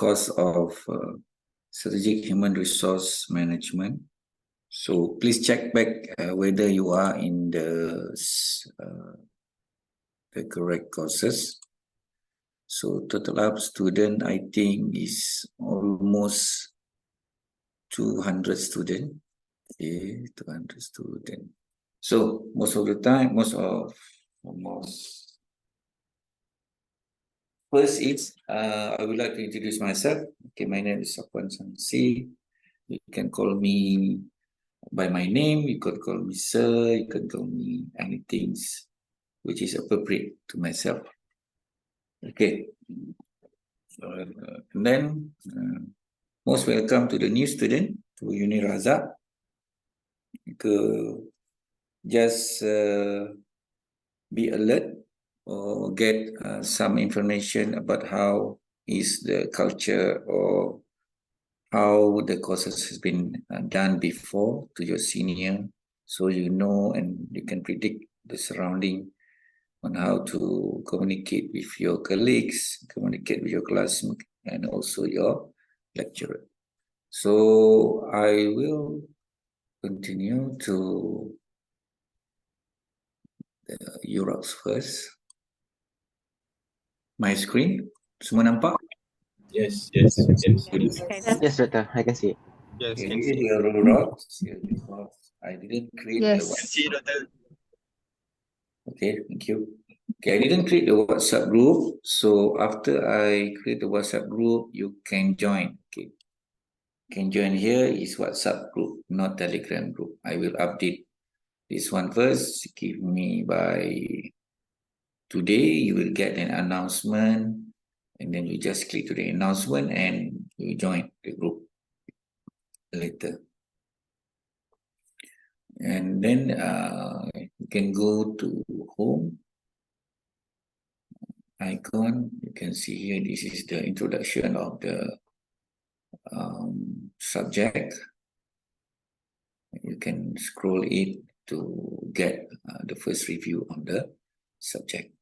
course of Strategic Human Resource Management. So please check back whether you are in the correct courses. So total up student, I think, is almost 200 students. Okay, 200 students. So most of the time, first is I would like to introduce myself. Okay, my name is Sapuan Sansi. You can call me by my name. You can call me sir. You can call me anything which is appropriate to myself. Okay. And then most welcome to the new student to Uni Razak. Just be alert or get some information about how is the culture or how the courses has been done before to your senior, so you know and you can predict the surrounding on how to communicate with your colleagues, communicate with your classmates, and also your lecturer. So I will continue to the UROX first. My screen, semua nampak? Yes. Yes, Doctor, I can see it. Yes, Okay, can this is see. your UROX. I didn't create the Yes. Can see, Doctor. Okay, thank you. Okay, I didn't create the WhatsApp group. So after I create the WhatsApp group, you can join. Okay. Can join here is WhatsApp group, not Telegram group. I will update this one first. Give me by today, you will get an announcement, and then you just click to the announcement and you join the group later. And then you can go to home icon. You can see here, this is the introduction of the subject. You can scroll it to get the first review on the subject.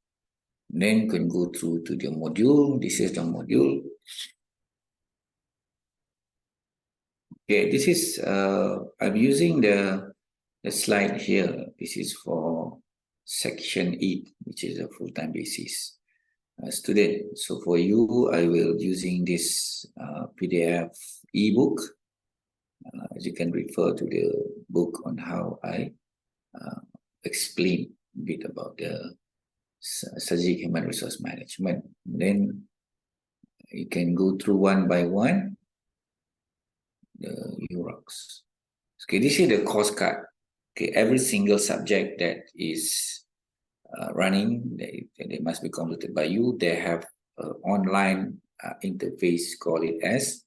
Then you can go through to the module. This is the module. Okay, this is I'm using the slide here. This is for section 8, which is a full-time basis student. So for you, I will using this PDF ebook. As you can refer to the book on how I explain a bit about the strategic human resource management. Then you can go through one by one the UROX. Okay, this is the course card. Okay, every single subject that is running, they must be completed by you. They have an online interface, call it as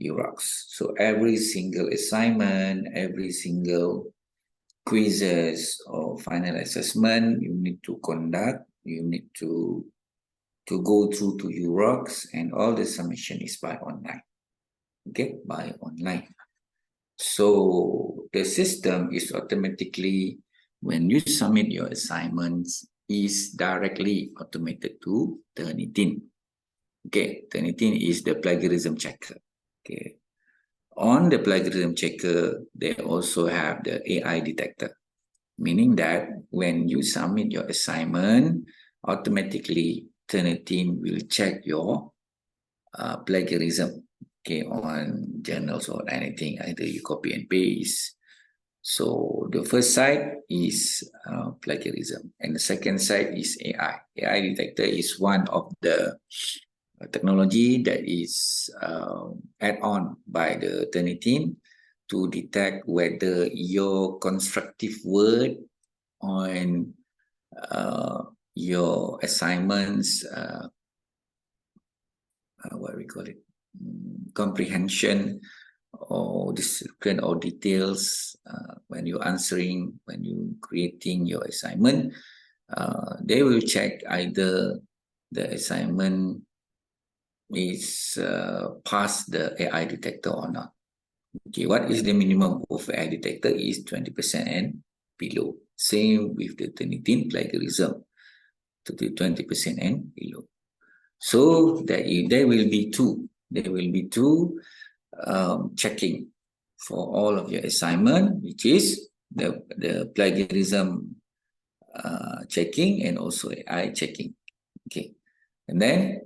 UROX. So every single assignment, every single quizzes or final assessment you need to conduct, you need to go through to UROX, and all the submission is by online. Okay, by online. So the system is automatically, when you submit your assignments, is directly automated to Turnitin. Okay, Turnitin is the plagiarism checker. Okay, on the plagiarism checker, they also have the AI detector, meaning that when you submit your assignment, automatically Turnitin will check your plagiarism. Okay, on journals or anything, either you copy and paste. So the first side is plagiarism, and the second side is AI. AI detector is one of the technology that is add on by the Turnitin to detect whether your constructive word on your assignments, what we call it, comprehension or description or details when you're answering, when you're creating your assignment, they will check either the assignment is past the AI detector or not. Okay, what is the minimum of AI detector is 20% and below. Same with the Turnitin plagiarism, to 20% and below. So there will be two there will be two checking for all of your assignment, which is the plagiarism checking and also AI checking. Okay, and then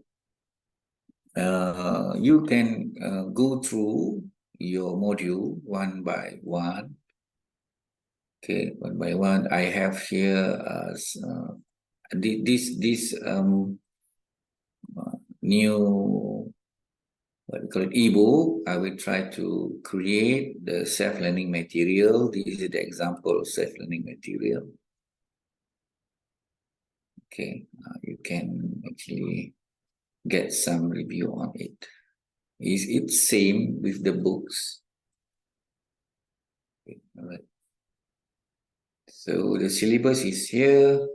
you can go through your module one by one. Okay, one by one. I have here this new, what we call it, ebook. I will try to create the self-learning material. This is the example of self-learning material. Okay, you can actually get some review on it. It's same with the books. Okay, all right. So the syllabus is here.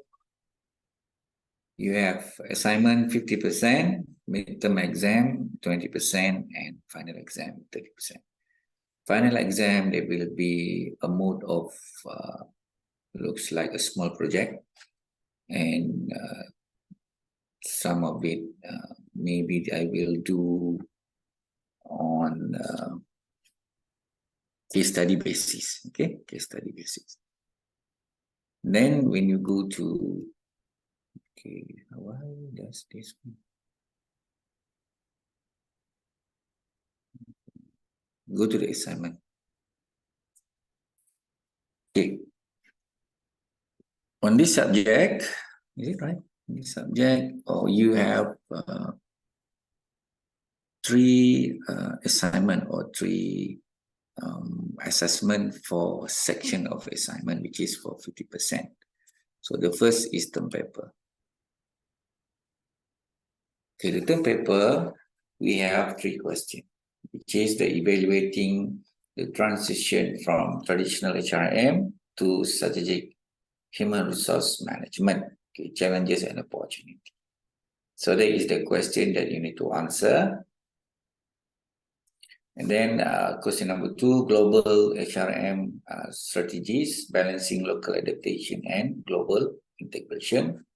You have assignment 50%, midterm exam 20%, and final exam 30%. Final exam, there will be a mode of looks like a small project, and some of it maybe I will do on case study basis. Okay, case study basis. Then when you go to, okay, why does this one? Go to the assignment. Okay. On this subject, is it right? On this subject, or you have three assignment or three assessment for section of assignment, which is for 50%. So the first is term paper. Okay, the term paper, we have three questions, which is the evaluating the transition from traditional HRM to strategic human resource management, okay, challenges and opportunity. So that is the question that you need to answer. And then question number 2, global HRM strategies, balancing local adaptation and global integration.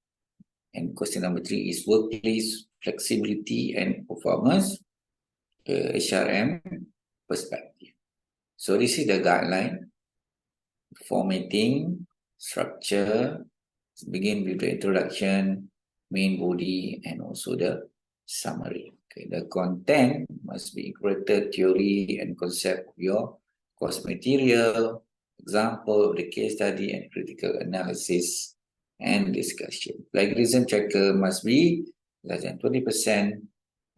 And question number 3 is workplace flexibility and performance, HRM perspective. So this is the guideline, formatting, structure, begin with the introduction, main body, and also the summary. Okay, the content must be incorporated theory and concept of your course material, example of the case study and critical analysis and discussion. Plagiarism checker must be less than 20%,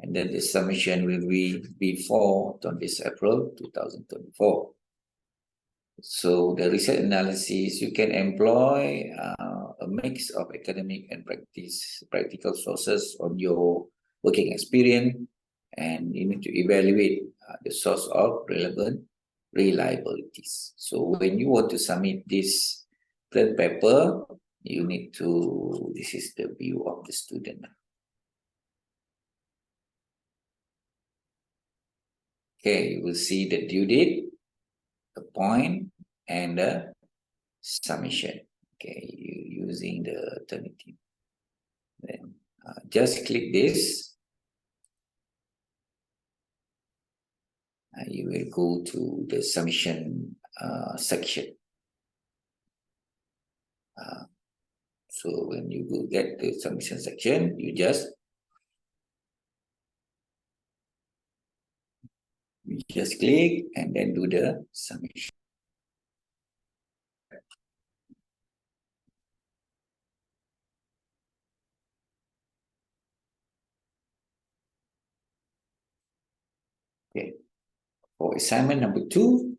and then the submission will be before 20th April 2024. So the research analysis, you can employ a mix of academic and practical sources on your working experience, and you need to evaluate the source of relevant reliabilities. So when you want to submit this term paper, you need to, this is the view of the student. Okay, you will see the due date, the point, and the submission. Okay, using the alternative. Then just click this. You will go to the submission section. So when you go get the submission section, you just click and then do the submission. Okay, for assignment number 2,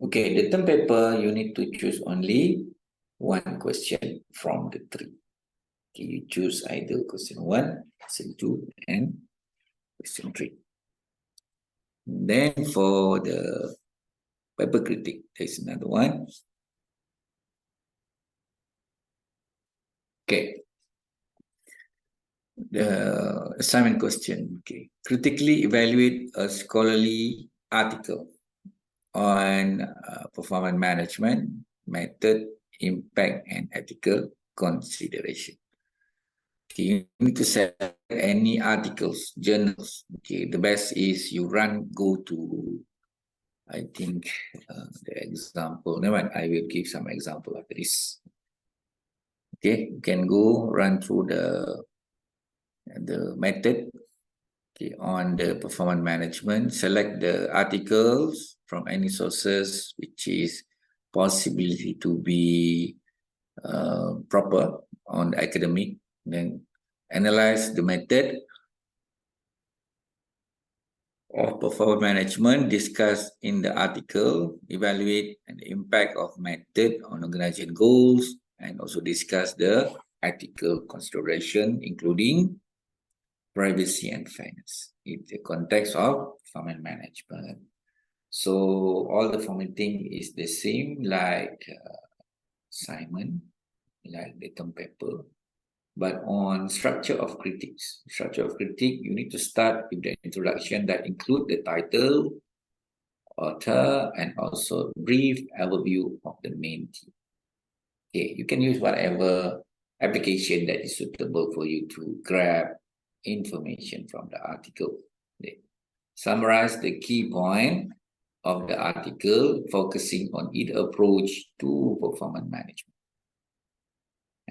okay, the term paper, you need to choose only one question from the 3. Okay, you choose either question 1, question 2, and question 3. Then for the paper critic, there's another one. Okay. The assignment question. Okay. Critically evaluate a scholarly article on performance management, method, impact, and ethical consideration. Okay, you need to set any articles, journals. Okay, the best is you go to, I think, the example. Never mind, I will give some example after this. Okay, you can run through the method. Okay, on the performance management, select the articles from any sources which is possibility to be proper on the academic. Then analyze the method of performance management discussed in the article, evaluate the impact of method on organization goals, and also discuss the ethical consideration, including privacy and fairness in the context of performance management. So all the formatting is the same like assignment, like the term paper. But on structure of critiques, you need to start with the introduction that include the title, author, and also brief overview of the main theme. Okay, you can use whatever application that is suitable for you to grab information from the article. Okay. Summarize the key point of the article, focusing on its approach to performance management.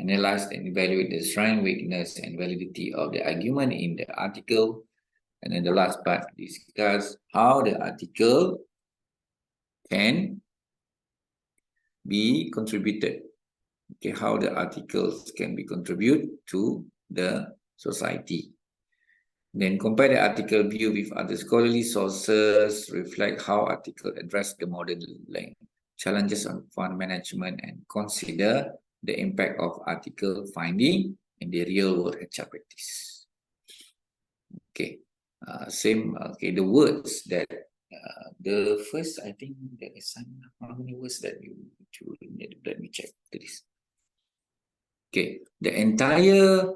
Analyze and evaluate the strength, weakness, and validity of the argument in the article. And then the last part, discuss how the article can be contributed. Okay, how the articles can be contributed to the society. Then compare the article view with other scholarly sources, reflect how article address the modern challenges on fund management, and consider the impact of article finding in the real world HR practice. Okay, same. Okay, the words that the first, I think there is some, how many words that you need. Let me check this. Okay, the entire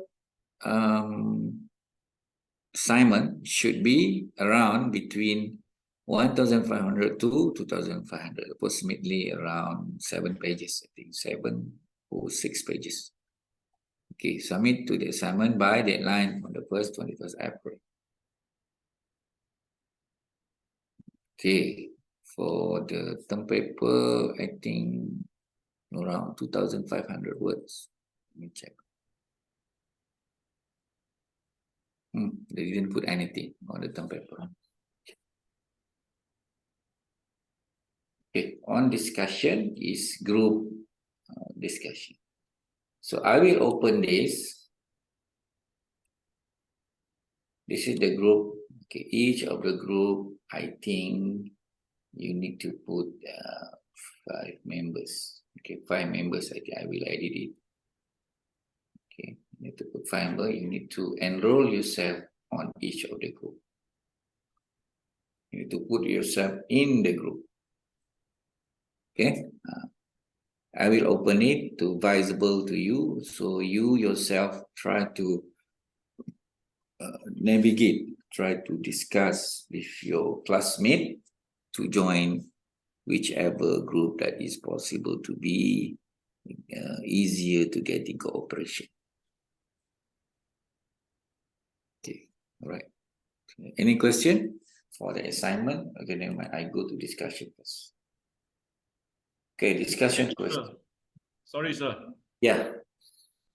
assignment should be around between 1,500 to 2,500, approximately around 7 pages. I think 7 or 6 pages. Okay, submit to the assignment by deadline on the 21st April. Okay, for the term paper, I think around 2,500 words. Let me check. They didn't put anything on the term paper. Okay, on discussion is group discussion. So I will open this. This is the group. Okay, each of the group, I think you need to put 5 members. Okay, 5 members. I will edit it. Okay, you need to put 5 members. You need to enroll yourself on each of the group. You need to put yourself in the group. Okay, I will open it to visible to you, so you yourself try to navigate, try to discuss with your classmate to join whichever group that is possible to be easier to get in cooperation. Okay, all right. Any question for the assignment? Okay, never mind. I go to discussion first. Okay, discussion question. Sir. Sorry, sir. Yeah.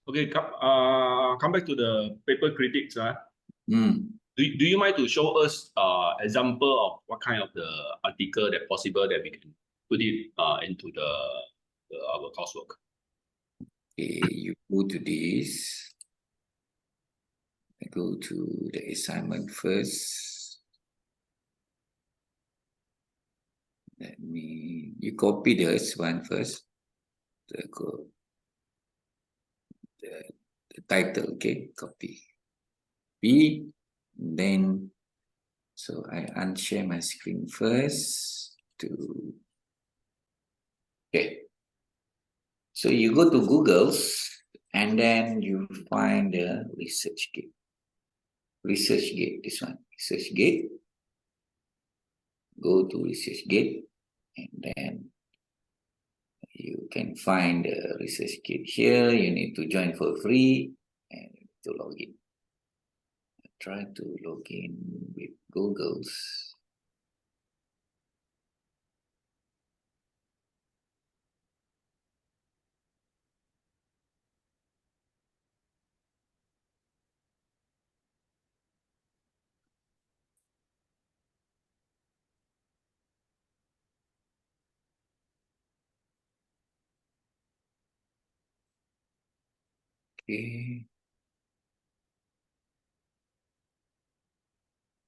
Okay, come back to the paper critics. Do you mind to show us example of what kind of the article that possible that we can put it into our coursework? Okay, you go to this. I go to the assignment first. You copy this one first. The title, okay, copy. Then, so I unshare my screen first okay. So you go to Google's and then you find the ResearchGate. ResearchGate, this one, ResearchGate. Go to ResearchGate and then you can find the ResearchGate here. You need to join for free and to log in. Try to log in with Google's. Okay.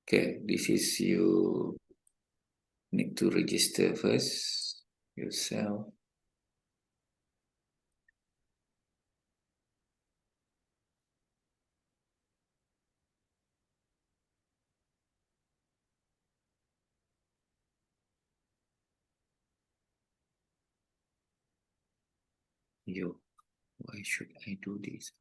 Okay, this is you need to register first yourself. Yo, why should I do this?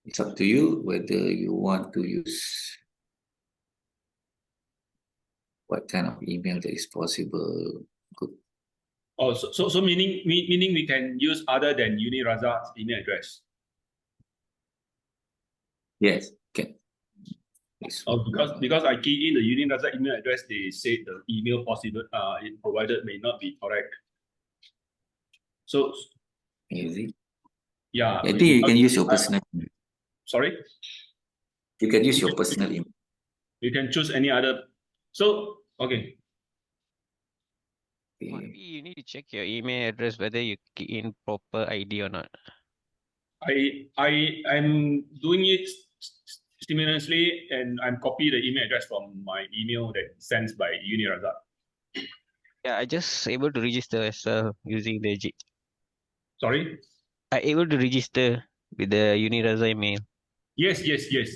It's up to you whether you want to use what kind of email that is possible. Good. Oh, so meaning we can use other than Unirazak's email address. Yes, okay. Oh, because I key in the Unirazak email address, they say the email possible it provided may not be correct. So is it? Yeah, I think you can use your personal. Sorry? You can use your personal email. You can choose any other. So, okay. Maybe you need to check your email address whether you key in proper ID or not. I'm doing it simultaneously, and I'm copy the email address from my email that sends by Unirazak. Yeah, I just able to register as using the Sorry? I able to register with the Unirazak email. Yes.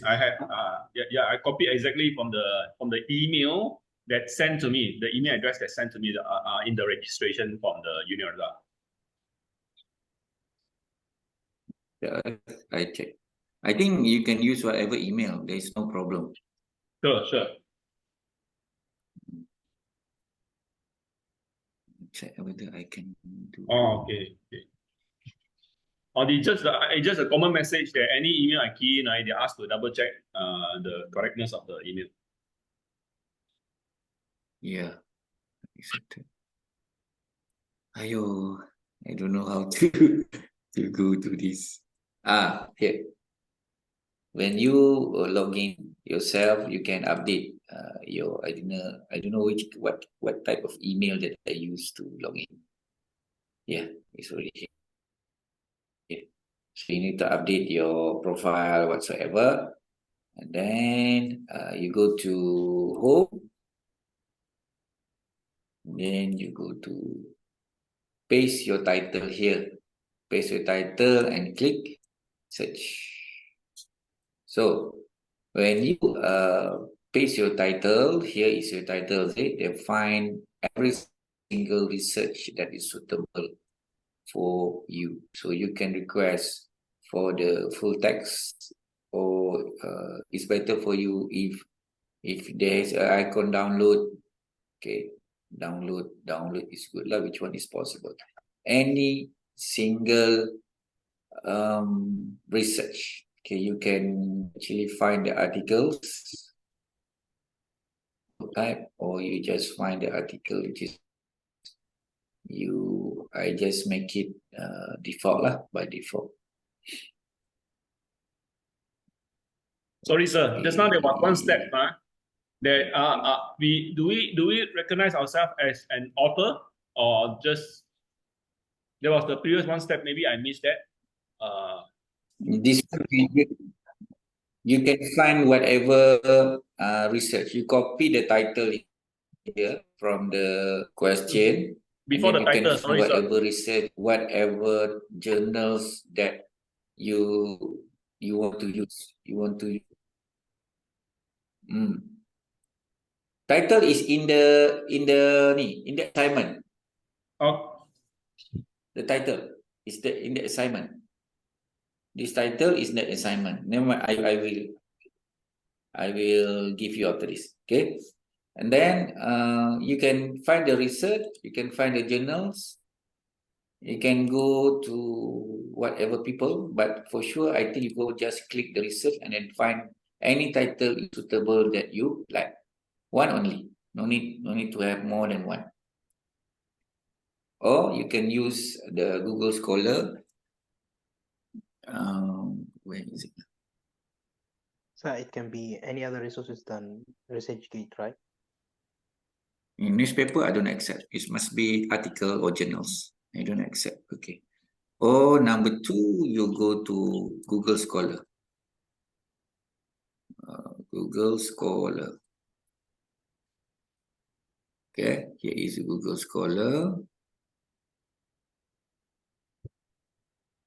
I have. I copy exactly from the email that sent to me, the email address that sent to me in the registration from the Unirazak. Yeah, I check. I think you can use whatever email. There is no problem. Sure. Check whether I can do. Oh, okay. Or it's just a common message that any email I key in, they ask to double check the correctness of the email. Yeah, accepted. Ayo, I don't know how to go to this. Here. When you log in yourself, you can update your I don't know what type of email that I use to log in. Yeah, it's already here. So you need to update your profile whatsoever, and then you go to home. Then you go to paste your title here. Paste your title and click search. So when you paste your title, here is your title. They find every single research that is suitable for you. So you can request for the full text, or it's better for you if there's an icon download. Okay, download is good lah. Which one is possible? Any single research. Okay, you can actually find the articles type, or you just find the article which is I just make it default lah, by default. Sorry, sir. Just now there was one step. That do we recognize ourselves as an author, or just there was the previous one step? Maybe I missed that. This you can find whatever research. You copy the title here from the question. Before the title, sorry, whatever sir. research, whatever journals that you want to use. Title is in the assignment. Oh, The title is in the assignment. This title is the assignment. Never mind, I will give you after this. Okay. And then you can find the research, you can find the journals, you can go to whatever people, but for sure I think you go just click the research and then find any title suitable that you like. One only. No need to have more than one. Or you can use the Google Scholar. Where is it? So it can be any other resources than ResearchGate, right? In newspaper, I don't accept. It must be article or journals. I don't accept. Okay. Or number 2, you go to Google Scholar. Google Scholar. Okay, here is Google Scholar.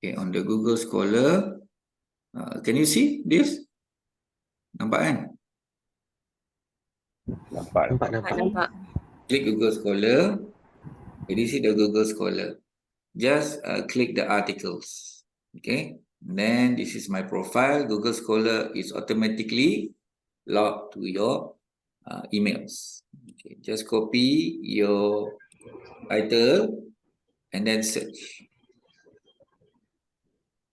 Okay, on the Google Scholar, can you see this? Nampak kan? Nampak. Click Google Scholar. Okay, this is the Google Scholar. Just click the articles. Okay, and then this is my profile. Google Scholar is automatically logged to your emails. Okay, just copy your title and then search.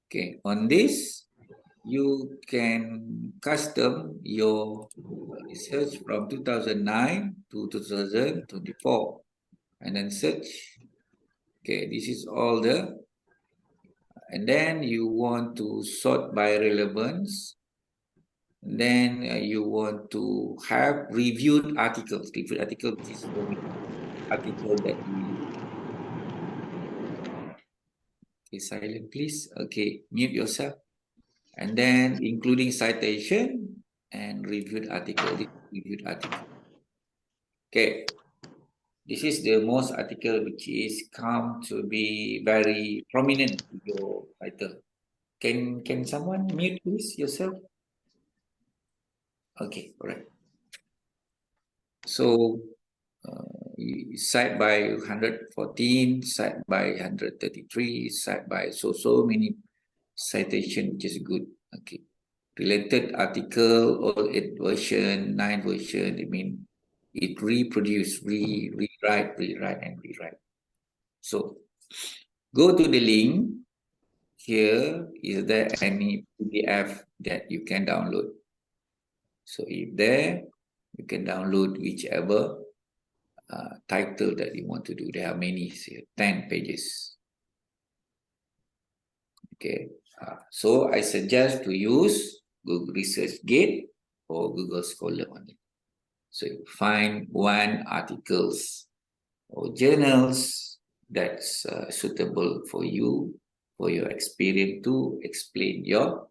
Okay, on this, you can custom your research from 2009 to 2024 and then search. Okay, this is all the, and then you want to sort by relevance. And then you want to have reviewed articles. Reviewed article is article that you. Okay, silent please. Okay, mute yourself. And then including citation and reviewed article. Reviewed article. Okay, this is the most article which is come to be very prominent in your title. Can someone mute please yourself? Okay, all right. So cite by 114, cite by 133, cite by so many citation, which is good. Okay. Related article, all 8 version, 9 version, I mean, it reproduce, rewrite. So go to the link. Here, is there any PDF that you can download? So if there, you can download whichever title that you want to do. There are many, here, 10 pages. Okay, so I suggest to use Google ResearchGate or Google Scholar only. So you find one articles or journals that's suitable for you, for your experience to explain your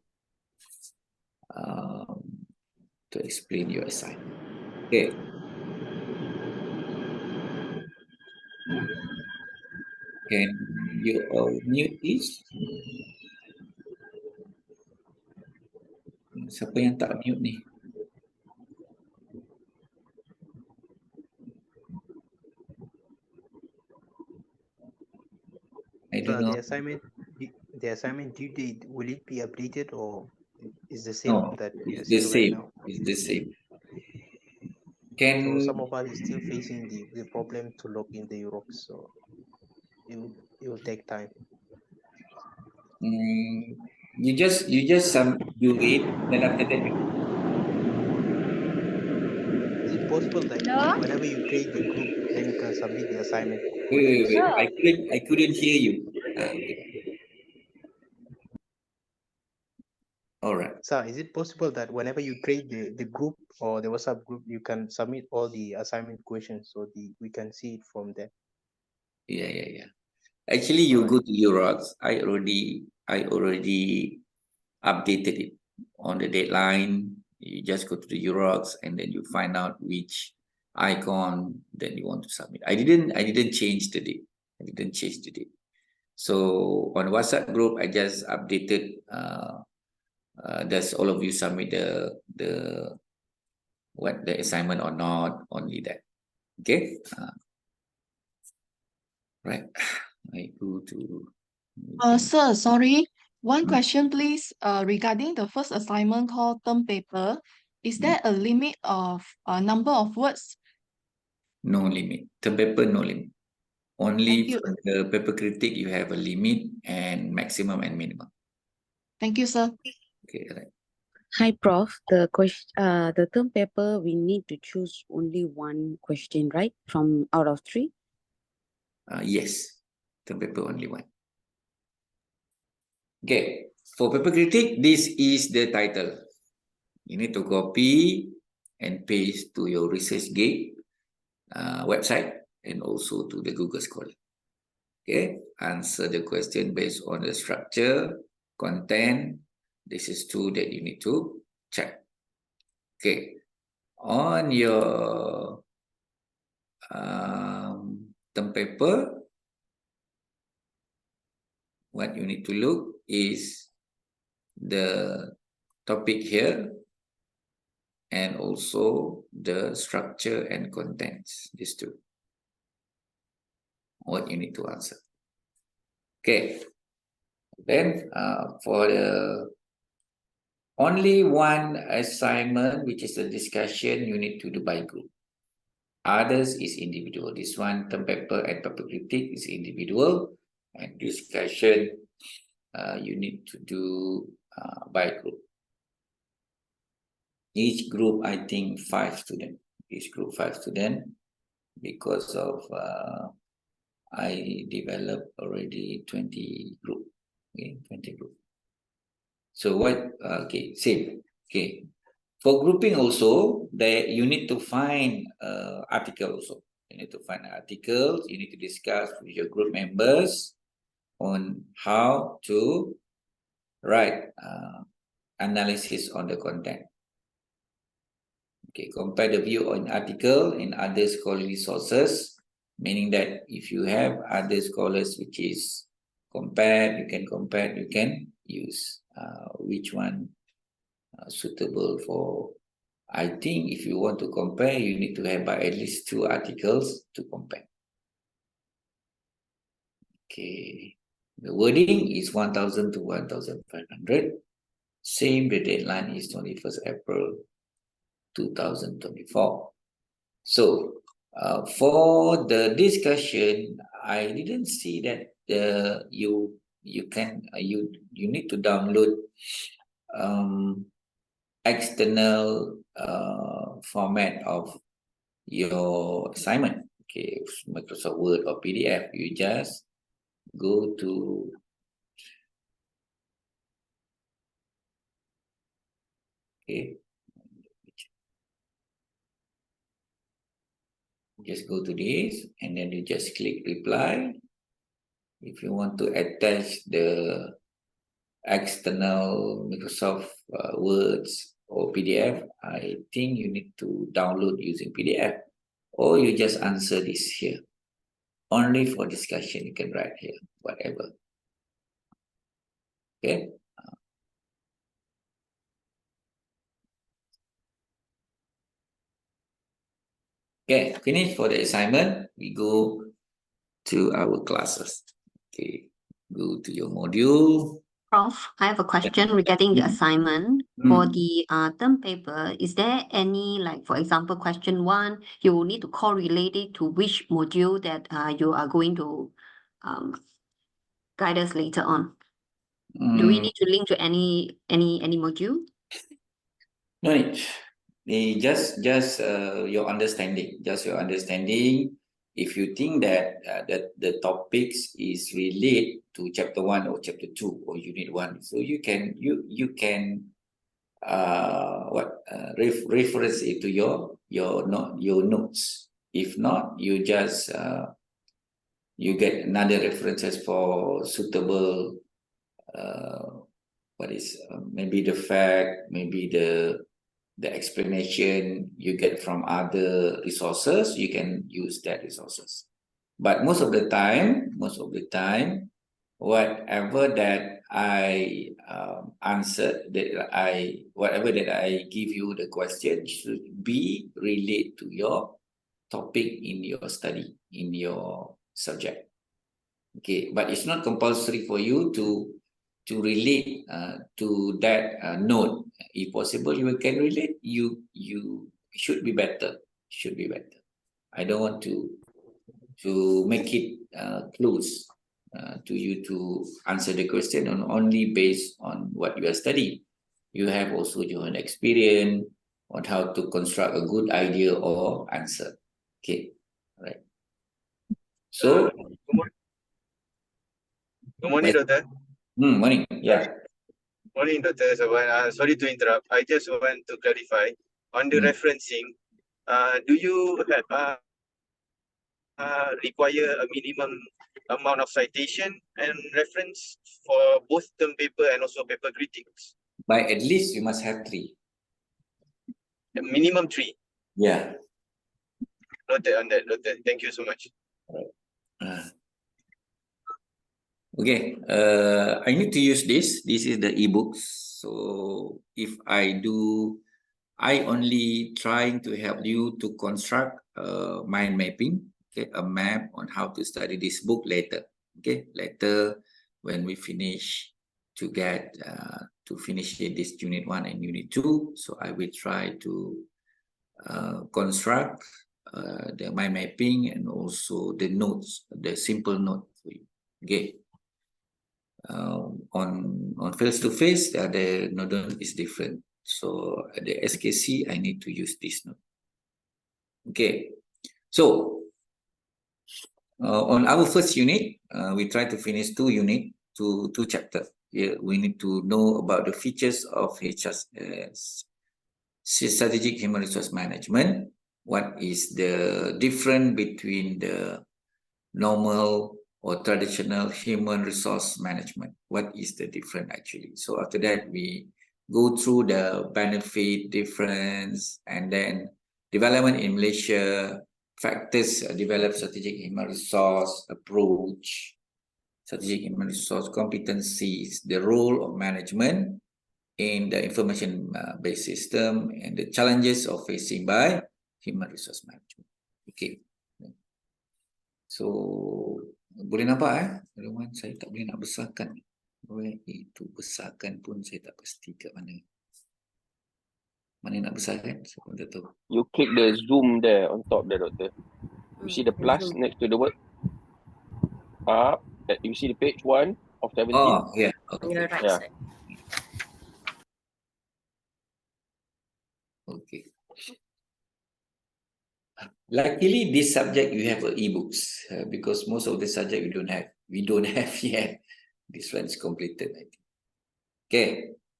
assignment. Okay. Can you mute this? Siapa yang tak mute ni? I don't know. The assignment due date, will it be updated or is the same? No, that it's the same. Right now? It's the same. So some of us is still facing the problem to log in the UROX, so it will take time. You just do it, then after that you. Is it possible that whenever you create the group, then you can submit the assignment? Wait. I couldn't hear you. All right. So is it possible that whenever you create the group or the WhatsApp group, you can submit all the assignment questions so we can see it from there? Yeah. Actually, you go to UROX. I already updated it on the deadline. You just go to the UROX and then you find out which icon that you want to submit. I didn't change the date. So on WhatsApp group, I just updated. That's all of you submit the what the assignment or not, only that. Okay. Right. I go to. Sir, sorry. One question, please. Regarding the first assignment called term paper, is there a limit of number of words? No limit. Term paper, no limit. Only Thank you. for the paper critic, you have a limit and maximum and minimum. Thank you, sir. Okay, right. Hi, Prof. The term paper, we need to choose only one question, right? From out of 3? Yes, term paper only one. Okay, for paper critic, this is the title. You need to copy and paste to your ResearchGate website and also to the Google Scholar. Okay, answer the question based on the structure, content. This is two that you need to check. Okay, on your term paper, what you need to look is the topic here and also the structure and contents, these two. What you need to answer. Okay, then for the only one assignment, which is the discussion, you need to do by group. Others is individual. This one, term paper and paper critic is individual, and discussion you need to do by group. Each group, I think 5 students. Each group 5 students, because of I developed already 20 group. Okay, 20 group. So what? Okay, same. Okay, for grouping also, that you need to find article also. You need to find articles. You need to discuss with your group members on how to write analysis on the content. Okay, compare the view on article and other scholarly sources, meaning that if you have other scholars which is compared, you can use which one suitable for. I think if you want to compare, you need to have by at least 2 articles to compare. Okay, the wording is 1,000 to 1,500. Same, the deadline is 21st April 2024. So for the discussion, I didn't see that you need to download external format of your assignment. Okay, Microsoft Word or PDF. You just go to just go to this and then you just click reply. If you want to attach the external Microsoft Words or PDF, I think you need to download using PDF, or you just answer this here. Only for discussion, you can write here, whatever. Okay. Okay, finish for the assignment. We go to our classes. Okay, go to your module. Prof, I have a question regarding the assignment. For the term paper, is there any, like, for example, question 1, you will need to correlate it to which module that you are going to guide us later on? Do we need to link to any module? No need. Just your understanding. Just your understanding. If you think that the topics is related to chapter 1 or chapter 2 or unit 1, so you can reference it to your notes. If not, you just you get another references for suitable maybe the fact, maybe the explanation you get from other resources. You can use that resources, but most of the time, whatever that I answer, that whatever that I give you the question should be relate to your topic in your study, in your subject. Okay, but it's not compulsory for you to relate to that note. If possible, you can relate. You should be better. Should be better. I don't want to make it close to you to answer the question on only based on what you are studying. You have also your own experience on how to construct a good idea or answer. Okay, all right. So, good morning, Doctor. Morning. Yeah. Morning, Doctor. So, sorry to interrupt. I just want to clarify on the referencing. Do you have require a minimum amount of citation and reference for both term paper and also paper critics? By at least you must have 3. A minimum 3. Yeah. Noted on that. Noted. Thank you so much. Okay. I need to use this. This is the ebooks. So if I only trying to help you to construct mind mapping. Okay, a map on how to study this book later. Okay, later when we finish to get to finish this unit 1 and unit 2. So I will try to construct the mind mapping and also the notes, the simple note for you. Okay. On face-to-face, the note is different. So the SKC, I need to use this note. Okay. So on our first unit, we try to finish 2 units, two chapters. Yeah, we need to know about the features of strategic human resource management. What is the difference between the normal or traditional human resource management? What is the difference actually? So after that, we go through the benefit difference and then development in Malaysia, factors develop strategic human resource approach, strategic human resource competencies, the role of management in the information-based system, and the challenges of facing by human resource management. Okay. So, boleh nampak Teman-teman, saya tak boleh nak besarkan. Itu besarkan pun saya tak pasti kat mana. Mana nak besarkan? Saya pun tak tahu. You click the zoom there on top there, Doctor. You see the plus next to the word up. You see the page 1 of 17. Oh, yeah. Okay. Your right Yeah. side. Okay. Luckily, this subject you have e-books because most of the subject we don't have. We don't have yet. This one is completed, I think. Okay.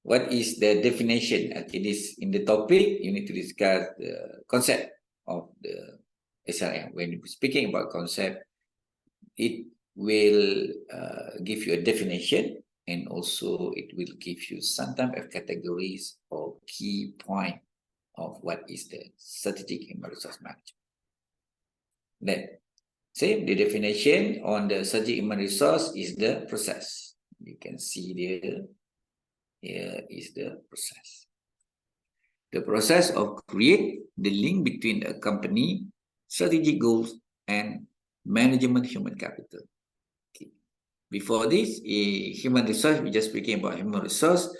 What is the definition? Okay, this in the topic you need to discuss the concept of the SRM. When speaking about concept, it will give you a definition, and also it will give you sometimes categories or key point of what is the strategic human resource management. Then, same, the definition on the strategic human resource is the process. You can see there, here is the process. The process of create the link between the company, strategic goals, and management human capital. Okay. Before this, human resource, we just speaking about human resource,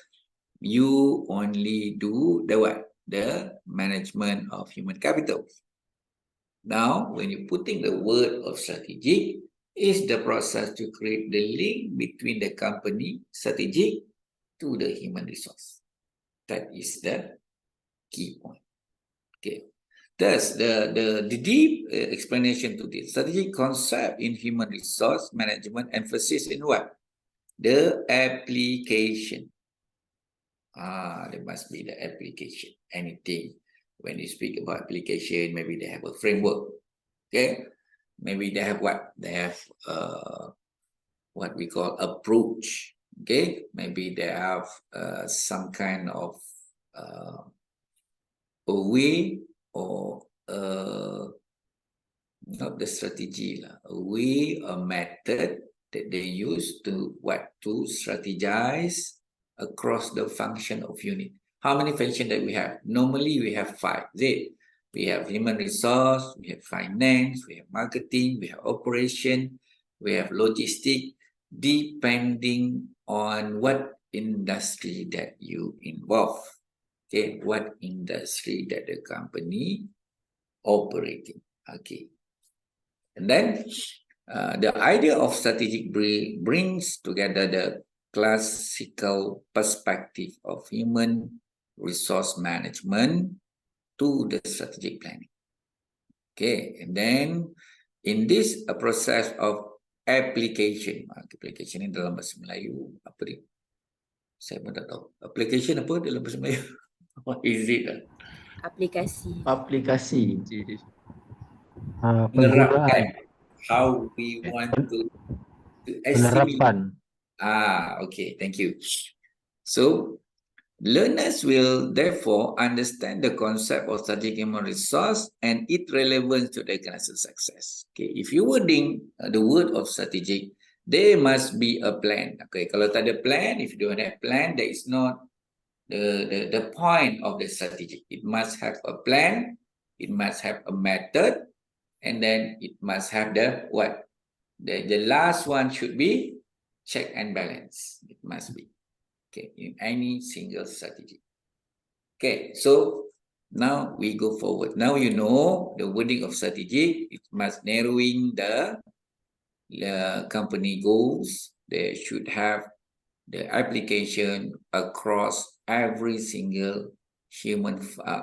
you only do the what? The management of human capital. Now, when you're putting the word of strategic, is the process to create the link between the company, strategic, to the human resource. That is the key point. Okay. Thus, the deep explanation to this strategic concept in human resource management emphasis in what? The application. There must be the application. Anything. When you speak about application, maybe they have a framework. Okay. Maybe they have what? They have what we call approach. Okay. Maybe they have some kind of a way or not the strategy, a way, a method that they use to what? To strategize across the function of unit. How many functions that we have? Normally we have 5. Is it? We have human resource, we have finance, we have marketing, we have operation, we have logistic, depending on what industry that you involve. Okay, what industry that the company operating. Okay. And then the idea of strategic brings together the classical perspective of human resource management to the strategic planning. Okay, and then in this a process of application ni dalam bahasa Melayu apa ni? Saya pun tak tahu. Application apa dalam bahasa Melayu? What is it? Aplikasi. Aplikasi. Menerapkan. How we want to estimate. Penerapan. Okay, thank you. So learners will therefore understand the concept of strategic human resource and its relevance to the organizational success. Okay, if you wording the word of strategic, there must be a plan. Okay, kalau tak ada plan, if you don't have plan, that is not the point of the strategic. It must have a plan, it must have a method, and then it must have the what? The last one should be check and balance. It must be. Okay, in any single strategy. Okay, so now we go forward. Now you know the wording of strategic. It must narrowing the company goals. They should have the application across every single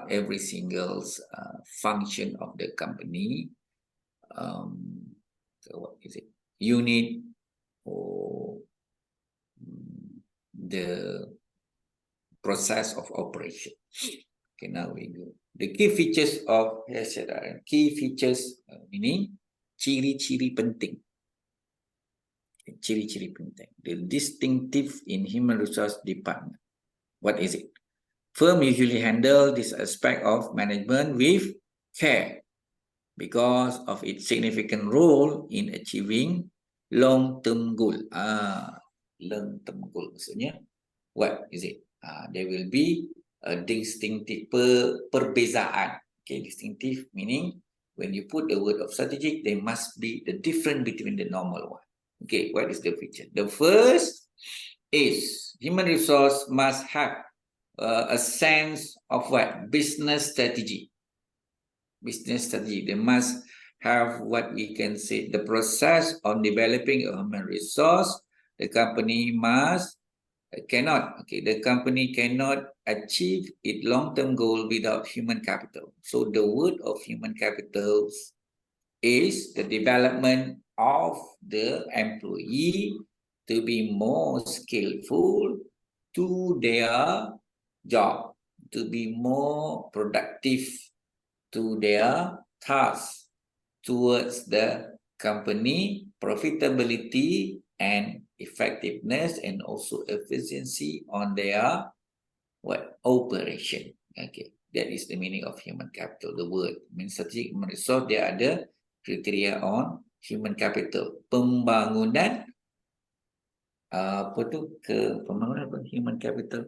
every single function of the company. So what is it? Unit or the process of operation. Okay, now we go. The key features of GHRM. Key features meaning ciri-ciri penting. Ciri-ciri penting. The distinctive in human resource department. What is it? Firm usually handle this aspect of management with care because of its significant role in achieving long-term goal. Long-term goal maksudnya what is it? There will be a distinctive perbezaan. Okay, distinctive meaning when you put the word of strategic, there must be the difference between the normal one. Okay, what is the feature? The first is human resource must have a sense of what? Business strategy. Business strategy. They must have what we can say the process of developing a human resource. The company cannot achieve its long-term goal without human capital. So the word of human capital is the development of the employee to be more skillful to their job, to be more productive to their tasks towards the company profitability and effectiveness and also efficiency on their operation. Okay, that is the meaning of human capital. The word means strategic human resource. There are the criteria on human capital. Pembangunan pembangunan human capital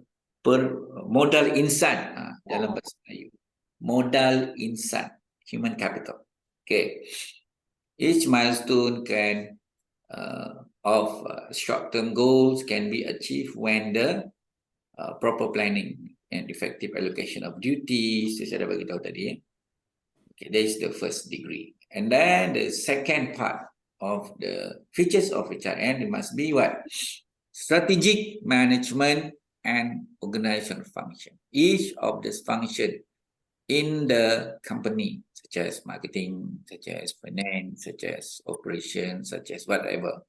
modal insan dalam bahasa Melayu. Modal insan, human capital. Okay, each milestone of short-term goals can be achieved when the proper planning and effective allocation of duties. Saya dah bagi tahu tadi. Okay, that is the first degree. And then the second part of the features of HRM, it must be what? Strategic management and organizational function. Each of this function in the company, such as marketing, such as finance, such as operations, such as whatever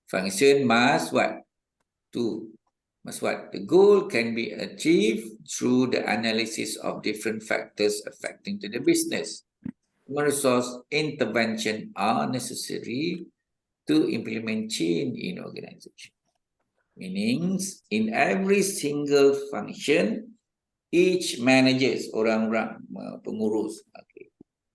function must what? The goal can be achieved through the analysis of different factors affecting to the business. Human resource intervention are necessary to implement change in organization. Meaning, in every single function, each managers, orang-orang pengurus,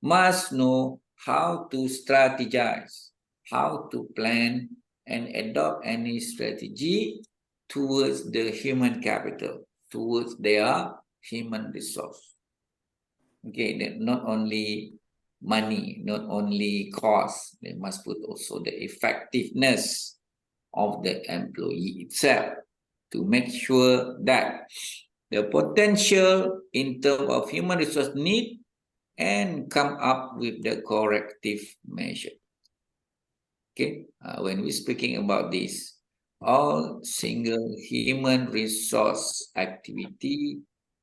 must know how to strategize, how to plan and adopt any strategy towards the human capital, towards their human resource. Okay, that not only money, not only cost, they must put also the effectiveness of the employee itself to make sure that the potential in terms of human resource need and come up with the corrective measure. Okay, when we're speaking about this, all single human resource activity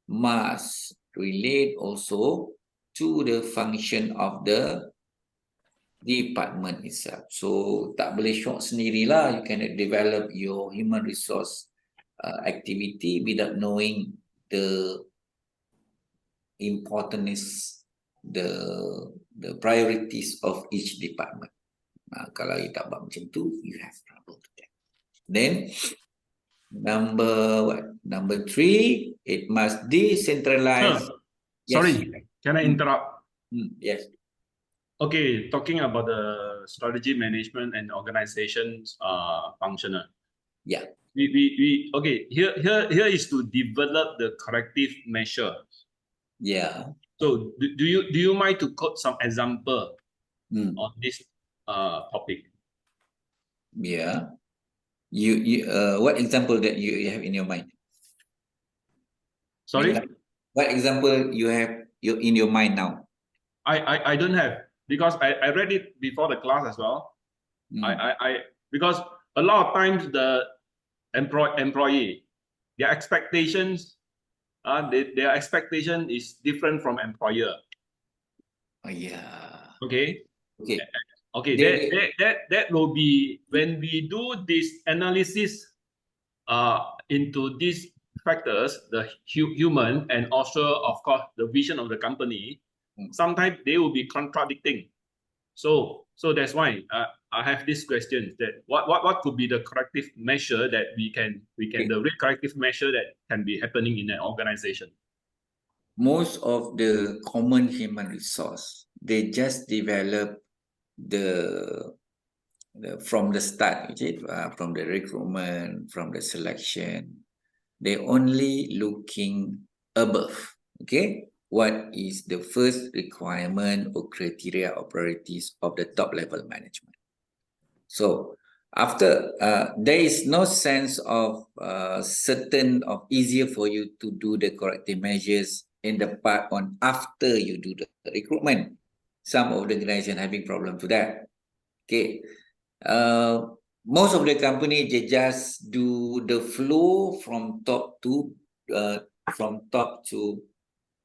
must relate also to the function of the department itself. So tak boleh syok sendirilah. You cannot develop your human resource activity without knowing the importance, the priorities of each department. Kalau you tak buat macam tu, you have trouble. Then number 3, it must decentralize. Sorry, can I interrupt? Yes. Okay, talking about the strategy management and organizations functional. Yeah. Okay, here is to develop the corrective measure. Yeah. So do you mind to quote some example on this topic? Yeah. You what example that you have in your mind? Sorry? What example you have in your mind now? I don't have, because I read it before the class as well. Because a lot of times the employee, their expectations, their expectation is different from employer. Oh yeah. Okay. Okay. Okay. That will be when we do this analysis into these factors, the human and also of course the vision of the company. Sometimes they will be contradicting. So that's why I have this question, that what could be the corrective measure that we can the real corrective measure that can be happening in an organization. Most of the common human resource, they just develop from the start, from the recruitment, from the selection, they only looking above. Okay, what is the first requirement or criteria or priorities of the top level management? So after there is no sense of certain of easier for you to do the corrective measures in the part on after you do the recruitment. Some of the organization having problem to that. Okay, most of the company, they just do the flow from top to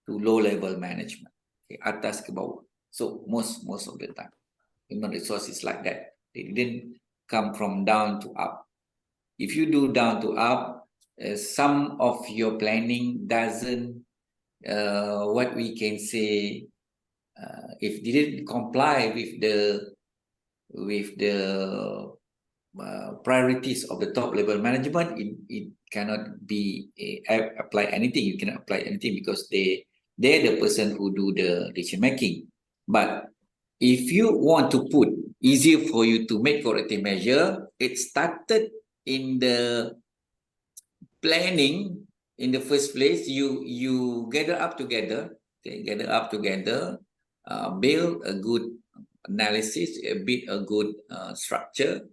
low level management, okay, atas ke bawah. So most of the time human resources like that, they didn't come from down to up. If you do down to up, some of your planning doesn't what we can say, if didn't comply with the priorities of the top level management, it cannot be apply anything. You cannot apply anything because they're the person who do the decision making. But if you want to put easier for you to make corrective measure, it started in the planning. In the first place, you gather up together, build a good analysis, a good structure.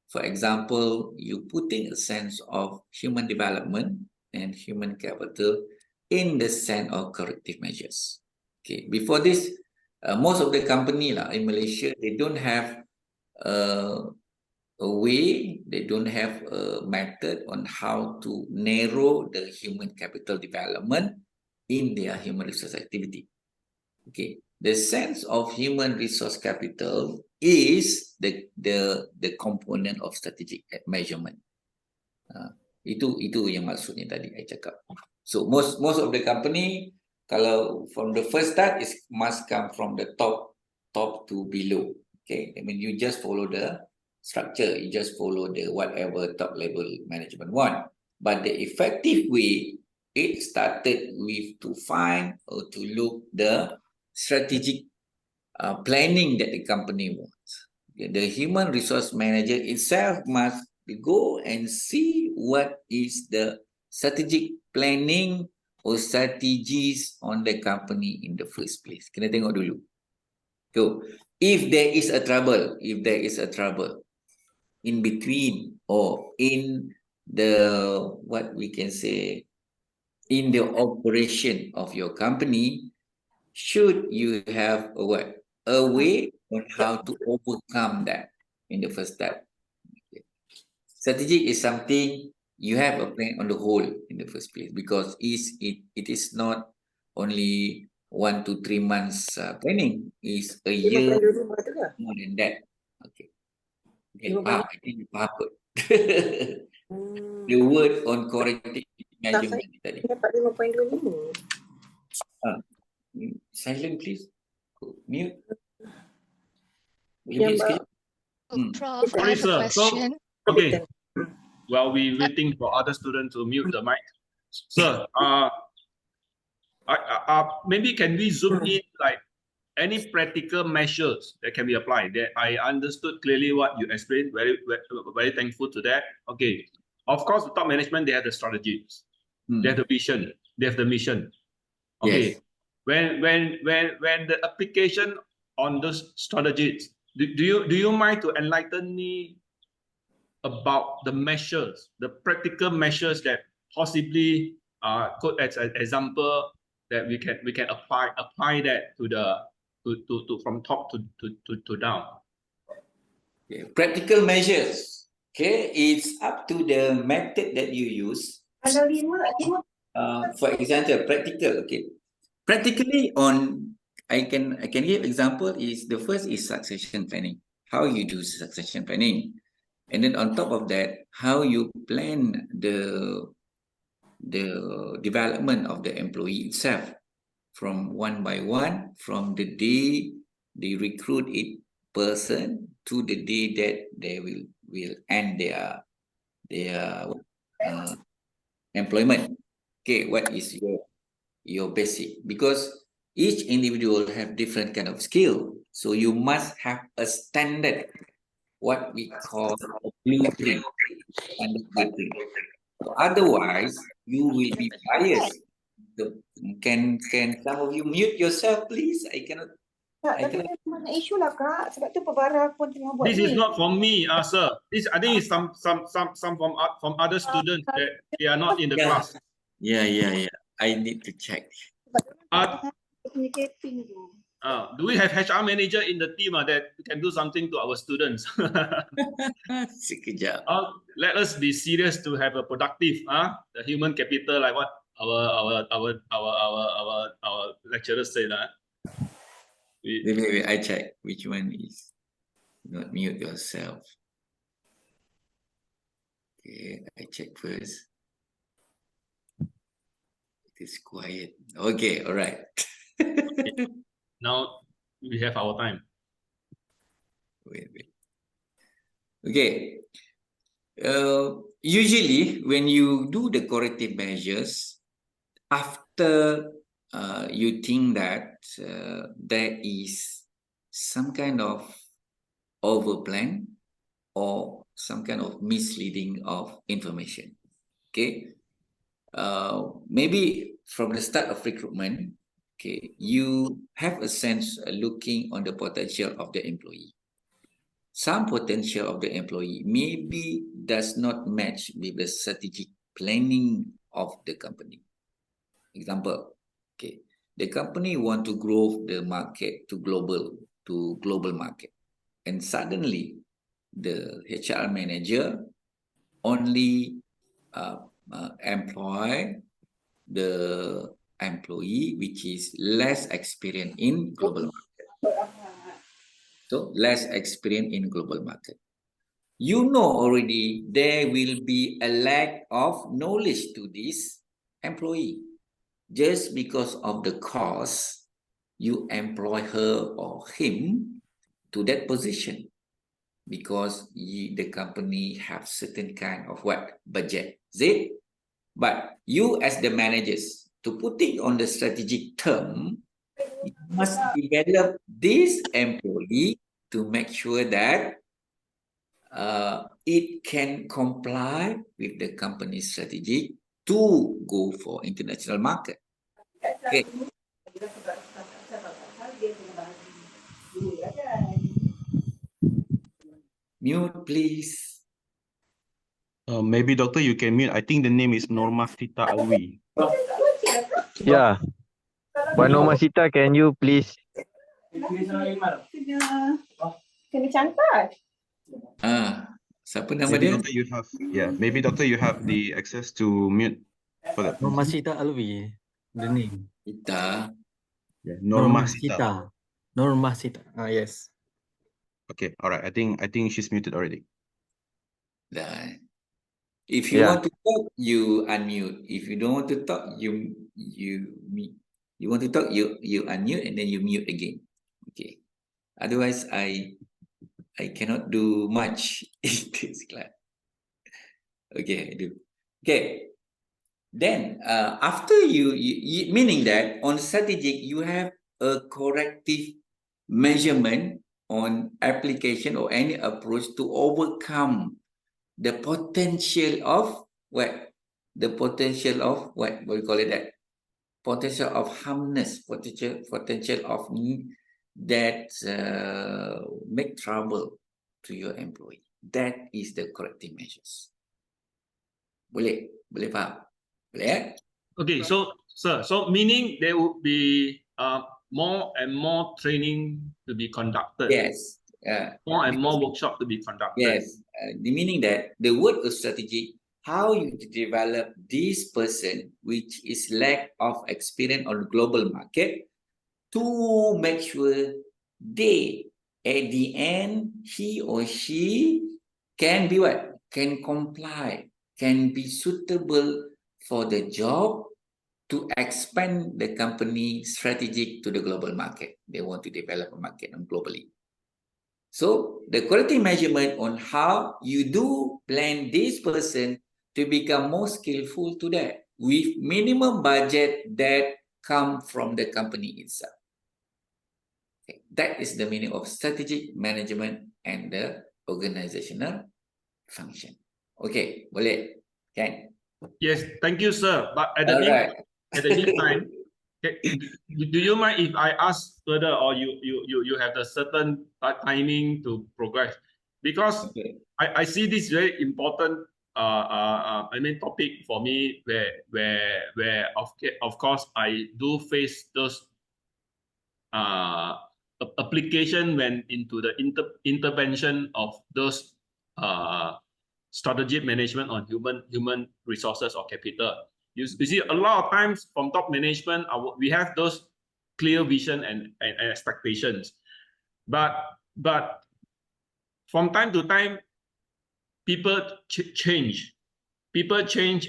For example, you putting a sense of human development and human capital in the sense of corrective measures. Okay, before this, most of the company in Malaysia, they don't have a way, they don't have a method on how to narrow the human capital development in their human resource activity. Okay, the sense of human resource capital is the component of strategic measurement. Itu yang maksudnya tadi saya cakap. So most of the company, kalau from the first start, it must come from the top to below. Okay, I mean you just follow the structure, you just follow the whatever top level management want. But the effective way, it started with to find or to look the strategic planning that the company wants. The human resource manager itself must go and see what is the strategic planning or strategies on the company in the first place. Kena tengok dulu. So, if there is a trouble in between or in the, what we can say, in the operation of your company, should you have a what? A way on how to overcome that in the first step. Okay. Strategic is something you have a plan on the whole in the first place, because it is not only 1 to 3 months planning, is a year more than that. Okay. Okay, I think you faham kot. The word on corrective measurement tadi. Silent please. Mute. Boleh mute sekejap? Prof, I Sorry, have a sir. question. So, okay. While we waiting for other students to mute the mic, sir, maybe can we zoom in like any practical measures that can be applied? That I understood clearly what you explained. Very thankful to that. Okay. Of course, the top management, they have the strategies, they have the vision, they have the mission. Okay. Yes. When the application on those strategies, do you mind to enlighten me about the measures, the practical measures that possibly could, as an example, that we can apply that to the to from top to down. Okay. Practical measures. Okay, it's up to the method that you use. For example, practical. Okay, practically I can give example. Is the first is succession planning. How you do succession planning, and then on top of that, how you plan the development of the employee itself, from one by one, from the day they recruit a person to the day that they will end their employment. Okay, what is your basic? Because each individual have different kind of skill, so you must have a standard, what we call a blueprint, standard blueprint. So otherwise, you will be biased. Can some of you mute yourself, please? I cannot. This is not from me, sir. This, I think, is some from other students that they are not in the class. Yeah. I need to check. Do we have HR manager in the team that can do something to our students? Sekejap. Let us be serious to have a productive, the human capital, like what our lecturers say that. Wait, I check which one is not mute yourself. Okay, I check first. It is quiet. Okay, all right. Now we have our time. Wait. Okay. Usually, when you do the corrective measures, after you think that there is some kind of overplan or some kind of misleading of information. Okay. Maybe from the start of recruitment, okay, you have a sense looking on the potential of the employee. Some potential of the employee maybe does not match with the strategic planning of the company. Example, okay, the company want to grow the market to global market, and suddenly the HR manager only employ the employee which is less experienced in global market. So less experience in global market. You know already there will be a lack of knowledge to this employee. Just because of the cost, you employ her or him to that position, because the company have certain kind of budget. Is it? But you as the managers, to put it on the strategic term, you must develop this employee to make sure that it can comply with the company's strategy to go for international market. Okay. Mute, please. Maybe doctor, you can mute. I think the name is Norma Sita Alwi. Yeah. Puan Norma Sita, can you please? Siapa nama Maybe dia? doctor, you have maybe doctor, you have the access to mute for that. Norma Sita Alwi, the name. Sita. Yeah, Norma Sita. Norma Sita. Yes. Okay, all right. I think she's muted already. If you want to talk, you unmute. If you don't want to talk, you mute. You want to talk, you unmute and then you mute again. Okay. Otherwise, I cannot do much in this class. Okay, I do. Okay. Then after you meaning that on strategic you have a corrective measurement on application or any approach to overcome the potential of what? The potential of what we call it that? Potential of harmness, potential of that make trouble to your employee. That is the corrective measures. Boleh faham? Boleh? Okay, so sir, so meaning there would be more and more training to be conducted. Yes. More and more workshop to be conducted. Yes. The meaning that the word of strategy, how you develop this person which is lack of experience on the global market to make sure they at the end he or she can be what? Can comply, can be suitable for the job to expand the company strategic to the global market. They want to develop a market globally. So the quality measurement on how you do plan this person to become more skillful to that with minimum budget that come from the company itself. Okay. That is the meaning of strategic management and the organizational function. Okay, boleh? Kan? Yes, thank you, sir. But at the meantime, do you mind if I ask further, or you have a certain timing to progress? Because I see this very important topic for me, where of course I do face those application when into the intervention of those strategic management on human resources or capital. You see, a lot of times from top management, we have those clear vision and expectations, but from time to time, people change,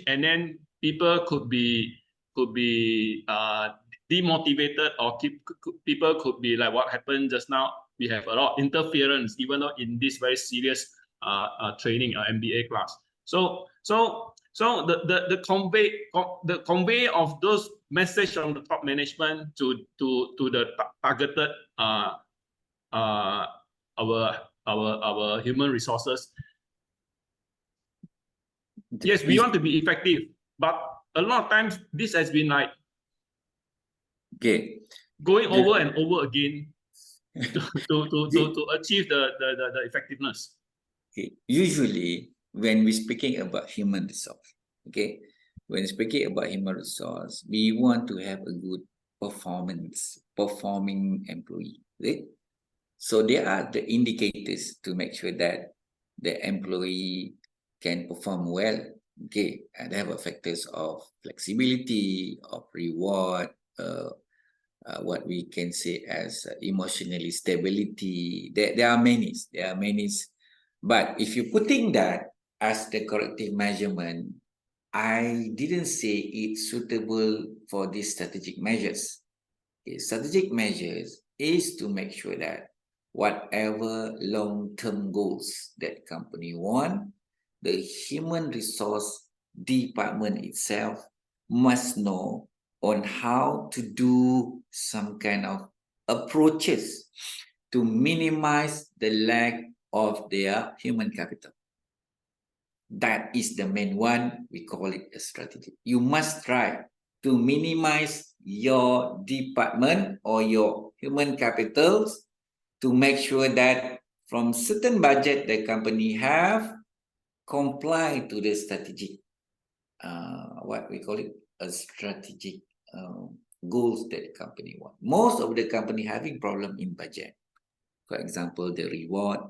and then people could be demotivated, or people could be like what happened just now. We have a lot of interference, even though in this very serious training MBA class. So the convey of those message from the top management to the targeted our human resources. Yes, we want to be effective, but a lot of times this has been like going over and over again to achieve the effectiveness. Okay. Usually, when we're speaking about human resource, okay, when speaking about human resource, we want to have a good performing employee, right? So there are the indicators to make sure that the employee can perform well. Okay, and they have factors of flexibility, of reward, what we can say as emotionally stability. There are many. But if you're putting that as the corrective measurement, I didn't say it's suitable for these strategic measures. Okay, strategic measures is to make sure that whatever long-term goals that company want, the human resource department itself must know on how to do some kind of approaches to minimize the lack of their human capital. That is the main one. We call it a strategy. You must try to minimize your department or your human capitals to make sure that from certain budget the company have comply to the strategic, what we call it, a strategic goals that the company want. Most of the company having problem in budget. For example, the reward,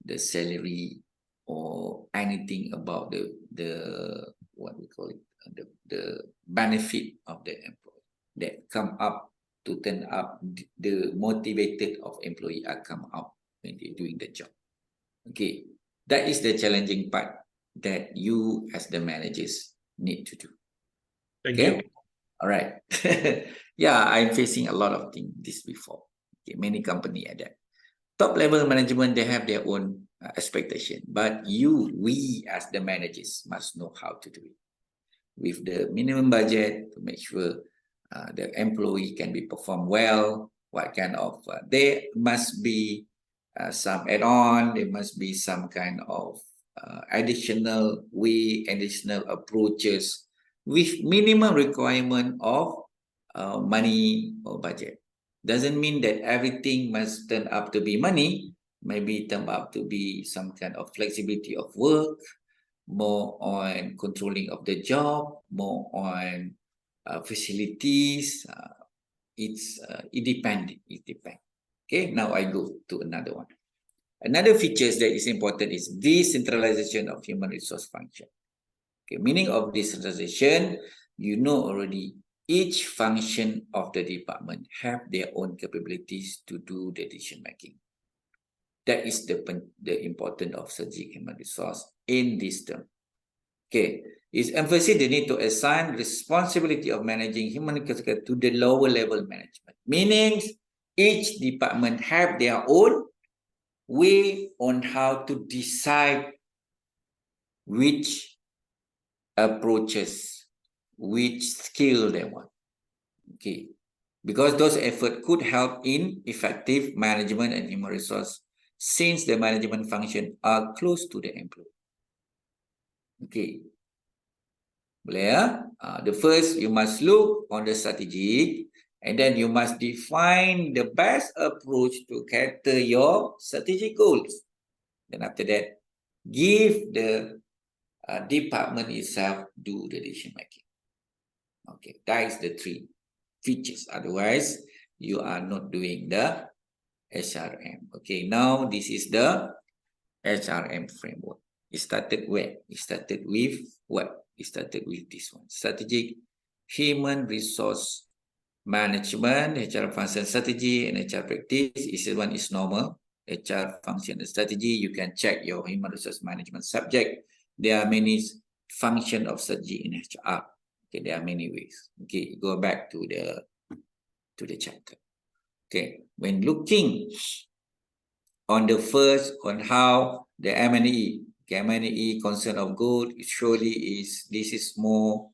the salary, or anything about the what we call it, the benefit of the employee that come up to turn up, the motivated of employee are come up when they're doing the job. Okay, that is the challenging part that you as the managers need to do. Thank you. All right. Yeah, I'm facing a lot of things this before. Okay, many company are that. Top level management, they have their own expectation, but we as the managers must know how to do it with the minimum budget to make sure the employee can be perform well. What kind of there must be some add-on, there must be some kind of additional way, additional approaches with minimum requirement of money or budget. Doesn't mean that everything must turn up to be money. Maybe turn up to be some kind of flexibility of work, more on controlling of the job, more on facilities. It depends. Okay, now I go to another one. Another features that is important is decentralization of human resource function. Okay, meaning of decentralization, you know already, each function of the department have their own capabilities to do the decision making. That is the importance of strategic human resource in this term. Okay, it's emphasis the need to assign responsibility of managing human capital to the lower level management. Meaning, each department have their own way on how to decide which approaches, which skill they want. Okay, because those efforts could help in effective management and human resource since the management function are close to the employee. Okay, boleh ya? The first, you must look on the strategy, and then you must define the best approach to cater your strategic goals. Then after that, give the department itself do the decision making. Okay, that is the three features. Otherwise, you are not doing the HRM. Okay, now this is the HRM framework. It started where? It started with what? It started with this one. Strategic human resource management, HR function strategy, and HR practice. This one is normal. HR function and strategy. You can check your human resource management subject. There are many functions of strategy in HR. Okay, there are many ways. Okay, go back to the chapter. Okay, when looking on the first, on how the M&E, M&E concern of good, surely this is more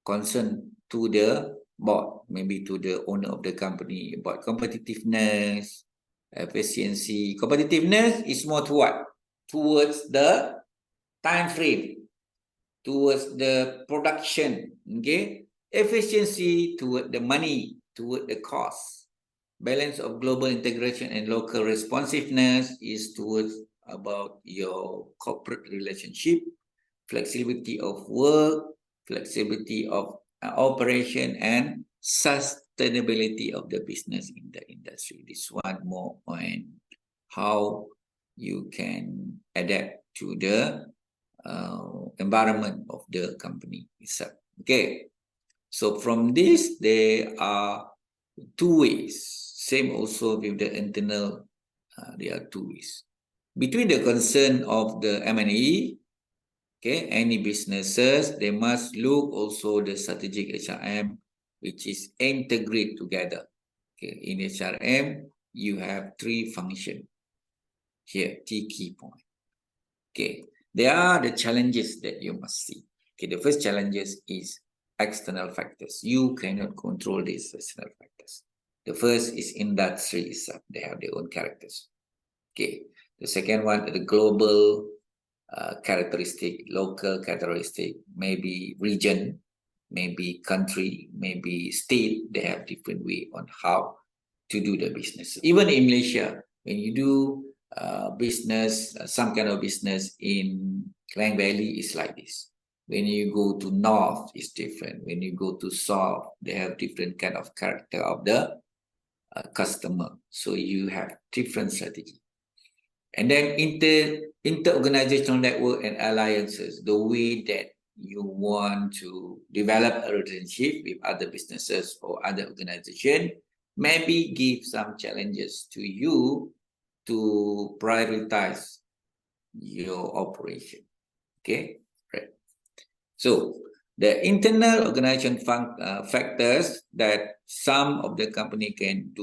concern to the board, maybe to the owner of the company, about competitiveness, efficiency. Competitiveness is more to what? Towards the time frame, towards the production, okay? Efficiency toward the money, toward the cost. Balance of global integration and local responsiveness is towards about your corporate relationship, flexibility of work, flexibility of operation, and sustainability of the business in the industry. This one more on how you can adapt to the environment of the company itself. Okay, so from this, there are two ways. Same also with the internal, there are two ways. Between the concern of the M&E, okay, any businesses, they must look also the strategic HRM, which is integrate together. Okay, in HRM, you have three functions here, key point. Okay, there are the challenges that you must see. Okay, the first challenges is external factors. You cannot control these external factors. The first is industry itself. They have their own characters. Okay. The second one, the global characteristic, local characteristic, maybe region, maybe country, maybe state. They have different way on how to do the business. Even in Malaysia, when you do business, some kind of business in Klang Valley, is like this. When you go to north, it's different. When you go to south, they have different kind of character of the customer. So you have different strategy. And then inter-organizational network and alliances, the way that you want to develop a relationship with other businesses or other organizations, maybe give some challenges to you to prioritize your operation. Okay, right. So the internal organization factors that some of the company can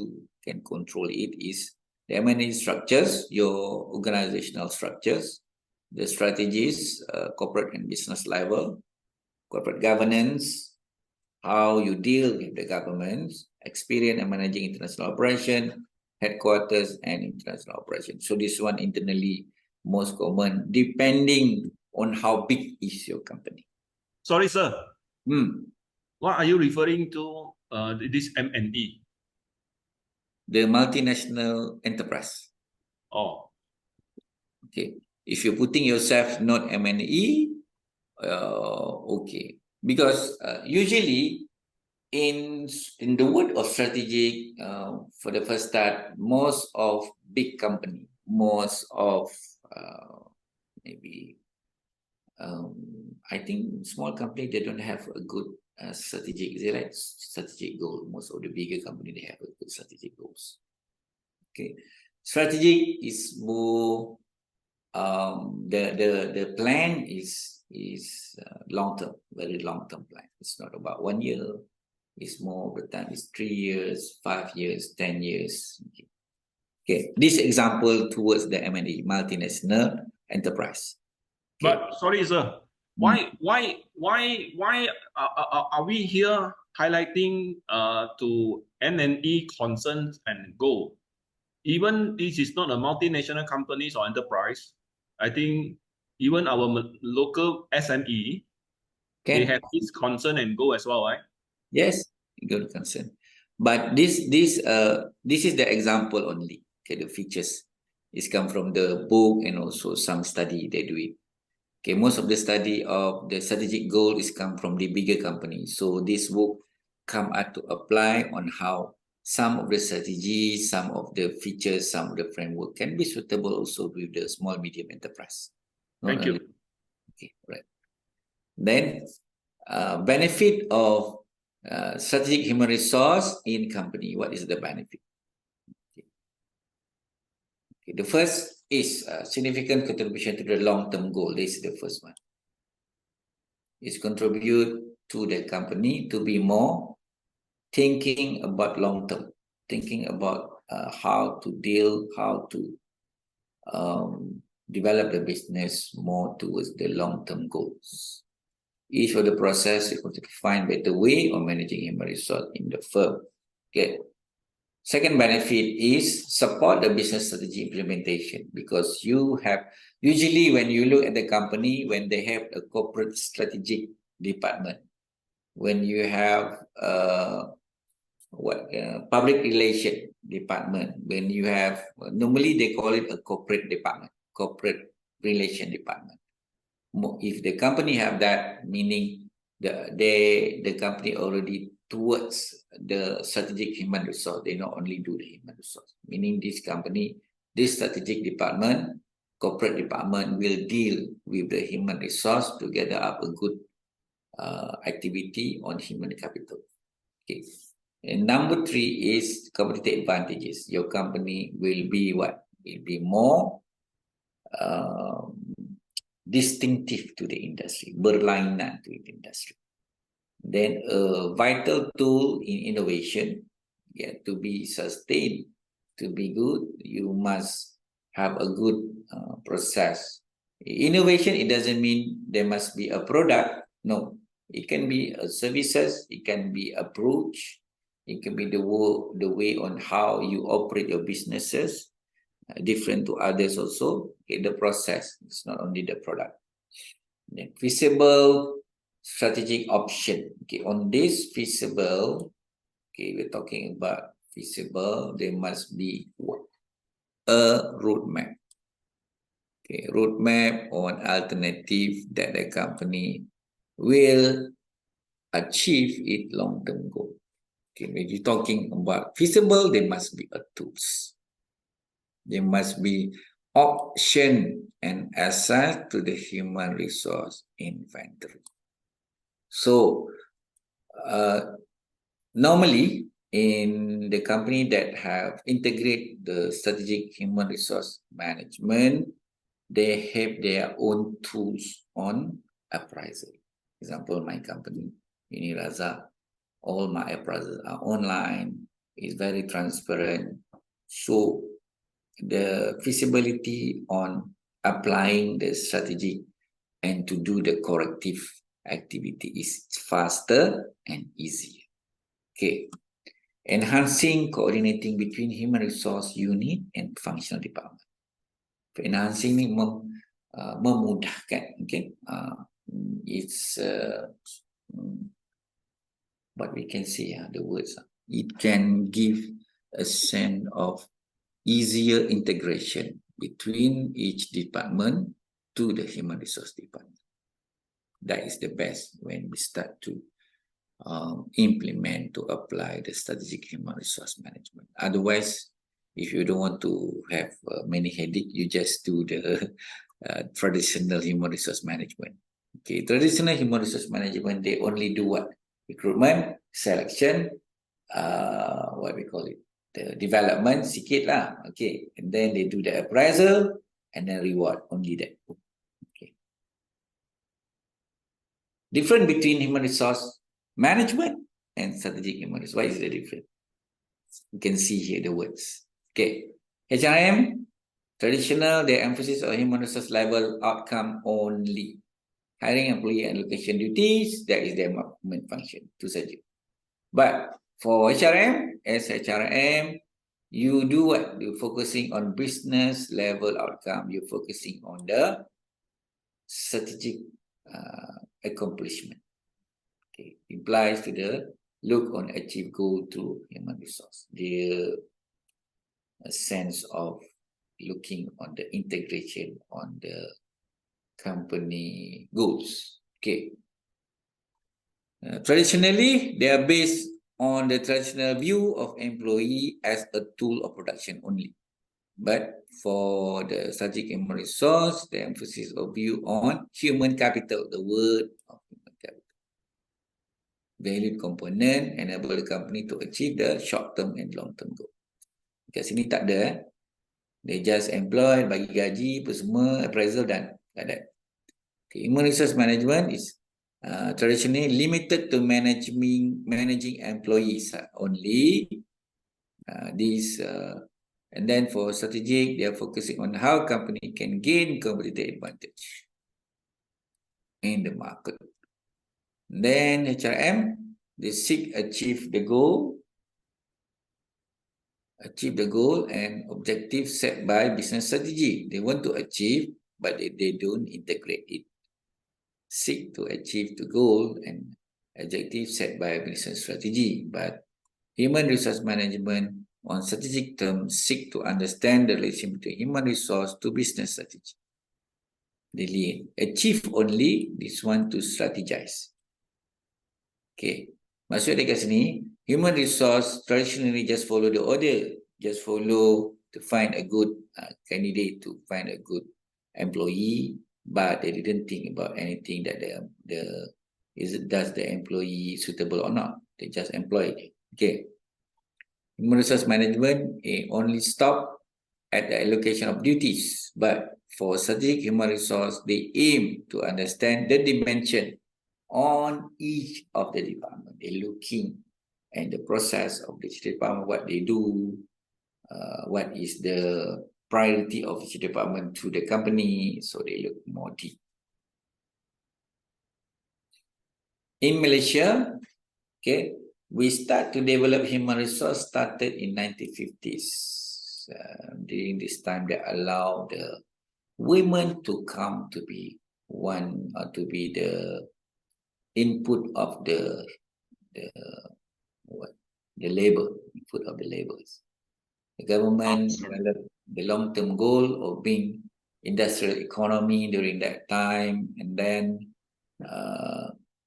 control it is the M&A structures, your organizational structures, the strategies, corporate and business level, corporate governance, how you deal with the governments, experience in managing international operation, headquarters and international operation. So this one internally most common, depending on how big is your company. Sorry, sir. What are you referring to this M&E? The multinational enterprise. Oh. Okay. If you're putting yourself not M&E, okay. Because usually in the word of strategic, for the first start, most of big company, most of maybe I think small company, they don't have a good strategic, they like strategic goal. Most of the bigger company, they have a good strategic goals. Okay, strategic is more the plan is long term, very long term plan. It's not about 1 year. It's more of the time. It's 3 years, 5 years, 10 years. Okay, this example towards the M&E, multinational enterprise. Okay. But sorry, sir. Why are we here highlighting to M&E concerns and goal? Even this is not a multinational companies or enterprise. I think even our local SME, they have this concern and goal as well, right? Yes, good concern. But this is the example only. Okay, the features is come from the book and also some study they do it. Okay, most of the study of the strategic goal is come from the bigger company. So this book come out to apply on how some of the strategies, some of the features, some of the framework can be suitable also with the small medium enterprise. Thank you. Okay, right. Then benefit of strategic human resource in company. What is the benefit? Okay, the first is significant contribution to the long-term goal. This is the first one. It's contribute to the company to be more thinking about long-term, thinking about how to deal, how to develop the business more towards the long-term goals. Each of the process is going to find better way of managing human resource in the firm. Okay. Second benefit is support the business strategy implementation, because you have, usually when you look at the company, when they have a corporate strategic department, when you have public relation department, when you have, normally they call it a corporate department, corporate relation department. If the company have that, meaning the company already towards the strategic human resource, they not only do the human resource, meaning this company, this strategic department, corporate department will deal with the human resource to gather up a good activity on human capital. Okay. And number 3 is competitive advantages. Your company will be what? Will be more distinctive to the industry, berlainan to the industry. Then a vital tool in innovation, to be sustained, to be good, you must have a good process. Innovation, it doesn't mean there must be a product. No, it can be a services, it can be approach, It can be the way on how you operate your businesses, different to others also. Okay, the process, it's not only the product. Then feasible strategic option. Okay, on this feasible, okay, we're talking about feasible, there must be a roadmap. Okay, roadmap or an alternative that the company will achieve its long-term goal. Okay, when you're talking about feasible, there must be a tools. There must be option and asset to the human resource inventory. So, normally in the company that have integrate the strategic human resource management, they have their own tools on appraisal. Example, my company, Uniraza, all my appraisals are online, it's very transparent. So the feasibility on applying the strategy and to do the corrective activity is faster and easier. Okay. Enhancing coordinating between human resource unit and functional department. Enhancing ni memudahkan, okay. It's what we can say, the words. It can give a sense of easier integration between each department to the human resource department. That is the best when we start to implement, to apply the strategic human resource management. Otherwise, if you don't want to have many headache, you just do the traditional human resource management. Okay, traditional human resource management, they only do what? Recruitment, selection, what we call it, the development, sikit lah. Okay, and then they do the appraisal and then reward, only that. Okay. Difference between human resource management and strategic human resource. What is the difference? You can see here the words. Okay, HRM, traditional, the emphasis on human resource level outcome only. Hiring employee and location duties, that is their main function, itu saja. But for HRM, as HRM, you do what? You're focusing on business level outcome. You're focusing on the strategic accomplishment. Okay, implies to the look on achieve goal through human resource. The sense of looking on the integration on the company goals. Okay. Traditionally, they are based on the traditional view of employee as a tool of production only. But for the strategic human resource, the emphasis of view on human capital, the word of human capital. Valued component enable the company to achieve the short-term and long-term goal. Kat sini tak ada. They just employ, bagi gaji, apa semua, appraisal dan tak ada. Okay, human resource management is traditionally limited to managing employees only. And then for strategic, they are focusing on how company can gain competitive advantage in the market. Then HRM, they seek achieve the goal and objective set by business strategy. They want to achieve, but they don't integrate it. Seek to achieve the goal and objective set by business strategy, but human resource management on strategic terms seek to understand the relation between human resource to business strategy. They achieve only this one to strategize. Okay, maksud dia kat sini, human resource traditionally just follow the order, just follow to find a good candidate, to find a good employee, but they didn't think about anything that does the employee suitable or not. They just employ it. Okay. Human resource management only stop at the allocation of duties, but for strategic human resource, they aim to understand the dimension on each of the department. They're looking at the process of each department, what they do, what is the priority of each department to the company, so they look more deep. In Malaysia, okay, we start to develop human resource started in 1950s. During this time, they allow the women to come to be one or to be the input of the labor, input of the laborers. The government developed the long-term goal of being industrial economy during that time, and then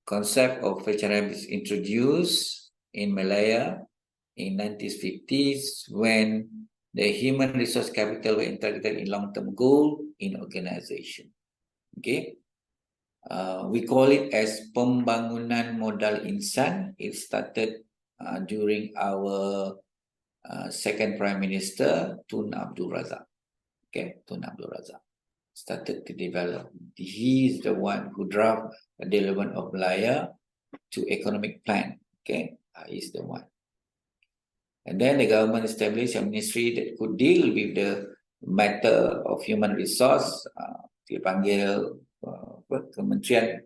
concept of GHRM is introduced in Malaya in 1950s when the human resource capital were integrated in long-term goal in organization. Okay, we call it as Pembangunan Modal Insan. It started during our second Prime Minister, Tun Abdul Razak. Okay, Tun Abdul Razak started to develop. He is the one who drafted the development of Malaya to economic plan. Okay, he's the one. And then the government established a ministry that could deal with the matter of human resource. Dipanggil Kementerian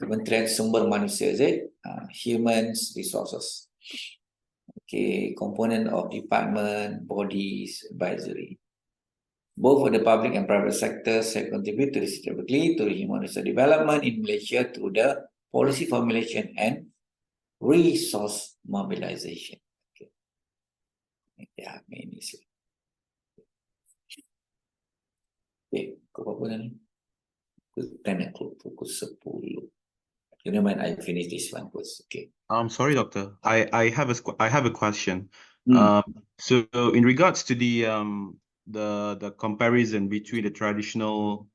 Kementerian Sumber Manusia, is it? Human Resources. Okay, component of department, bodies, advisory. Both of the public and private sectors have contributed significantly to the human resource development in Malaysia through the policy formulation and resource mobilization. Okay. There are many. Okay, pukul berapa ni? Pukul 10 o'clock, pukul 10. You know, mind I finish this one first. Okay. Sorry, doctor. I have a question. So in regards to the comparison between the traditional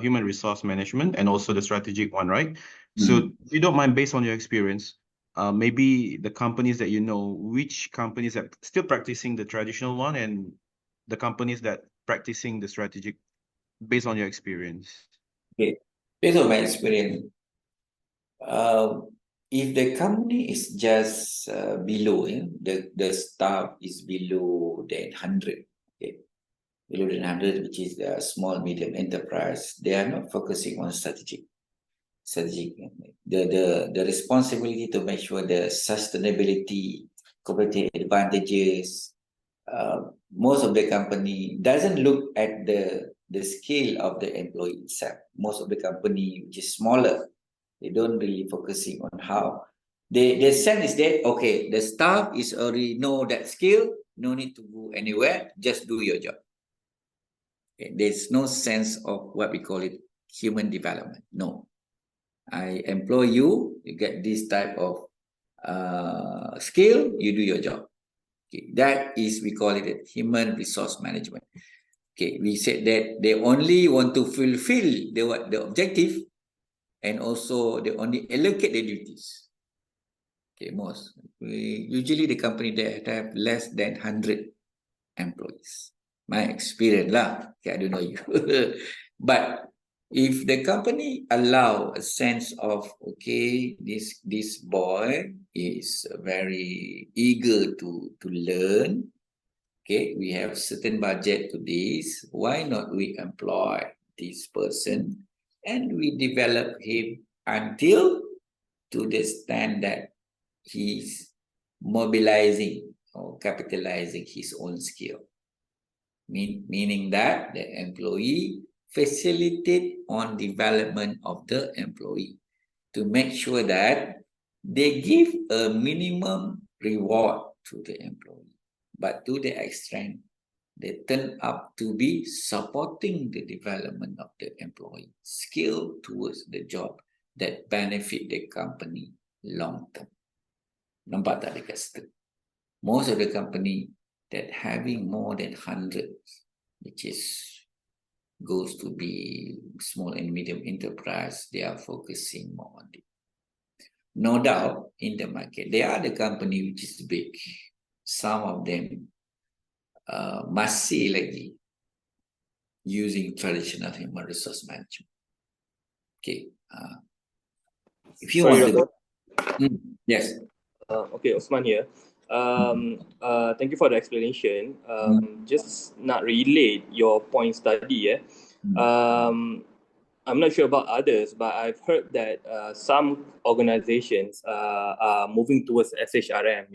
human resource management and also the strategic one, right? So if you don't mind, based on your experience, maybe the companies that you know, which companies are still practicing the traditional one and the companies that practicing the strategic, based on your experience? Okay, based on my experience, if the company is just below, the staff is below than 100, okay, below than 100, which is the small medium enterprise, they are not focusing on strategic. The responsibility to make sure the sustainability, competitive advantages. Most of the company doesn't look at the scale of the employee itself. Most of the company which is smaller, they don't really focusing on how the sense is that okay, the staff is already know that skill, no need to go anywhere, just do your job. Okay, there's no sense of what we call it human development. No, I employ you, you get this type of skill, you do your job. Okay, that is, we call it human resource management. Okay, we said that they only want to fulfill the objective, and also they only allocate the duties. Okay, usually the company that have less than 100 employees. My experience lah. Okay, I don't know you. But if the company allow a sense of, okay, this boy is very eager to learn, okay, we have certain budget to this, why not we employ this person and we develop him until to the stand that he's mobilizing or capitalizing his own skill. Meaning that the employee facilitate on development of the employee to make sure that they give a minimum reward to the employee, but to the extent they turn up to be supporting the development of the employee skill towards the job that benefit the company long term. Nampak tak dekat situ? Most of the company that having more than 100, which is goes to be small and medium enterprise, they are focusing more on it. No doubt in the market, there are the company which is big. Some of them masih lagi using traditional human resource management. Okay. If you Sorry, want to... yes. Okay, Osman here. Thank you for the explanation. Just not relate your point study. I'm not sure about others, but I've heard that some organizations are moving towards SHRM,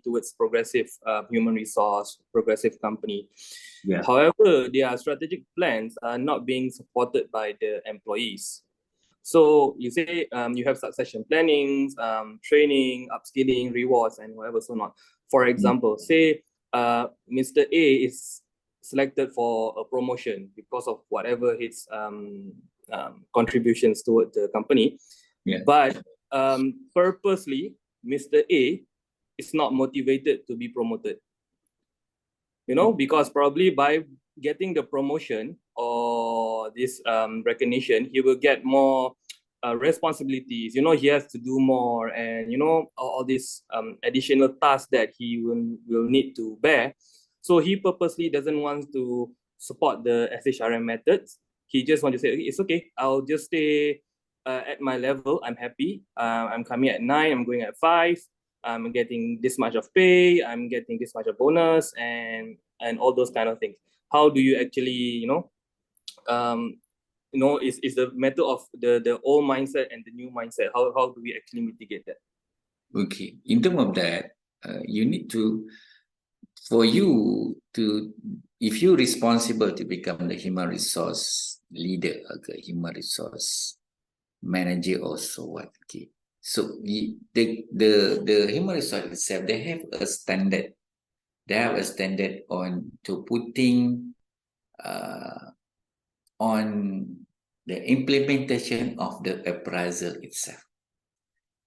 towards progressive human resource, progressive company. Yeah. However, their strategic plans are not being supported by the employees. So you say you have succession plannings, training, upskilling, rewards, and whatever so on. For example, say Mr. A is selected for a promotion because of whatever his contributions toward the company. Yeah. But purposely, Mr. A is not motivated to be promoted. Because probably by getting the promotion or this recognition, he will get more responsibilities. He has to do more, and all these additional tasks that he will need to bear. So he purposely doesn't want to support the SHRM methods. He just wants to say, it's okay, I'll just stay at my level. I'm happy. I'm coming at 9, I'm going at 5. I'm getting this much of pay, I'm getting this much of bonus, and all those kind of things. How do you actually, is the matter of the old mindset and the new mindset? How do we actually mitigate that? Okay, in terms of that, you need to, for you to, if you're responsible to become the human resource leader, okay, human resource manager or so what, okay. So the human resource itself, they have a standard. They have a standard on to putting on the implementation of the appraisal itself.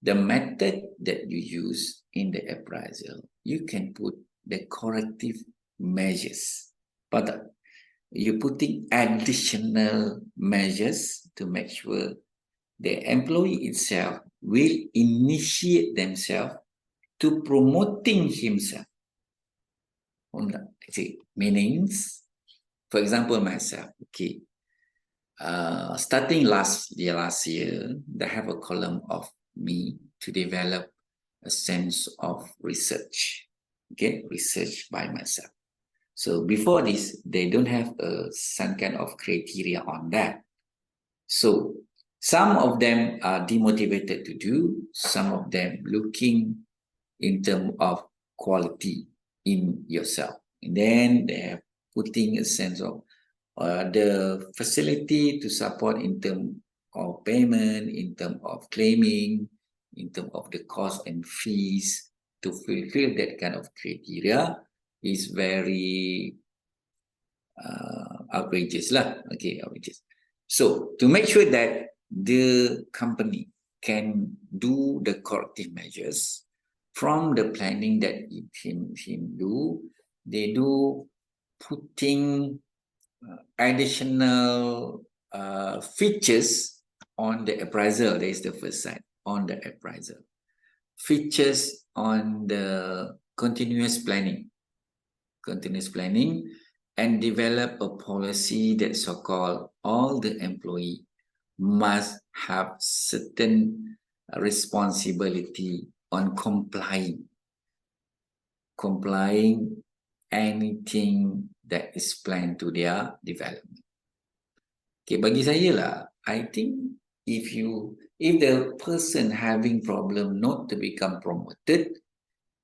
The method that you use in the appraisal, you can put the corrective measures, but you're putting additional measures to make sure the employee itself will initiate themselves to promoting himself. Meanings, for example, myself, okay, starting last year, they have a column of me to develop a sense of research, okay, research by myself. So before this, they don't have some kind of criteria on that. So some of them are demotivated to do, some of them looking in terms of quality in yourself. And then they're putting a sense of the facility to support in terms of payment, in terms of claiming, in terms of the cost and fees to fulfill that kind of criteria is very outrageous lah. Okay, outrageous. So to make sure that the company can do the corrective measures from the planning that him do, they do putting additional features on the appraisal. That is the first side, on the appraisal. Features on the continuous planning, and develop a policy that so-called all the employee must have certain responsibility on complying anything that is planned to their development. Okay, bagi saya lah, I think if the person having problem not to become promoted,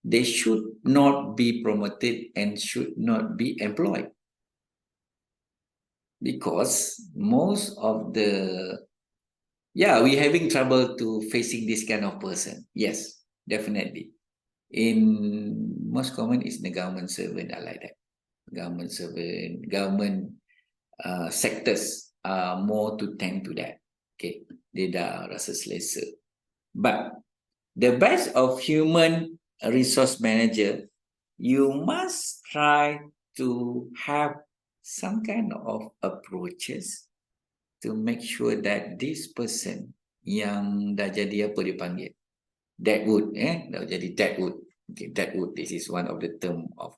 they should not be promoted and should not be employed. Because most of we're having trouble to facing this kind of person. Yes, definitely. In most common is the government servant are like that. Government servant, government sectors are more to tend to that. Okay, they dah rasa selesa. But the best of human resource manager, you must try to have some kind of approaches to make sure that this person yang dah jadi apa dipanggil Deadwood, dah jadi Deadwood. Okay, Deadwood, this is one of the term of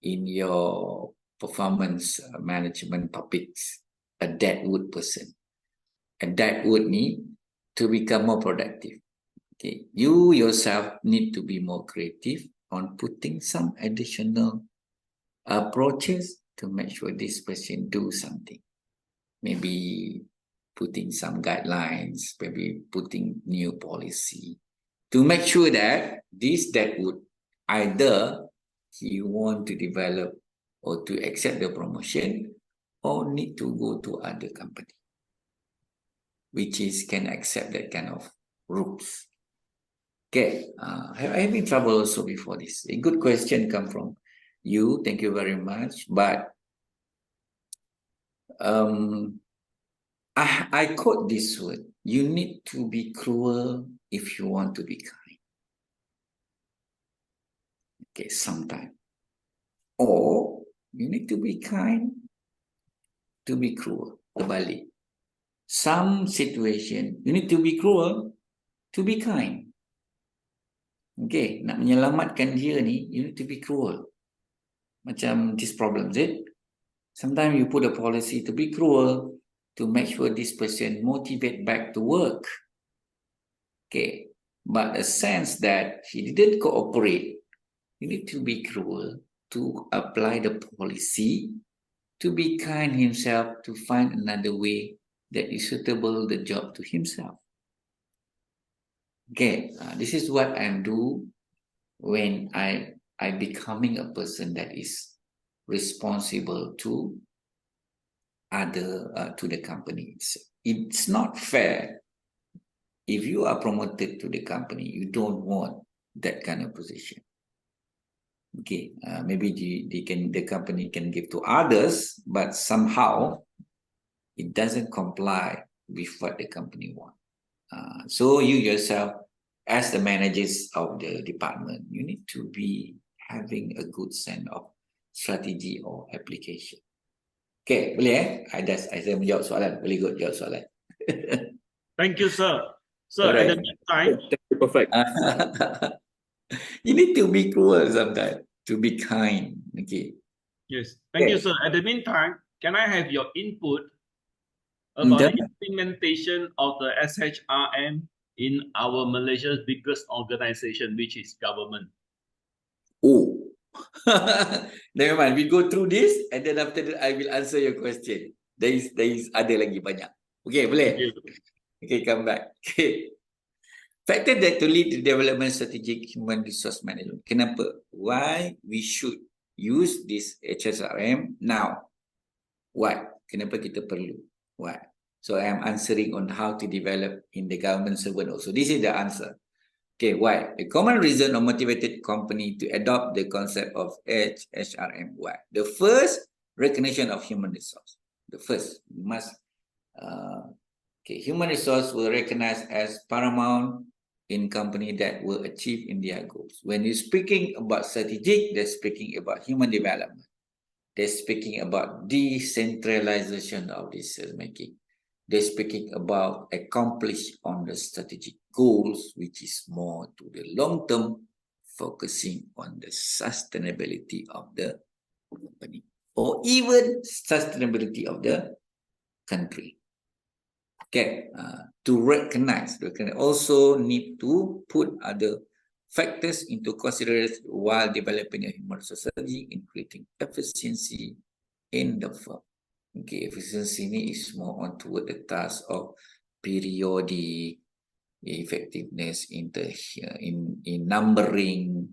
in your performance management topics, a Deadwood person. A Deadwood need to become more productive. Okay, you yourself need to be more creative on putting some additional approaches to make sure this person do something. Maybe putting some guidelines, maybe putting new policy to make sure that that would either he want to develop or to accept the promotion or need to go to other company, which is can accept that kind of rules. Okay, I have been trouble also before this. A good question come from you. Thank you very much. But I quote this word. You need to be cruel if you want to be kind. Okay, sometimes. Or you need to be kind to be cruel. Terbalik. Some situation, you need to be cruel to be kind. Okay, nak menyelamatkan dia ni, you need to be cruel. Macam this problem, is it? Sometimes you put a policy to be cruel to make sure this person motivate back to work. Okay, but a sense that he didn't cooperate, you need to be cruel to apply the policy, to be kind himself, to find another way that is suitable the job to himself. Okay, this is what I do when I becoming a person that is responsible to the company. It's not fair if you are promoted to the company, you don't want that kind of position. Okay, maybe the company can give to others, but somehow it doesn't comply with what the company wants. So you yourself, as the managers of the department, you need to be having a good sense of strategy or application. Okay, boleh saya menjawab soalan. Boleh good jawab soalan. Thank you, sir. Sir, at the meantime, perfect. You need to be cruel sometimes, to be kind. Okay. Yes, thank you, sir. At the meantime, can I have your input about the implementation of the SHRM in our Malaysia's biggest organization, which is government? Oh, never mind. We go through this, and then after that, I will answer your question. There is ada lagi banyak. Okay, boleh? Okay, come back. Okay. Factor that to lead the development strategic human resource management. Kenapa? Why we should use this HSRM now? Why? Kenapa kita perlu? Why? So I am answering on how to develop in the government servant also. This is the answer. Okay, why? A common reason or motivated company to adopt the concept of HSRM. Why? The first, recognition of human resource. The first, you must, human resource will recognize as paramount in company that will achieve in their goals. When you're speaking about strategic, they're speaking about human development. They're speaking about decentralization of decision making. They're speaking about accomplish on the strategic goals, which is more to the long term, focusing on the sustainability of the company or even sustainability of the country. Okay, to recognize, also need to put other factors into consideration while developing a human resource strategy in creating efficiency in the firm. Okay, efficiency ini is more on toward the task of periodic effectiveness in numbering.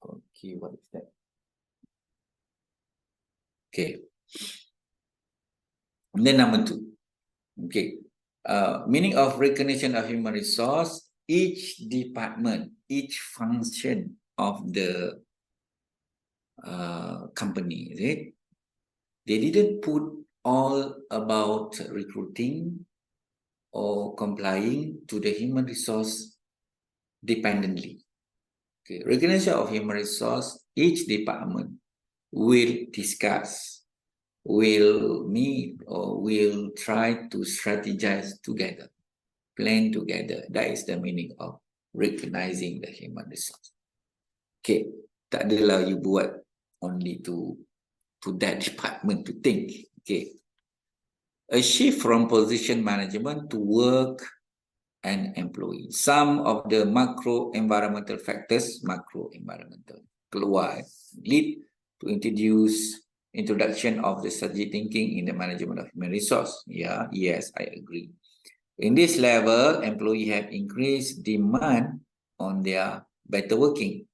Okay, what is that? Okay. And then number 2. Okay. Meaning of recognition of human resource, each department, each function of the company, is it? They didn't put all about recruiting or complying to the human resource dependently. Okay. Recognition of human resource, each department will discuss, will meet, or will try to strategize together, plan together. That is the meaning of recognizing the human resource. Okay, tak adalah you buat only to that department to think. Okay, a shift from position management to work and employee. Some of the macro environmental factors, keluar, lead to introduce introduction of the strategic thinking in the management of human resource. Yeah, yes, I agree. In this level, employees have increased demand on their better working.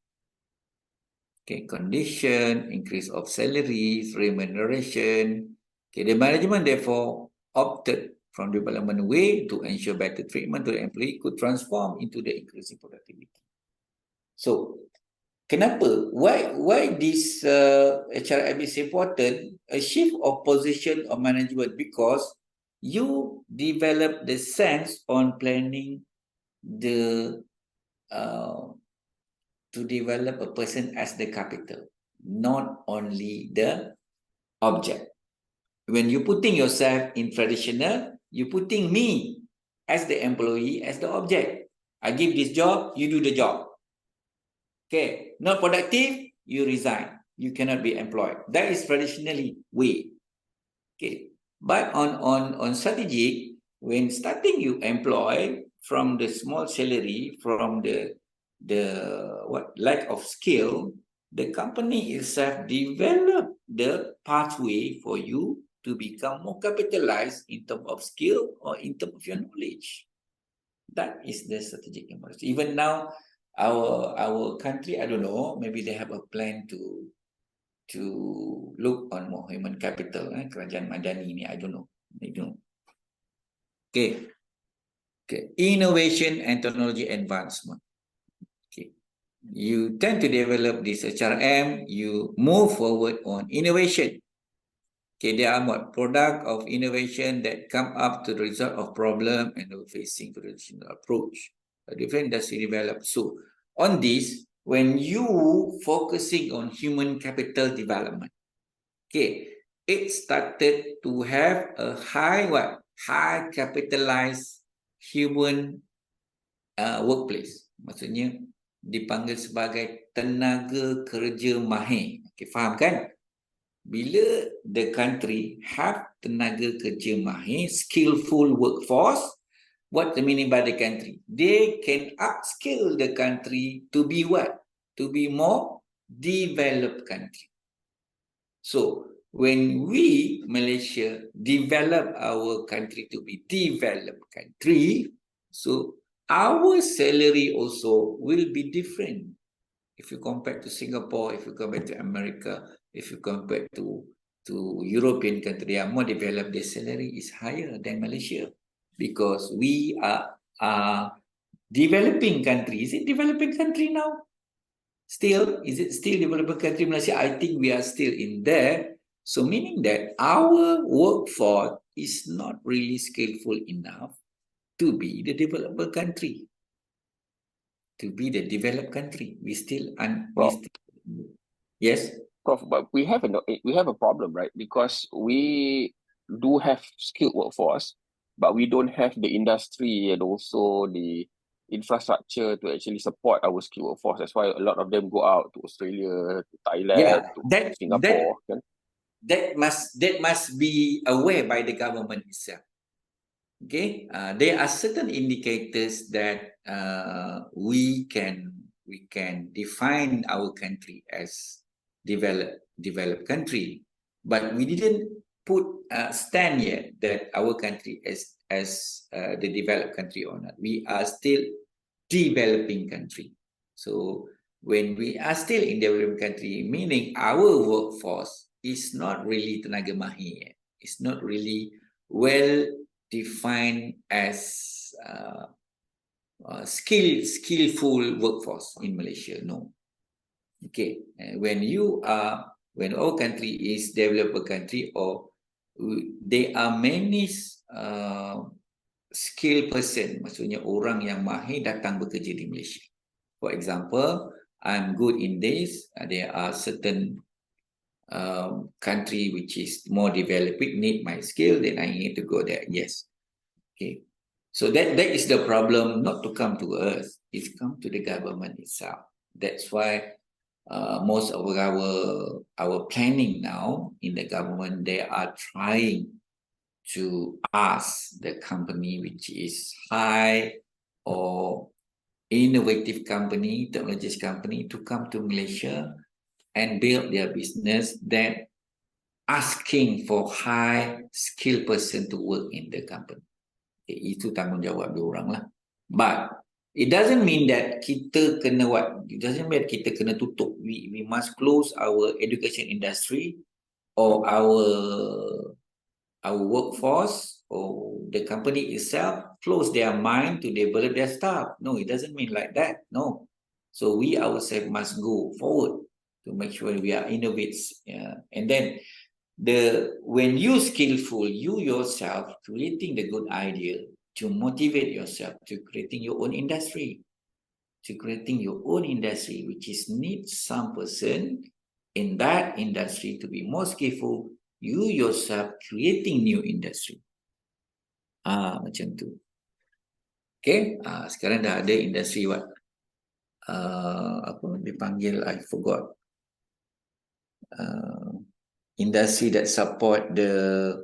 Okay, condition, increase of salaries, remuneration. Okay, the management therefore opted from development way to ensure better treatment to the employee could transform into the increasing productivity. So, kenapa? Why this HRM is important? A shift of position of management, because you develop the sense on planning the to develop a person as the capital, not only the object. When you're putting yourself in traditional, you're putting me as the employee, as the object. I give this job, you do the job. Okay, not productive, you resign. You cannot be employed. That is traditionally way. Okay, but on strategic, when starting you employ from the small salary, from the lack of skill, the company itself develop the pathway for you to become more capitalized in terms of skill or in terms of your knowledge. That is the strategic emergence. Even now, our country, I don't know, maybe they have a plan to look on more human capital. Kerajaan Madani ni, I don't know. Okay. Innovation and technology advancement. Okay. You tend to develop this HRM, you move forward on innovation. Okay, there are what product of innovation that come up to the result of problem and facing traditional approach. A different industry developed. So on this, when you focusing on human capital development, okay, it started to have a high capitalized human workplace. Maksudnya dipanggil sebagai tenaga kerja mahir. Okay, faham kan? Bila the country have tenaga kerja mahir, skillful workforce, what the meaning by the country? They can upskill the country to be what? To be more developed country. So, when we, Malaysia, develop our country to be developed country, so our salary also will be different. If you compare to Singapore, if you compare to America, if you compare to European country, they are more developed, their salary is higher than Malaysia. Because we are developing country. Is it developing country now? Still, is it still developing country Malaysia? I think we are still in there. So meaning that our workforce is not really skillful enough to be the developed country. To be the developed country. We still yes. Prof, but we have a problem, right? Because we do have skilled workforce, but we don't have the industry and also the infrastructure to actually support our skilled workforce. That's why a lot of them go out to Australia, to Thailand, to Singapore. That must be aware by the government itself. Okay, there are certain indicators that we can define our country as developed country, but we didn't put stand yet that our country as the developed country or not. We are still developing country. So when we are still in developing country, meaning our workforce is not really tenaga mahir, it's not really well defined as skillful workforce in Malaysia. No. Okay, when our country is developed country, or there are many skilled person, maksudnya orang yang mahir datang bekerja di Malaysia. For example, I'm good in this. There are certain country which is more developed need my skill, then I need to go there. Yes. Okay. So that is the problem, not to come to us, it's come to the government itself. That's why most of our planning now in the government, they are trying to ask the company which is high or innovative company, technologies company, to come to Malaysia and build their business, that asking for high skilled person to work in the company. Itu tanggungjawab dia orang lah. But it doesn't mean that kita kena what? It doesn't mean that kita kena tutup. We must close our education industry or our workforce or the company itself close their mind to develop their staff. No, it doesn't mean like that. No. So we ourselves must go forward to make sure we are innovates. Yeah. And then when you skillful, you yourself creating the good idea to motivate yourself to creating your own industry, which is need some person in that industry to be more skillful. You yourself creating new industry. Macam tu. Okay, sekarang dah ada industri what? Apa dipanggil? I forgot. Industry that support the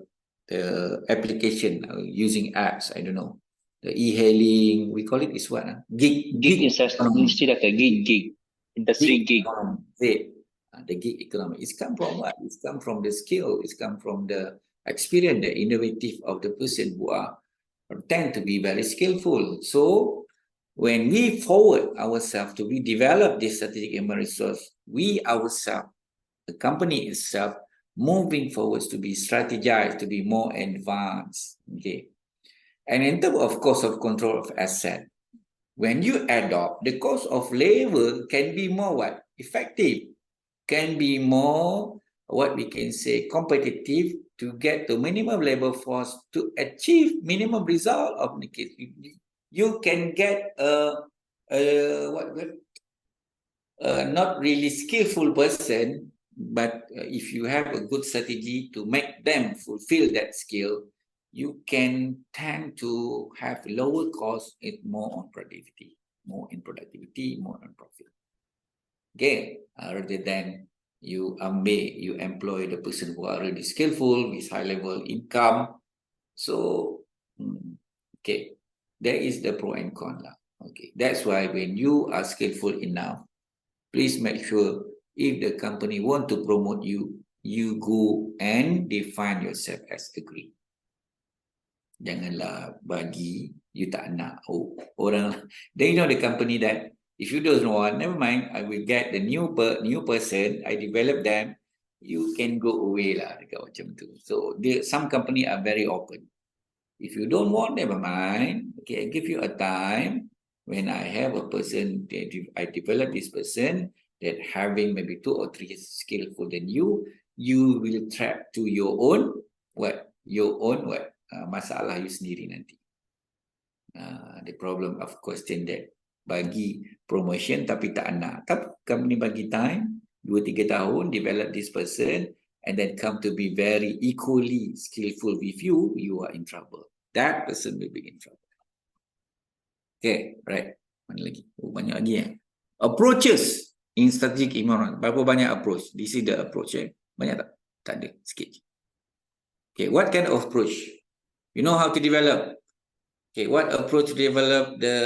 application using apps. I don't know. The e-hailing, we call it is what? Gig industry like a gig. Industry gig. The gig economy. It's come from what? It's come from the skill. It's come from the experience, the innovative of the person who tend to be very skillful. So when we forward ourselves to develop this strategic human resource, we ourselves, the company itself, moving forwards to be strategized, to be more advanced. Okay. And in terms of cost of control of asset, when you adopt, the cost of labor can be more what? Effective, can be more what we can say competitive to get the minimum labor force to achieve minimum result of the case. You can get not really skillful person, but if you have a good strategy to make them fulfill that skill, you can tend to have lower cost and more on productivity, more in profit. Okay, rather than you employ the person who are already skillful with high level income. So, okay, there is the pro and con lah. Okay, that's why when you are skillful enough, please make sure if the company want to promote you, you go and define yourself as a grade. Janganlah bagi you tak nak. Orang, they know the company that if you don't want, never mind, I will get the new person, I develop them, you can go away lah, macam tu. So some company are very open. If you don't want, never mind. Okay, I give you a time when I have a person, I develop this person that having maybe 2 or 3 skillful than you will trap to your own masalah you sendiri nanti. The problem of question that bagi promotion tapi tak nak. Tapi company bagi time 2-3 tahun develop this person and then come to be very equally skillful with you, you are in trouble. That person will be in trouble. Okay, right. Mana lagi? Banyak lagi Approaches in strategic ignorance. Berapa banyak approach? This is the approach. Banyak tak? Tak ada. Sikit. Okay, what kind of approach? You know how to develop. Okay, what approach to develop the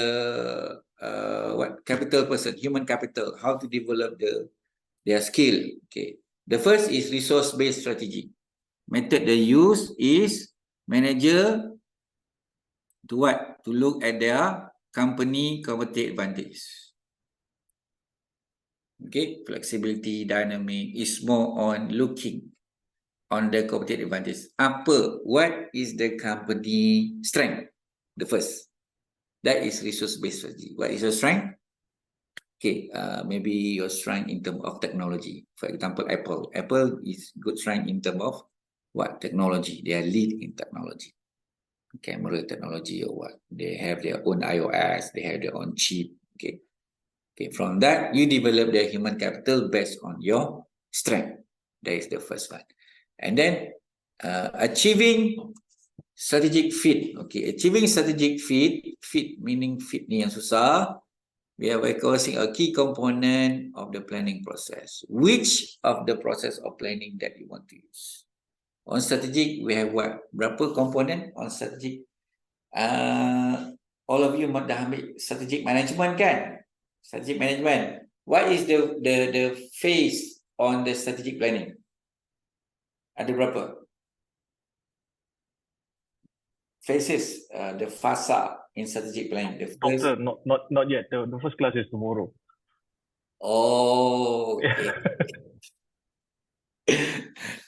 capital person, human capital, how to develop their skill. Okay, the first is resource-based strategy. Method they use is manager to what? To look at their company competitive advantage. Okay, flexibility, dynamic is more on looking on the competitive advantage. What is the company strength? The first. That is resource-based strategy. What is your strength? Okay, maybe your strength in terms of technology. For example, Apple. Apple is good strength in terms of what? Technology. They are lead in technology. Camera technology or what? They have their own iOS. They have their own chip. Okay. Okay, from that, you develop their human capital based on your strength. That is the first one. And then, achieving strategic fit. Okay, achieving strategic fit meaning fit ni yang susah. We are causing a key component of the planning process. Which of the process of planning that you want to use? On strategic, we have what? Berapa component on strategic? All of you dah ambil strategic management kan? Strategic management. What is the phase on the strategic planning? Ada berapa? Phases, the fasa in strategic planning. The first. Doctor, not yet. The first class is tomorrow. Oh, okay.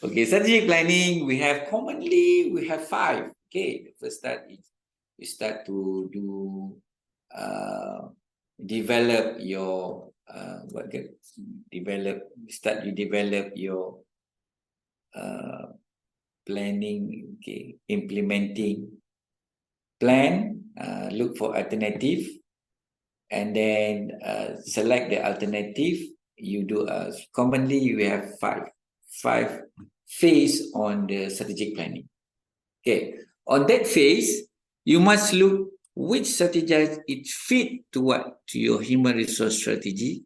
Okay, strategic planning, we have commonly, we have 5. Okay, the first start is you start to do develop your develop your planning, okay, implementing plan, look for alternative, and then select the alternative. You do commonly you have five phase on the strategic planning. Okay, on that phase, you must look which strategy it fit to what, to your human resource strategy,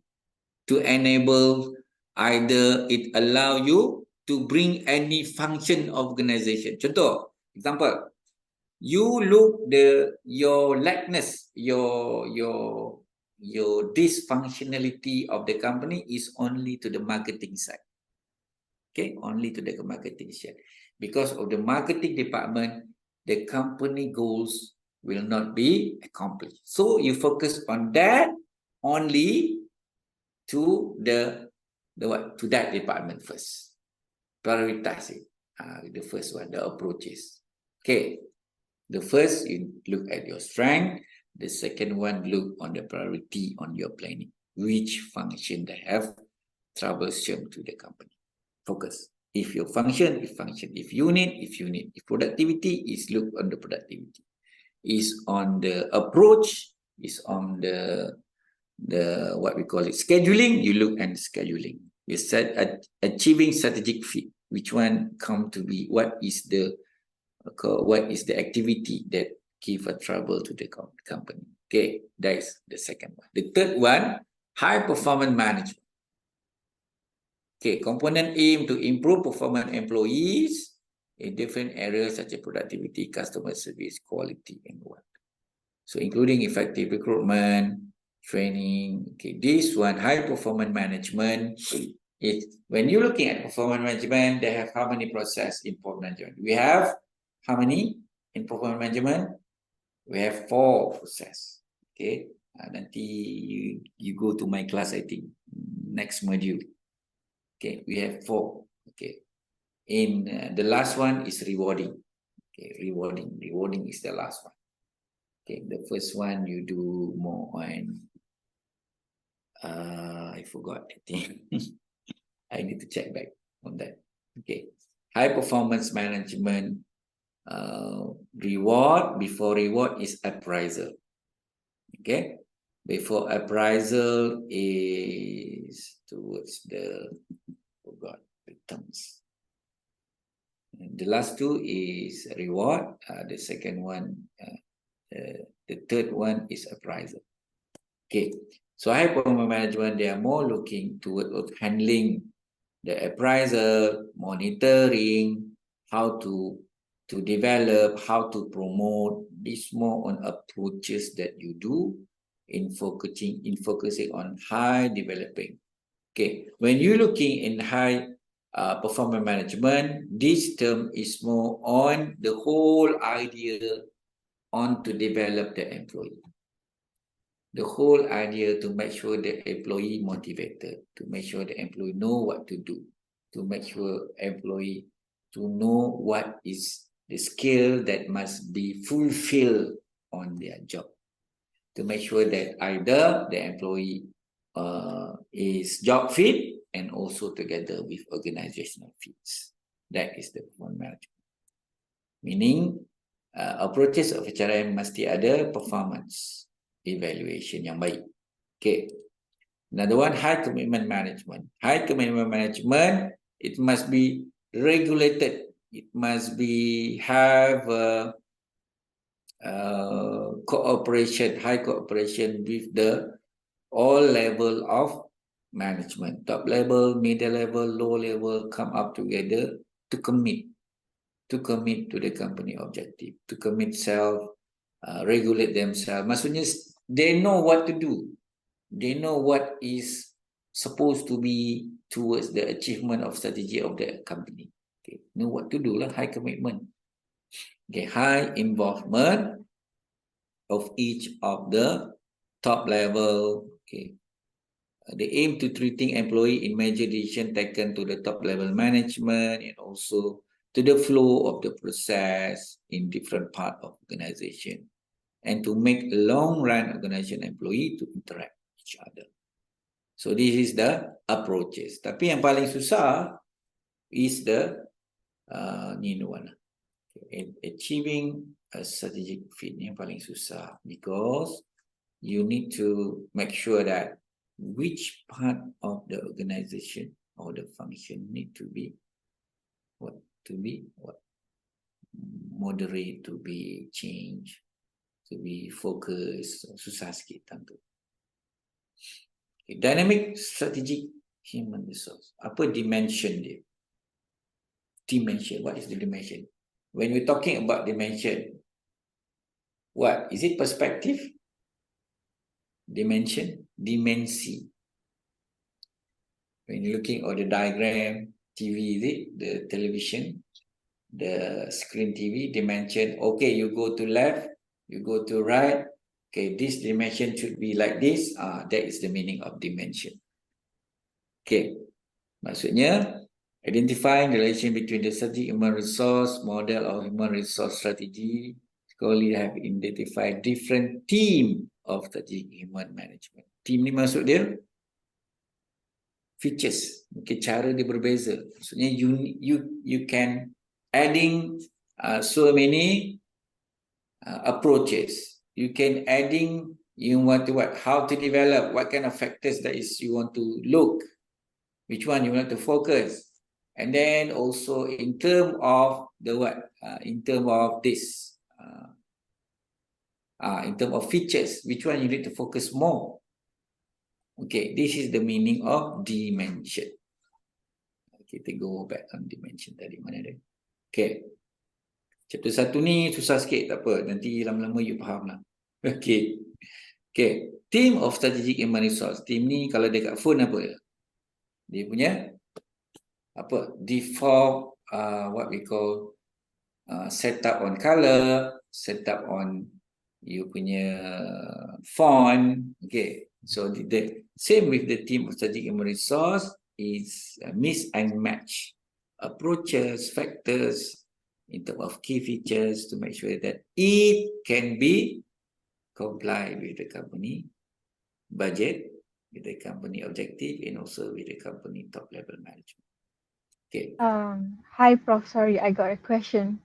to enable either it allow you to bring any function organization. Contoh, example, you look your lackness, your dysfunctionality of the company is only to the marketing side. Okay, only to the marketing side. Because of the marketing department, the company goals will not be accomplished. So you focus on that only to the what, to that department first. Prioritize it. The first one, the approaches. Okay. The first, you look at your strength. The second one, look on the priority on your planning. Which function they have troublesome to the company. Focus. If your function, if function. If unit, if unit. If productivity, is look on the productivity. Is on the approach, is on the what we call it, scheduling, you look at scheduling. You said achieving strategic fit. Which one come to be, what is the activity that give a trouble to the company. Okay, that is the second one. The third one, high performance management. Okay, component aim to improve performance employees in different areas such as productivity, customer service, quality, and what. So including effective recruitment, training. Okay, this one, high performance management. When you're looking at performance management, they have how many process in performance management? We have how many in performance management? We have 4 process. Okay, nanti you go to my class, I think, next module. Okay, we have 4. Okay, in the last one is rewarding. Okay, rewarding is the last one. Okay, the first one you do more on I forgot, I think. I need to check back on that. Okay, high performance management. Reward, before reward is appraisal. Okay, before appraisal is towards the, forgot the terms. And the last 2 is reward. The second one, the third one is appraisal. Okay, so high performance management, they are more looking toward handling the appraisal, monitoring, how to develop, how to promote. This more on approaches that you do in focusing on high developing. Okay, when you're looking in high performance management, this term is more on the whole idea on to develop the employee. The whole idea to make sure the employee motivated, to make sure the employee know what to do, to make sure employee to know what is the skill that must be fulfilled on their job, to make sure that either the employee is job fit and also together with organizational fits. That is the performance management. Meaning approaches of HRM mesti ada performance evaluation yang baik. Okay. Another one, high commitment management. High commitment management, it must be regulated. It must be have cooperation, high cooperation with the all level of management. Top level, middle level, low level, come up together to commit to the company objective, to commit self, regulate themselves. Maksudnya, they know what to do. They know what is supposed to be towards the achievement of strategy of the company. Okay, know what to do lah, high commitment. Okay, high involvement of each of the top level. Okay, they aim to treating employee in major decision taken to the top level management and also to the flow of the process in different part of organization, and to make long run organization employee to interact with each other. So this is the approaches. Tapi yang paling susah is the ni one. Achieving a strategic fit yang paling susah, because you need to make sure that which part of the organization or the function need to be moderate, to be changed, to be focused. Susah sikit tentu. Okay, dynamic strategic human resource. Apa dimension dia? Dimension. What is the dimension? When we're talking about dimension, what is it? Perspective? Dimension? Dimensi. When you're looking at the diagram, TV, is it? The television, the screen TV, dimension. Okay, you go to left, you go to right. Okay, this dimension should be like this. That is the meaning of dimension. Okay, maksudnya identifying the relation between the strategic human resource model or human resource strategy. Scholars have identified different team of strategic human management. Team ni maksud dia features, mungkin cara dia berbeza. Maksudnya you can adding so many approaches. You can adding, you want to how to develop, what kind of factors that is you want to look, which one you want to focus, and then also in term of the in term of this, in term of features, which one you need to focus more. Okay, this is the meaning of dimension. Kita go back on dimension tadi, mana dia? Okay, chapter 1 ni susah sikit, tak apa, nanti lama-lama you faham lah. Okay, okay, team of strategic human resource. Team ni kalau dekat phone apa ya? Dia punya apa? Default what we call setup on color, setup on you punya font. Okay, so the same with the team of strategic human resource is mix and match approaches, factors in terms of key features to make sure that it can be comply with the company budget, with the company objective, and also with the company top level management. Okay. Hi, Prof. Sorry, I got a question.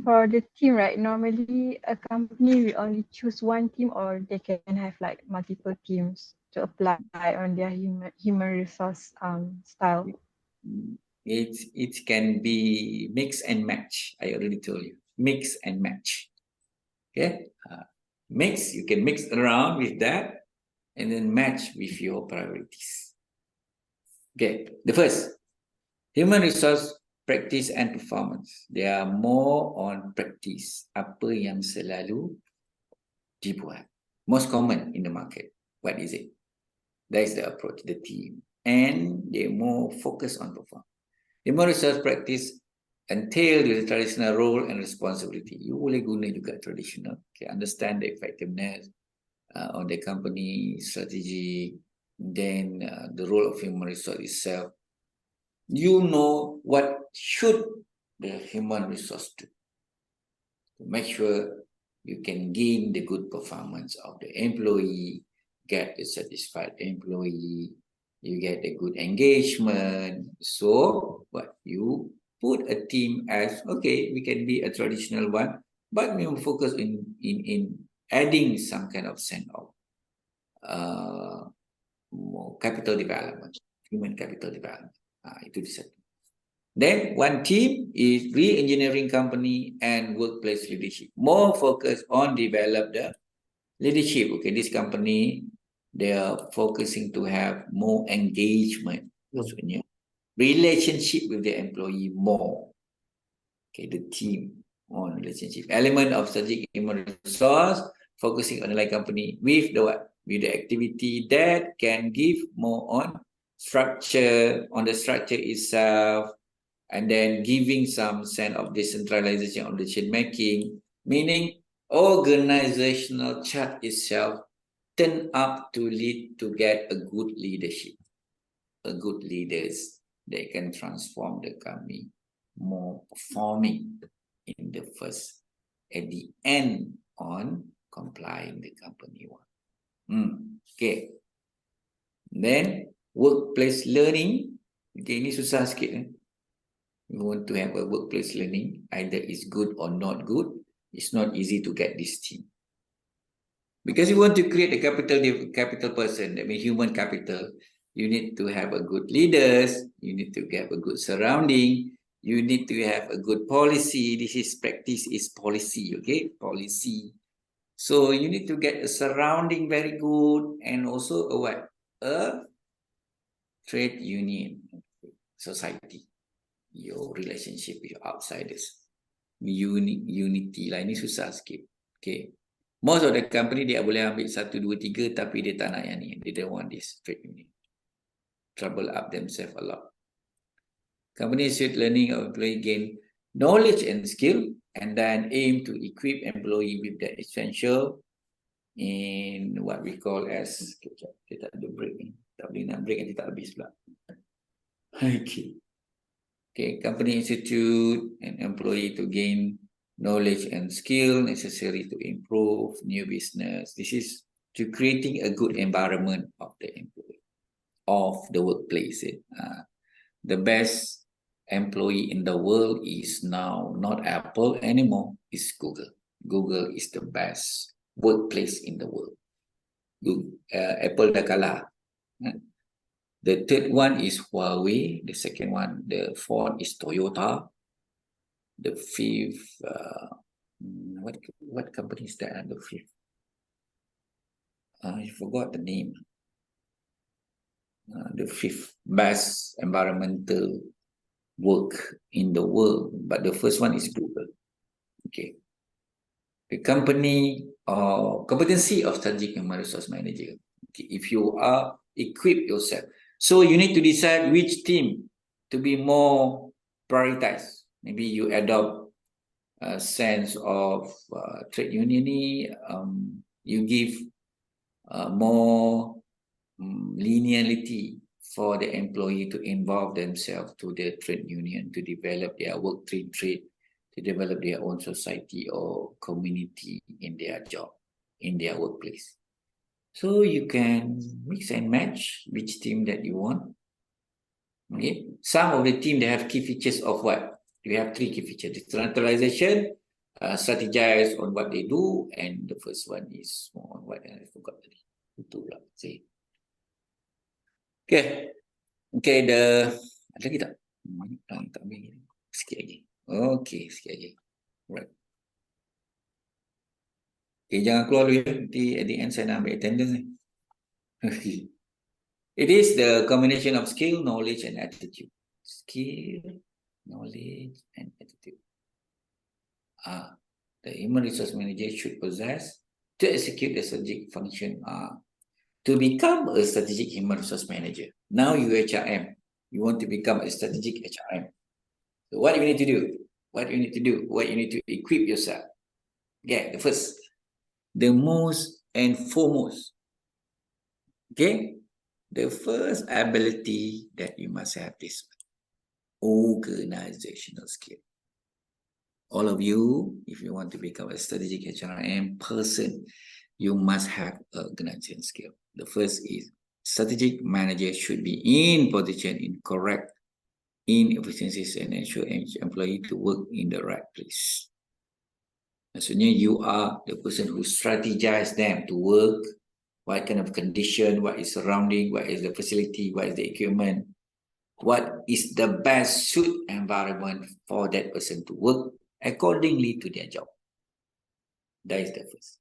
For the team, right? Normally, a company will only choose one team, or they can have like multiple teams to apply on their human resource style. It can be mix and match. I already told you, mix and match. Okay, mix. You can mix around with that, and then match with your priorities. Okay, the first, human resource practice and performance. They are more on practice. Apa yang selalu dibuat. Most common in the market. What is it? That is the approach, the team. And they more focus on performance. Human resource practice entail the traditional role and responsibility. You boleh guna juga traditional. Okay, understand the effectiveness on the company strategy, then the role of human resource itself. You know what should the human resource do to make sure you can gain the good performance of the employee, get a satisfied employee, you get a good engagement. So what you put a team as, okay, we can be a traditional one, but we will focus in adding some kind of sense of more capital development, human capital development. Itu di satu. Then one team is re-engineering company and workplace leadership. More focus on develop the leadership. Okay, this company, they are focusing to have more engagement. Maksudnya, relationship with the employee more. Okay, the team on relationship. Element of strategic human resource, focusing on the company with the what? With the activity that can give more on structure, on the structure itself, and then giving some sense of decentralization of decision making, meaning organizational chart itself turn up to lead to get a good leadership, a good leaders that can transform the company more performing in the first, at the end on complying the company one. Okay. Then workplace learning. Okay, ini susah sikit. You want to have a workplace learning, either it's good or not good. It's not easy to get this team. Because you want to create a capital person, that means human capital, you need to have a good leaders, you need to have a good surrounding, you need to have a good policy. This is practice is policy, okay? Policy. So you need to get a surrounding very good, and also a what? A trade union society. Your relationship with your outsiders. Unity lah, ini susah sikit. Okay. Most of the company dia boleh ambil 1, 2, 3 tapi dia tak nak yang ni. They don't want this trade union. Trouble up themselves a lot. Companies should learning or employee gain knowledge and skill and then aim to equip employee with the essential in what we call as kita tak ada break ni. Tak boleh nak break nanti tak habis pula. Okay. Okay, company institute an employee to gain knowledge and skill necessary to improve new business. This is to creating a good environment of the employee, of the workplace. The best employee in the world is now not Apple anymore, it's Google. Google is the best workplace in the world. Apple dah kalah. The third one is Huawei. The second one, the fourth is Toyota. The fifth, what company is that? The fifth, I forgot the name. The fifth best environmental work in the world, but the first one is Google. Okay. The company or competency of strategic human resource manager. Okay. If you are equip yourself, so you need to decide which team to be more prioritized. Maybe you adopt a sense of trade union. You give more leniency for the employee to involve themselves to the trade union, to develop their work trade, to develop their own society or community in their job, in their workplace. So you can mix and match which team that you want. Okay. Some of the team, they have key features of what? We have 3 key features: decentralization, strategize on what they do, and the first one is on what I forgot tadi. Itulah. See. Okay. Okay, ada lagi tak? Tak ambil. Sikit lagi. Okay, sikit lagi. Right. Okay, jangan keluar dulu ya. Nanti at the end saya nak ambil attendance ni. Okay. It is the combination of skill, knowledge, and attitude. Skill, knowledge, and attitude. The human resource manager should possess to execute the strategic function. To become a strategic human resource manager. Now you HRM. You want to become a strategic HRM. So what do you need to do? What you need to do? What you need to equip yourself? Okay, the first, the most and foremost. Okay, the first ability that you must have this organizational skill. All of you, if you want to become a strategic HRM person, you must have organizational skill. The first is strategic manager should be in position in correct inefficiencies and ensure employee to work in the right place. Maksudnya you are the person who strategize them to work, what kind of condition, what is surrounding, what is the facility, what is the equipment, what is the best suit environment for that person to work accordingly to their job. That is the first.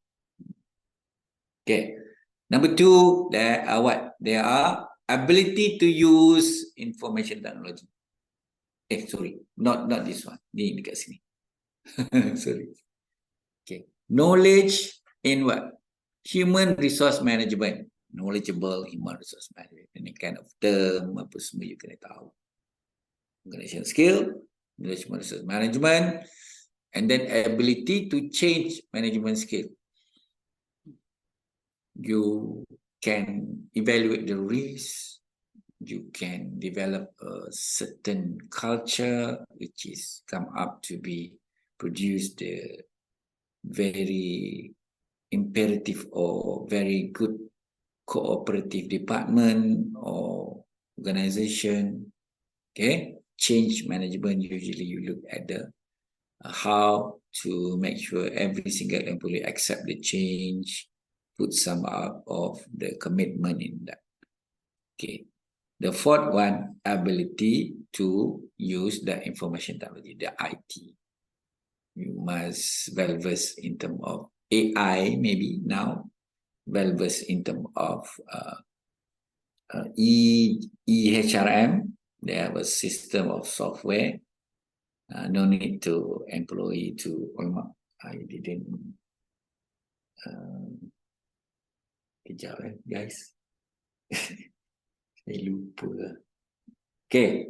Okay. Number 2, there are what? There are ability to use information technology. Sorry, not this one. Ni dekat sini. Sorry. Okay. Knowledge in what? Human resource management. Knowledgeable human resource management. Any kind of term, apa semua you kena tahu. organization skill, management resource management, and then ability to change management skill. You can evaluate the risk. You can develop a certain culture which is come up to be produce the very imperative or very good cooperative department or organization. Okay, change management, usually you look at the how to make sure every single employee accept the change, put some up of the commitment in that. Okay. The fourth one, ability to use the information technology, the IT. You must well versed in terms of AI, maybe now, well versed in terms of GHRM. They have a system of software. No need to employee to. I didn't. Kejap guys. Saya lupa. Okay.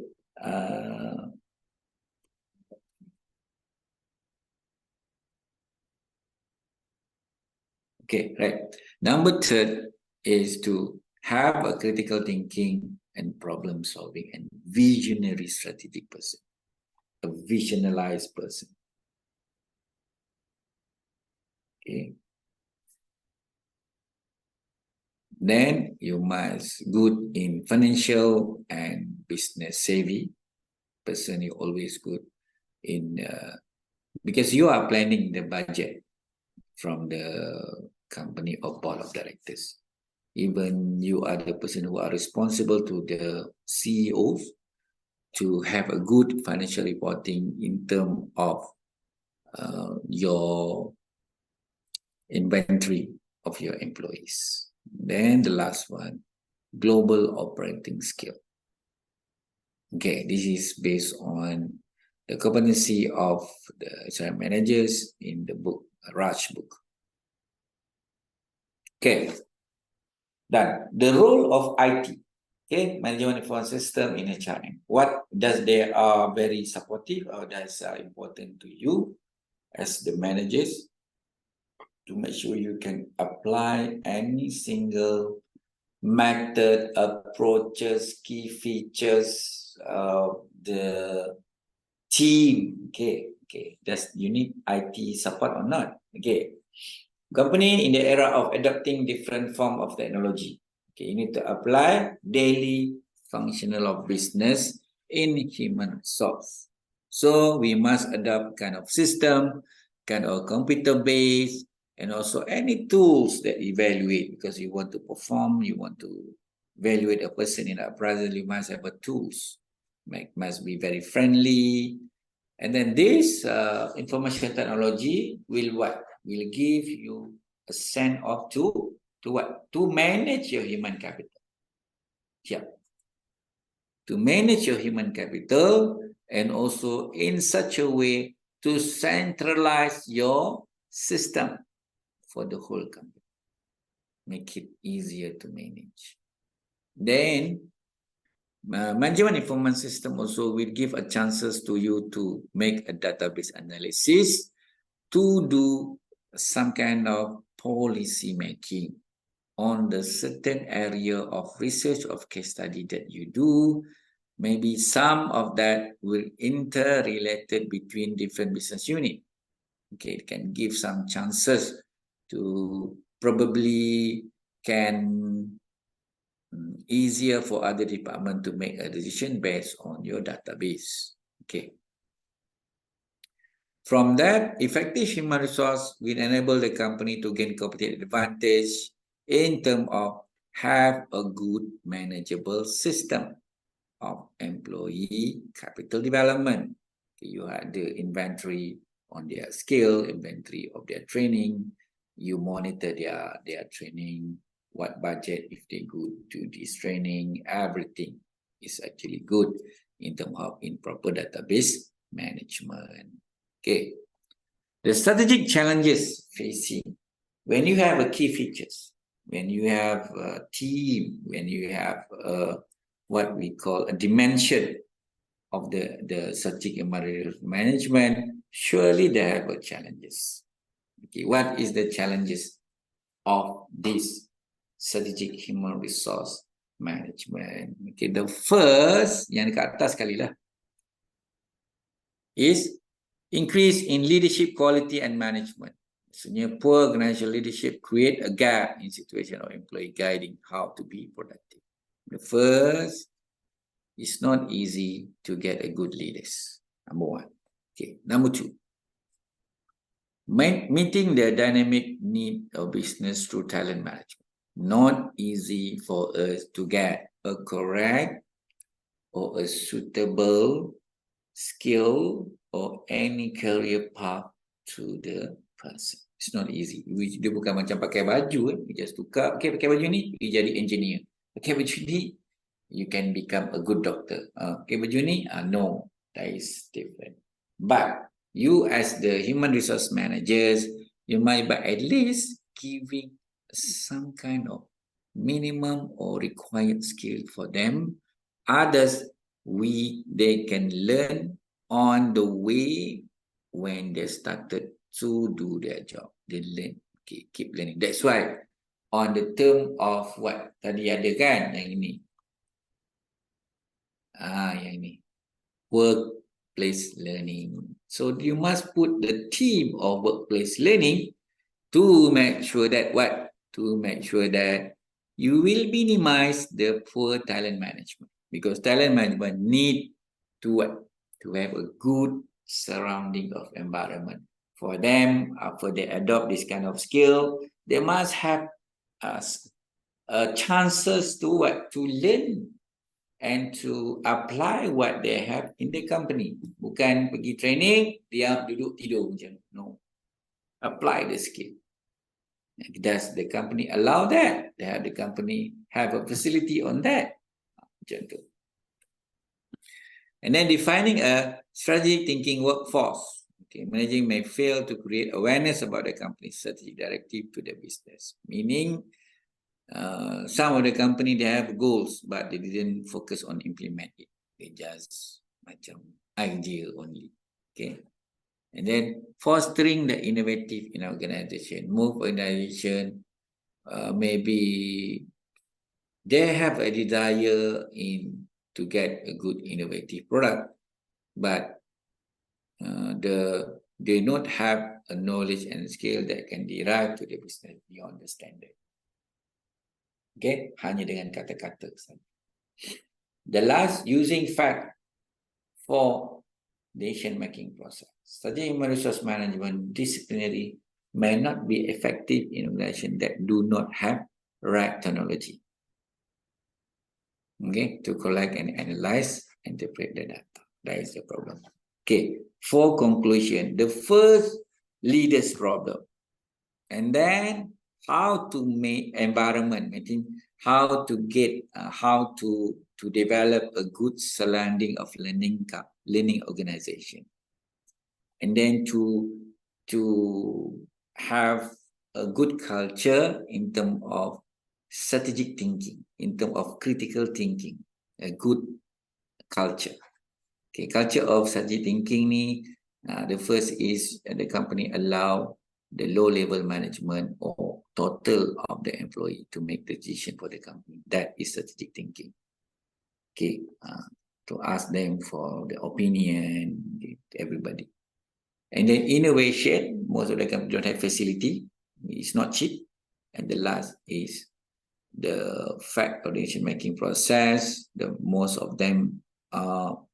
Okay, right. Number third is to have a critical thinking and problem solving and visionary strategic person, a visionalized person. Okay. Then you must good in financial and business savvy person. You always good in because you are planning the budget from the company or board of directors. Even you are the person who are responsible to the CEOs to have a good financial reporting in terms of your inventory of your employees. Then the last one, global operating skill. Okay, this is based on the competency of the HR managers in the book, Raj book. Okay, done. The role of IT, okay, management information system in HRM. What does they are very supportive or that's important to you as the managers to make sure you can apply any single method, approaches, key features of the team. Okay, does you need IT support or not? Okay, company in the era of adopting different form of technology. Okay, you need to apply daily functional of business in human resource. So we must adopt kind of system, kind of computer based, and also any tools that evaluate, because you want to perform, you want to evaluate a person in a present, you must have a tools. Must be very friendly. And then this information technology will what? Will give you a sense of to what? To manage your human capital. Yeah. To manage your human capital and also in such a way to centralize your system for the whole company. Make it easier to manage. Then management information system also will give a chances to you to make a database analysis to do some kind of policy making on the certain area of research of case study that you do. Maybe some of that will interrelated between different business units. Okay, it can give some chances to probably can easier for other department to make a decision based on your database. Okay. From that, effective human resource will enable the company to gain competitive advantage in terms of have a good manageable system of employee capital development. Okay, you have the inventory on their skill, inventory of their training, you monitor their training, what budget if they go to this training, everything is actually good in terms of improper database management. Okay, the strategic challenges facing when you have a key features, when you have a team, when you have what we call a dimension of the strategic human resource management, surely they have challenges. Okay, what is the challenges of this strategic human resource management? Okay, the first, yang dekat atas sekali lah, is increase in leadership quality and management. Maksudnya, poor organizational leadership create a gap in situation of employee guiding how to be productive. The first, it's not easy to get a good leaders. Number one. Okay. Number two, meeting the dynamic need of business through talent management. Not easy for us to get a correct or a suitable skill or any career path to the person. It's not easy. Dia bukan macam pakai baju, you just tukar, okay, pakai baju ni, you jadi engineer. Pakai baju ni, you can become a good doctor. Pakai baju ni, no, that is different. But you as the human resource managers, you might by at least giving some kind of minimum or required skill for them. Others, they can learn on the way when they started to do their job. They learn, okay, keep learning. That's why on the term of what tadi ada kan, yang ini. Yang ini. Workplace learning. So you must put the theme of workplace learning to make sure that what? To make sure that you will minimize the poor talent management. Because talent management need to what? To have a good surrounding of environment. For them, after they adopt this kind of skill, they must have chances to what? To learn and to apply what they have in the company. Bukan pergi training, diam, duduk, tidur macam. No. Apply the skill. Does the company allow that? Does the company have a facility on that? Macam tu. And then defining a strategic thinking workforce. Okay, managing may fail to create awareness about the company's strategic directive to the business. Meaning, some of the company, they have goals, but they didn't focus on implement it. They just macam idea only. Okay. And then fostering the innovative in organization. Move organization, maybe they have a desire to get a good innovative product, but they not have a knowledge and skill that can derive to the business beyond the standard. Okay, hanya dengan kata-kata saja. The last, using fact for decision-making process. Strategic human resource management disciplinary may not be effective in organizations that do not have right technology. Okay, to collect and analyze, interpret the data. That is the problem. Okay, for conclusion, the first leaders problem, and then how to make environment, I think how to get, how to develop a good surrounding of learning organization, and then to have a good culture in terms of strategic thinking, in terms of critical thinking, a good culture. Okay, culture of strategic thinking ni, the first is the company allow the low-level management or total of the employee to make the decision for the company. That is strategic thinking. Okay, to ask them for the opinion, everybody. And then innovation, most of the company don't have facility. It's not cheap. And the last is the fact of the decision-making process. Most of them are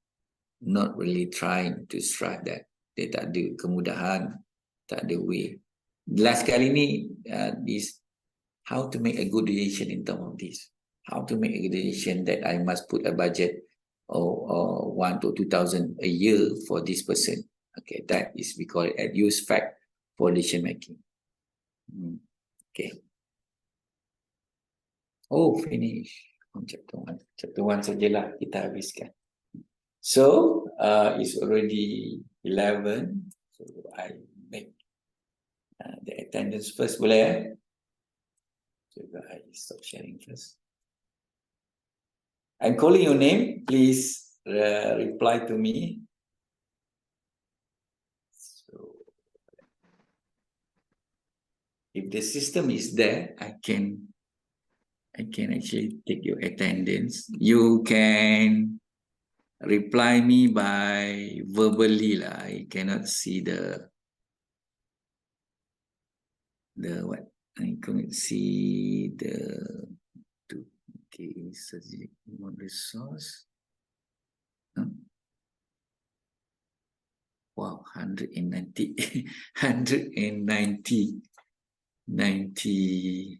not really trying to strive that. Dia tak ada kemudahan, tak ada way. Last kali ni, is how to make a good decision in terms of this. How to make a good decision that I must put a budget or 1,000 to 2,000 a year for this person. Okay, that is, we call it a use fact for decision making. Okay. Oh, finish. Chapter 1. Chapter 1 sajalah kita habiskan. So, it's already 11. So, I make the attendance first, boleh? So, I stop sharing first. I'm calling your name. Please reply to me. So if the system is there, I can actually take your attendance. You can reply me by verbally lah. I cannot see the what. I couldn't see the okay, subject human resource. Wow, 190 190 90.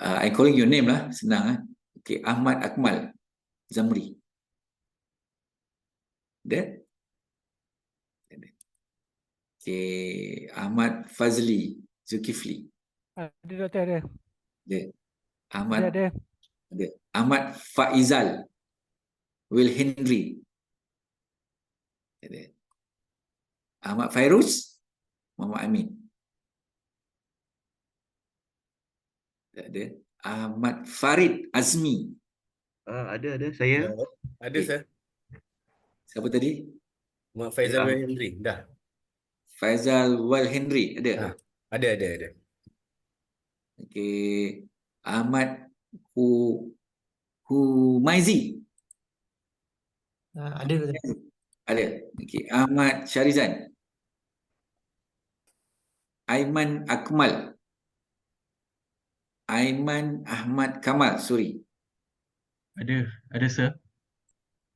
I calling your name lah, senang. Okay, Ahmad Akmal Zamri. There. Okay, Ahmad Fazli Zulkifli. Ada doktor, ada. There. Ahmad. Ada. Ahmad Faizal Will Henry. There. Ahmad Fairuz Muhammad Amin. Ada. Ahmad Farid Azmi. Ada saya. Ada okay. sir. Siapa tadi? Muhammad Faizal Will Henry. Dah. Faizal Will Henry ada. Ada. Okey. Ahmad Maizi. Ada. Ada. Okey. Ahmad Syarizan. Aiman Akmal. Aiman Ahmad Kamal. Sorry. Ada sir.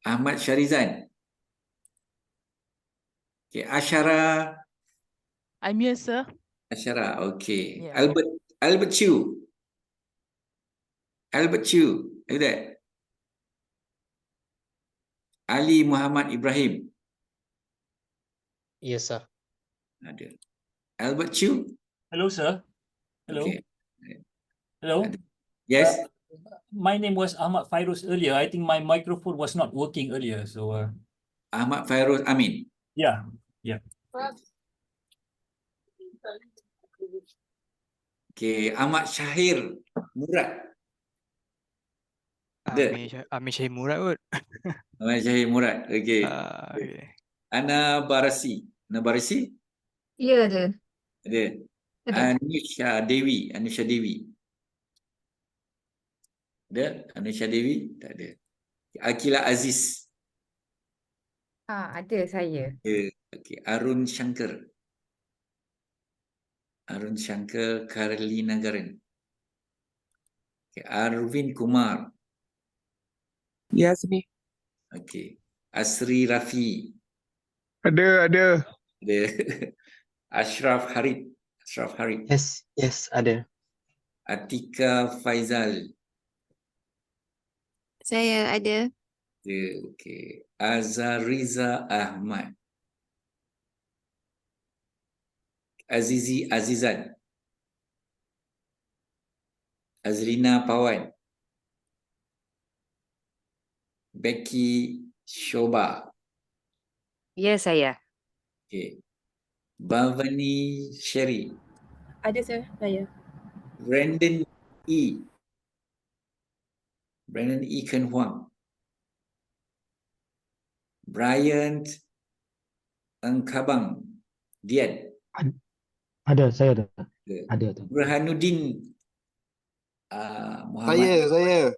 Ahmad Syarizan. Okay, Ashara. I'm here, sir. Ashara, okay. Yeah. Albert Chu. Are you there? Ali Muhammad Ibrahim. Yes, sir. Ada. Albert Chu. Hello, sir. Hello. Okay. Hello. Yes. My name was Ahmad Fairuz earlier. I think my microphone was not working earlier. So. Ahmad Fairuz Amin. Yeah. Okay. Ahmad Syahir Murad. Amin Syahir Murad kot. Ahmad Syahir Murad. Okay. Okay. Ana Barasi. Ya, ada. Ada. Anusha Dewi. Ada? Anusha Dewi? Tak ada. Akila Aziz. Ada saya. Okay. Arun Shankar Karlina Garan. Okay. Arvin Kumar. Yes, me. Okay. Asri Rafi. Ada. Ashraf Harid. Yes, ada. Atika Faizal. Saya ada. Okay. Azariza Ahmad. Azizan. Azrina Pawan. Becky Shoba. Ya, saya. Okay. Bhavani Sherry. Ada, sir. Saya. Brandon E. Ken Huang. Bryant Angkabang Dian. Saya ada. Ada. Burhanuddin Muhammad. Saya.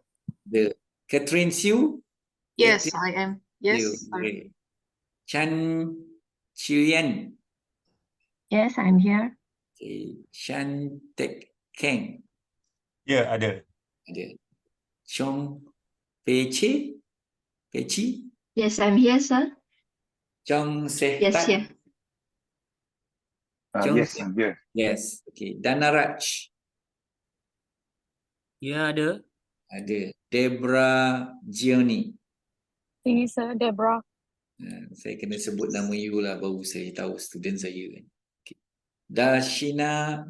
Catherine Siu. Yes, I am. Yes. Okay. Chan Chiuyan. Yes, I'm here. Okay. Shan Tek Keng. Ya, ada. Chong Pechi. Yes, I'm here, sir. Chong Sehtan. Yes, here. Yes, I'm here. Yes. Okay. Danaraj. Ya, ada. Ada. Debra Gioni. Ini, sir, Deborah. Saya kena sebut nama you lah baru saya tahu student saya kan. Okay. Danisha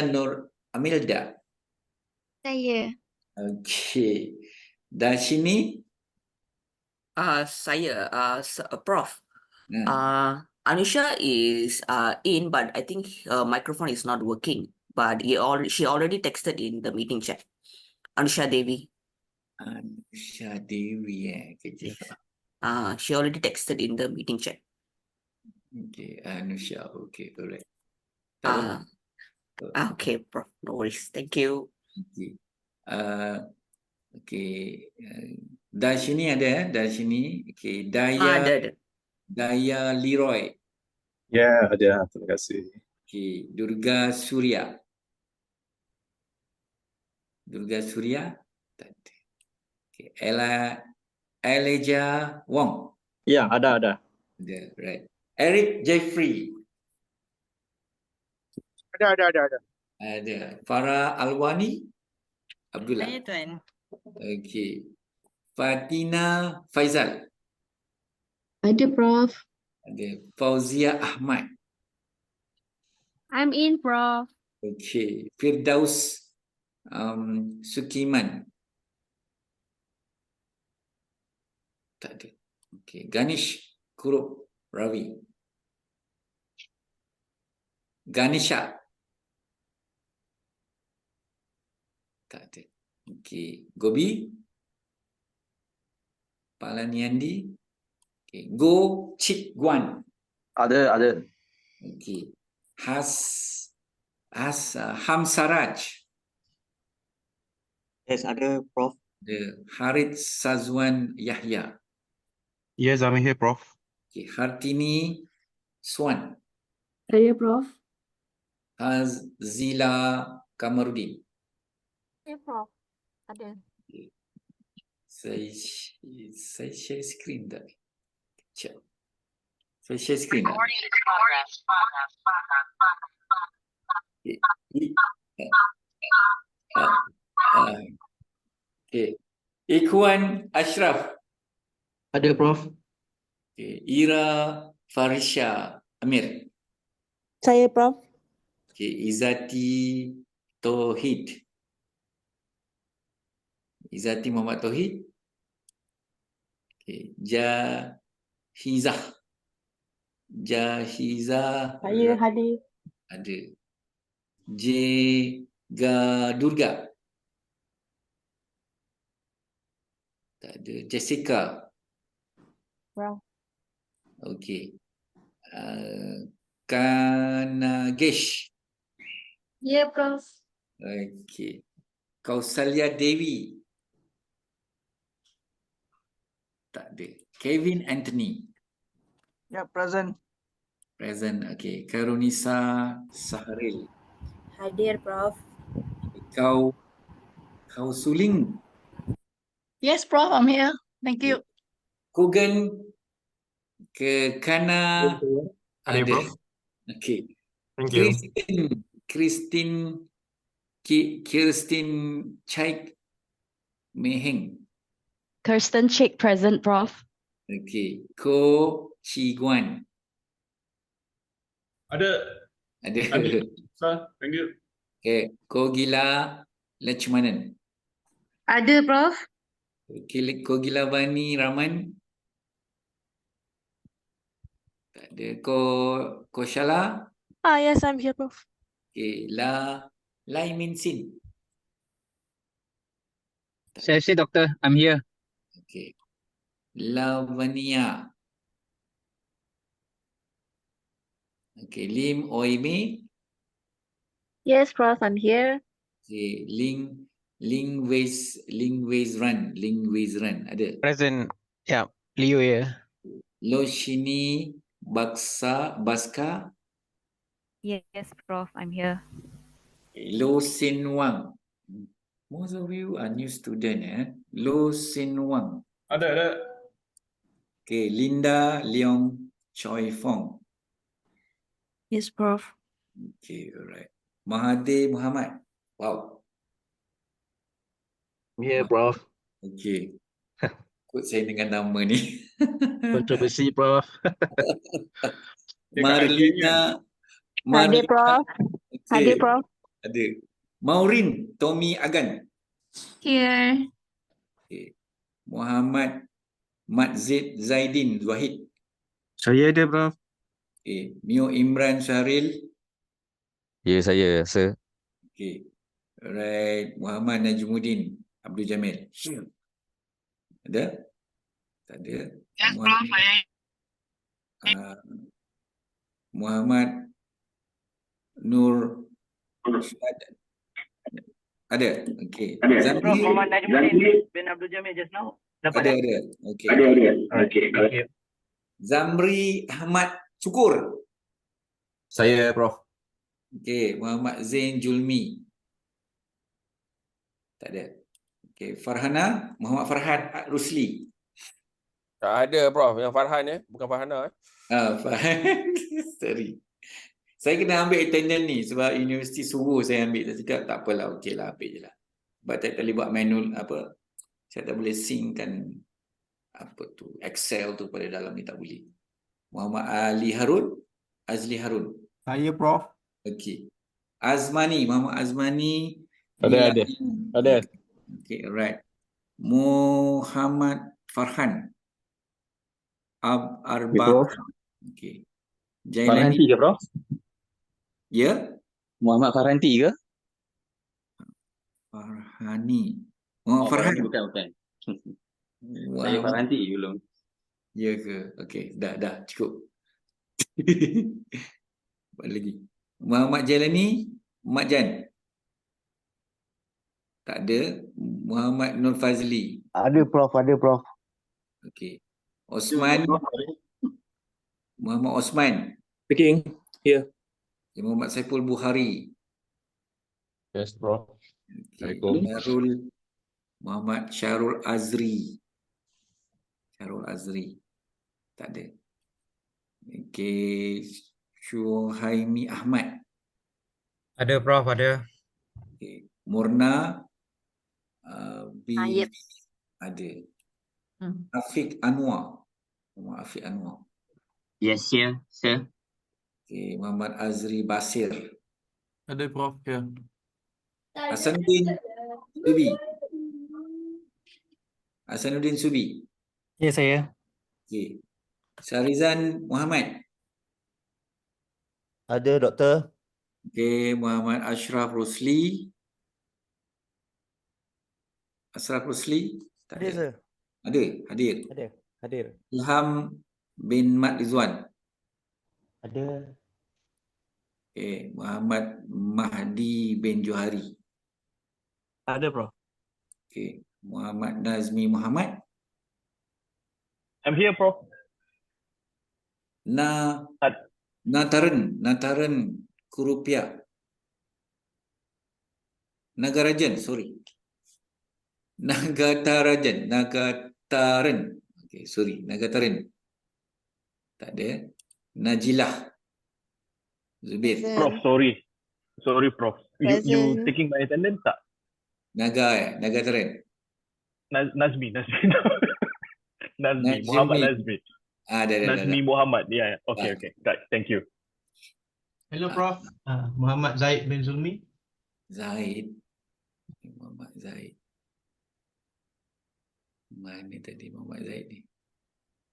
Nur Amilda. Saya. Okay. Dashini. Saya, Prof. Anusha is in, but I think her microphone is not working. But she already texted in the meeting chat. Anusha Devi. Anusha Dewi, Yes. She already texted in the meeting chat. Okay, Anusha. Okay, alright. Okay, Prof. No worries. Thank you. Okay. Okay. Darshini ada Darshini. Okay. Ada. Daya Leroy. Ya, ada. Terima kasih. Okay. Durga Surya. Tak ada. Okay. Elijah Wong. Ya, ada. Ada, right. Eric Jeffrey. Ada. Ada. Farah Alwani. Abdullah. Saya Tuan. Okay. Fatina Faizal. Ada, Prof. Ada. Fauzia Ahmad. I'm in, Prof. Okay. Firdaus Sukiman. Tak ada. Okay. Ganesh Kurup Ravi. Ganesha. Tak ada. Okay. Gobi. Palaniandi. Okay. Go Chik Guan. Ada. Okay. Hamsaraj. Yes, ada, Prof. The Harith Sazwan Yahya. Yes, I'm here, Prof. Okay. Hartini Swan. Saya, Prof. Hazila Kamarudin. Ya, Prof. Ada. Saya share screen tak? Sekejap. Saya share screen tak? Okay. Ikhwan Ashraf. Ada, Prof. Okay. Ira Farisha Amir. Saya, Prof. Okay. Izzati Tauhid. Izzati Muhammad Tauhid. Okay. Jahizah. Saya hadir. Ada. Durga. Tak ada. Jessica. Prof. Okay. Kanagesh. Ya, Prof. Okay. Kausalya Devi. Tak ada. Kevin Anthony. Ya, present. Present. Okay. Karunisa Saharil. Hadir, Prof. Kau Suling. Yes, Prof, I'm here. Thank you. Kogan Kana. Ada, Prof. Okay. Thank you. Kirsten Chaik Meheng. Kirsten Chick present, Prof. Okay. Ko Chi Guan. Ada. Sir, thank you. Okay. Ko Gila Lachmanan. Ada, Prof. Okay. Ko Gila Bani Raman. Tak ada. Ko Shala. Yes, I'm here, Prof. Okay. Lai Min Sin. Saya, Doctor. I'm here. Okay. Lavania. Okay. Lim Oimi. Yes, Prof, I'm here. Okay. Ling Ways Run. Ada. Present. Yeah. Leo here. Loshini Baska. Yes, Prof. I'm here. Lo Sin Wang. Most of you are new student, Lo Sin Wang. Ada. Okay, Linda Leong Choi Fong. Yes, Prof. Okay, alright. Mahathir Muhammad. Wow. Ya, Prof. Okay. Kut saya dengan nama ni. Kontroversi, Prof. Marlina. Hadir, Prof. Hadir, Prof. Ada. Maureen Tommy Agan. Here. Okay. Muhammad Madzid Zaidin Wahid. Saya ada, Prof. Okay. Mio Imran Syahril. Ya, saya, sir. Okay. Alright. Muhammad Najmuddin Abdul Jamil. Ada? Tak ada. Yes, Prof. Muhammad Nur Syed. Ada? Okey. Zamri. Prof, Muhammad Najmuddin bin Abdul Jamil just now. Dapat Ada. Okey. Ada. Okey. Thank you. Zamri Ahmad Syukur. Saya, Prof. Okey. Muhammad Zain Julmi. Tak ada. Okey. Farhana. Muhammad Farhan Rusli. Tak ada, Prof. Yang Farhan ya, bukan Farhana. Farhan. Sorry. Saya kena ambil attendance ni sebab universiti suruh saya ambil. Saya cakap tak apalah, okey lah, ambil je lah. Sebab tak boleh buat manual apa. Saya tak boleh synckan apa tu Excel tu pada dalam ni, tak boleh. Muhammad Ali Harun, Azli Harun. Saya, Prof. Okey. Azmani, Muhammad Azmani. Ada. Okey, alright. Muhammad Farhan Arba. Okey. Jailani. Farhanti ke, Prof? Ya? Muhammad Farhanti ke? Farhani. Muhammad Farhan. Bukan. Wow. Saya Farhanti belum. Ya ke? Okey, dah cukup. Buat lagi. Muhammad Jailani, Muhammad Jan. Tak ada. Muhammad Nur Fazli. Ada, Prof. Okey. Osman. Muhammad Osman. Speaking. Here. Muhammad Saiful Buhari. Yes, Prof. Okay. Muhammad Syarul Azri. Tak ada. Okey. Syuhaimi Ahmad. Ada, Prof. Ada. Okay. Murna Yep. ada. Afiq Anwar. Muhammad Afiq Anwar. Yes, sir. Okay. Muhammad Azri Basir. Ada, Prof. Ya. Hasanuddin Subi. Ya, saya. Okay. Syarizan Muhammad. Ada, Doktor. Okay. Muhammad Ashraf Rusli. Tak Ada, sir. Ada, hadir. Hadir. Ilham bin Mat Rizwan. Ada. Okay. Muhammad Mahdi bin Johari. Ada, Prof. Okay. Muhammad Nazmi Muhammad. I'm here, Prof. Nataran Kurupia. Nagarajan. Okay, sorry. Nagataran. Tak ada. Najilah Zubir. Prof, sorry, Prof. You taking my attendance tak? Nagataran. Nazmi. Muhammad Nazmi. Nazmi Muhammad. Yeah. Okay. Right. Thank you. Hello, Prof. Muhammad Zaid bin Zulmi. Muhammad Zaid. Mana tadi Muhammad Zaid ni?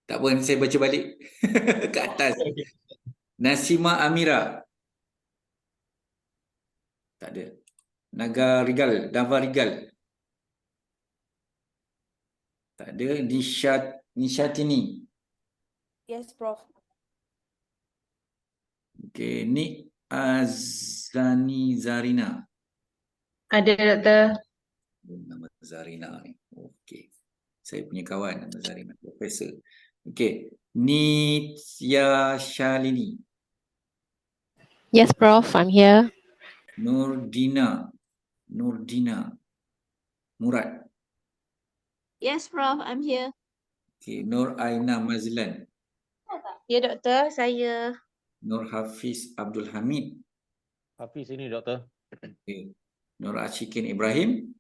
Tak apa, saya baca balik ke atas. Nasima Amira. Tak ada. Dava Rigal. Tak ada. Nishatini. Yes, Prof. Okay, Nik Azani Zarina. Ada, Doktor. Nama Zarina ni. Okey. Saya punya kawan nama Zarina, profesor. Okey. Nitya Shalini. Yes, Prof. I'm here. Nurdina Murad. Yes, Prof. I'm here. Okey. Nur Aina Mazlan. Ya, Doktor. Saya. Nur Hafiz Abdul Hamid. Hafiz ini, Doktor. Okay. Nur Ashikin Ibrahim.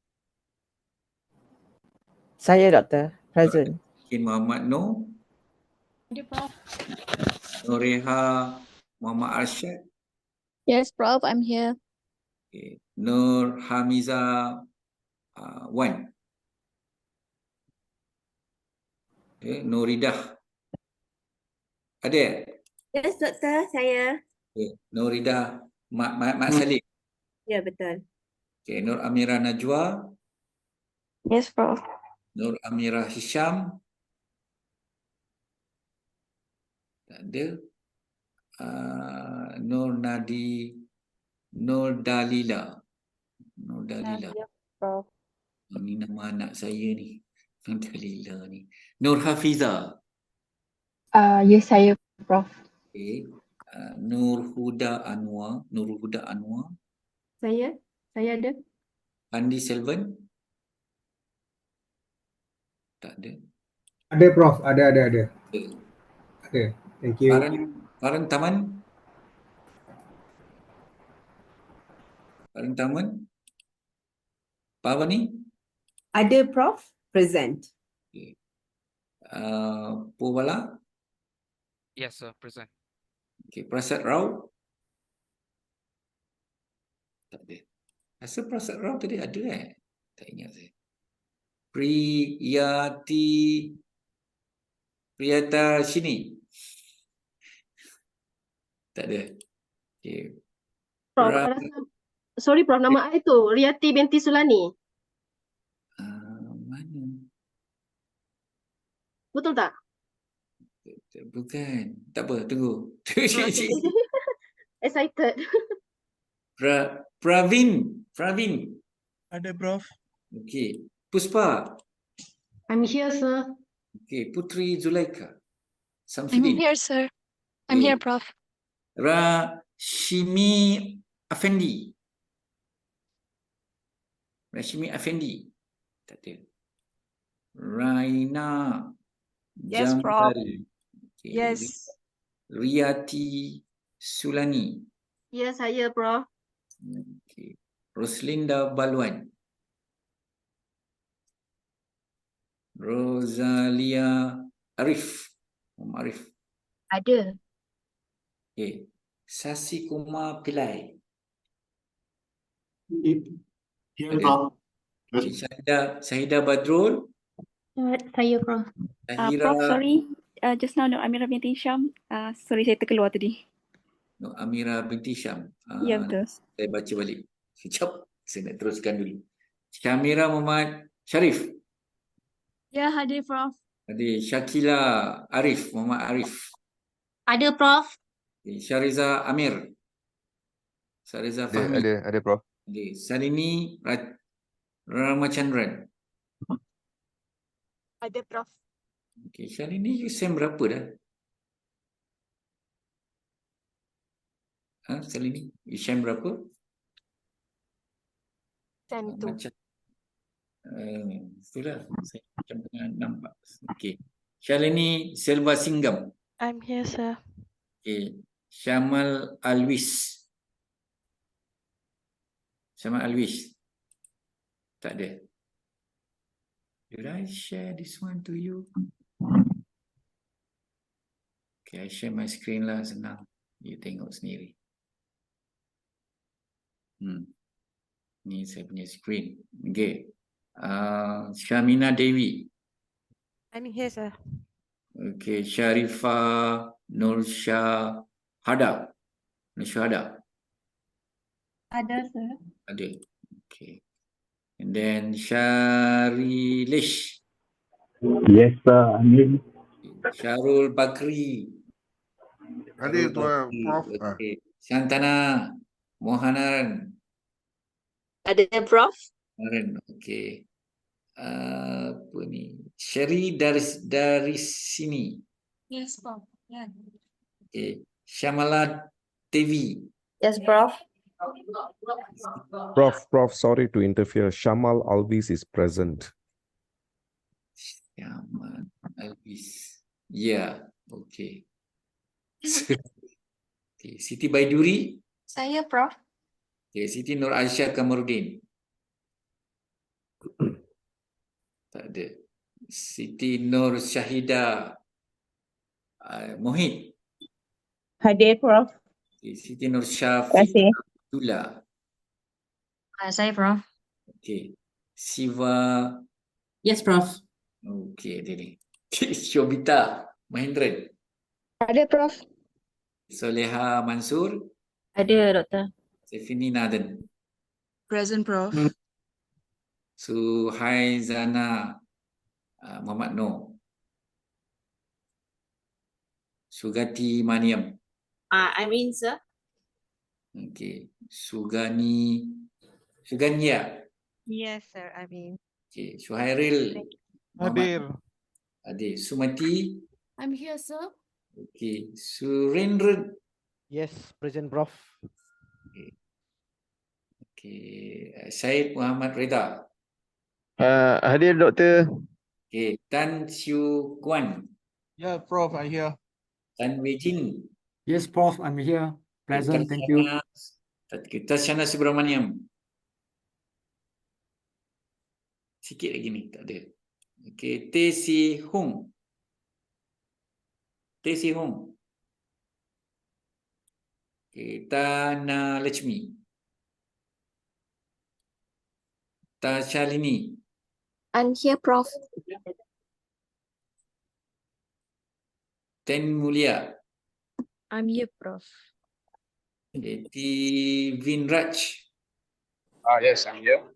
Saya, Doktor. Present. Ashikin Muhammad Noor. Ada, Prof. Noreha Muhammad Arsyad. Yes, Prof. I'm here. Okay. Nur Hamiza Wan. Okay. Nuridah. Ada? Yes, Doktor. Saya. Okay. Nuridah Mak Salim. Ya, betul. Okay. Nur Amira Najwa. Yes, Prof. Nur Amirah Hisham. Tak ada. Nur Dalila. Nur Dalila. Prof. Ini nama anak saya ni. Nur Dalila ni. Nur Hafiza. Yes, saya, Prof. Okay. Nur Huda Anwar. Nur Huda Anwar. Saya ada. Andi Selvan. Tak ada. Ada Prof, ada. Ada. Thank you. Faran Taman. Faran Taman. Pavani. Ada Prof, present. Okay. Purwala. Yes, sir. Present. Okay. Prasad Rao. Tak ada. Rasa Prasad Rao tadi ada Tak ingat saya. Priyata sini. Tak ada. Okay. Prof, sorry Prof, nama I tu Riyati binti Sulani. Mana? Betul tak? Bukan. Tak apa, tunggu. Excited. Pravin. Ada, Prof. Okay. Puspa. I'm here, sir. Okay. Putri Zulaika. I'm Samsudin. here, sir. I'm here, Prof. Rashimi Afendi. Tak ada. Raina. Yes, Prof. Okay. Yes. Riyati Sulani. Yes, saya, Prof. Okay. Roslinda Balwan. Rosalia Arif. Ada. Okay. Sasi Kumar Pillai. Here, Prof. Okay. Syahidah Badrul. Saya, Prof. Tahira. Prof, sorry. Just now, no, Amira binti Syam. Sorry, saya terkeluar tadi. No, Amira binti Syam. Ya, betul. Saya baca balik. Sekejap. Saya nak teruskan dulu. Syamira Muhammad Sharif. Ya, hadir, Prof. Ada Syakila Arif. Muhammad Arif. Ada, Prof. Okay. Syariza Amir. Syariza Fahmi. Ada, Prof. Okay. Salini Ramachandran. Ada, Prof. Okay. Syalini you SEM berapa dah? Syalini you SEM berapa? Sem tu. Macam itulah saya macam tengah nampak. Okay. Syalini Selva Singgam. I'm here, sir. Okay. Syamal Alwis. Tak ada. Did I share this one to you? Okay, I share my screen lah, senang. You tengok sendiri. Ni saya punya screen. Okay. Syamina Dewi. I'm here, sir. Okay, Sharifah Nursyah Hada. Ada, sir. Ada. Okay. And then Sharilish. Yes, sir. Amin. Syarul Bakri. Hadir Tuan Prof. Okay. Shantana Mohanan. Ada, Prof. Okay. Apa ni? Syari dari sini. Yes, Prof. Yeah. Okay. Syamala Devi. Yes, Prof. Prof, sorry to interfere. Shamal Alvis is present. Syamal Alvis. Yeah. Okay. Okay. Siti Baiduri. Saya, Prof. Okay. Siti Nur Aisyah Kamarudin. Tak ada. Siti Nur Syahida Mohit. Hadir, Prof. Okay. Siti Nur Syafiq Terima kasih. Abdullah. Saya, Prof. Okay. Siva. Yes, Prof. Okay, dia ni. Shobita Mahendran. Ada, Prof. Soleha Mansur. Ada, Doktor. Sefini Nathan. Present, Prof. Suhaizana Muhammad Noor. Sugati Maniam. I'm in, sir. Okay. Sugania. Yes, sir. I'm in. Okay. Suhairil. Hadir. Hadir. Sumati. I'm here, sir. Okay. Surendra. Yes, present, Prof. Okay. Okay. Syed Muhammad Reda. Hadir, Doktor. Okay. Tan Siu Kuan. Yeah, Prof, I hear. Tan Wei Jin. Yes, Prof, I'm here. Present, thank you. Tasyana Subramaniam. Sikit lagi ni, tak ada. Okay. Teh Si Hung. Teh Si Hung. Okay. Tana Lechmi. Tashalini. I'm here, Prof. Ten Mulia. I'm here, Prof. Okay. T Vinraj. Yes, I'm here.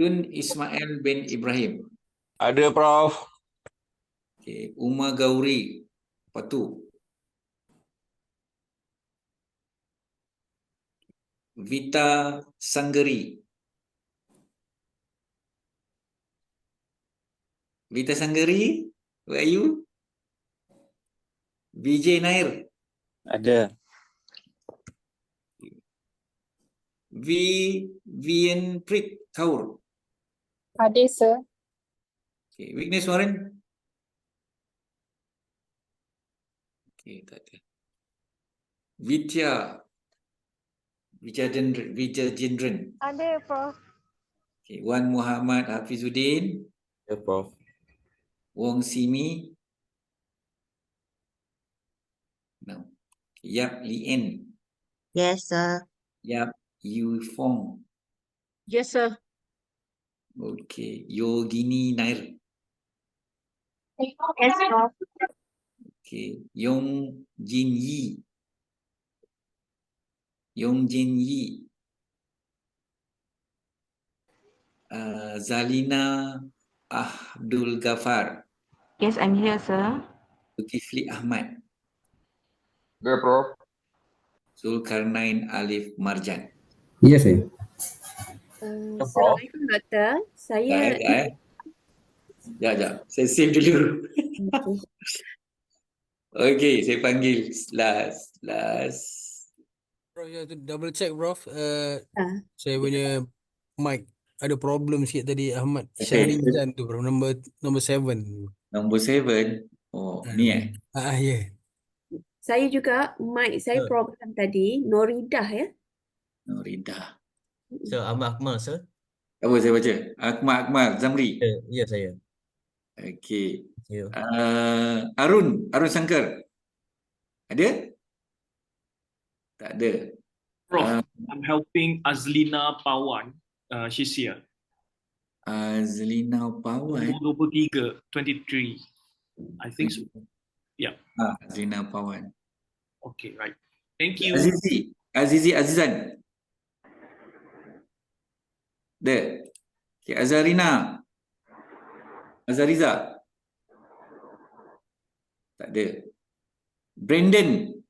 Tun Ismail bin Ibrahim. Ada, Prof. Okay. Uma Gauri. Patu. Vita Sanggari. Vita Sanggari, where are you? Vijay Nair. Ada. Vian Prit Kaur. Ada, sir. Okay. Witness Warren. Okay, tak ada. Vijayendran. Ada, Prof. Okay. Wan Muhammad Hafizuddin. Ya, Prof. Wong Simi. No. Yap Lien. Yes, sir. Yap Yu Fong. Yes, sir. Okay. Yogini Nair. Yes, Prof. Okay. Yong Jin Yi. Yong Jin Yi. Zalina Abdul Ghaffar. Yes, I'm here, sir. Zulkifli Ahmad. There, Prof. Zulkarnain Alif Marjan. Yes, sir. Assalamualaikum, Doktor. Saya... Sekejap. Saya save dulu. Okay, saya panggil last. Bro, you have to double check, bro. Saya punya mic ada problem sikit tadi. Ahmad Syahrizan tu, bro. Number 7. Nombor 7. Oh, ni Yeah. Saya juga, mic saya problem tadi. Noridah, ya? Noridah. Sir, Ahmad Akmal, sir. Apa saya baca? Akmal Zamri. Ya, saya. Okay. You. Arun Sangkar. Ada? Tak ada. Prof, I'm helping Azlina Pawan. She's here. Azlina Pawan. 23, 23. I think so. Yeah. Azlina Pawan. Okay, right. Thank you. Azizi Azizan. There. Okay, Azarina. Azariza. Tak ada. Brandon.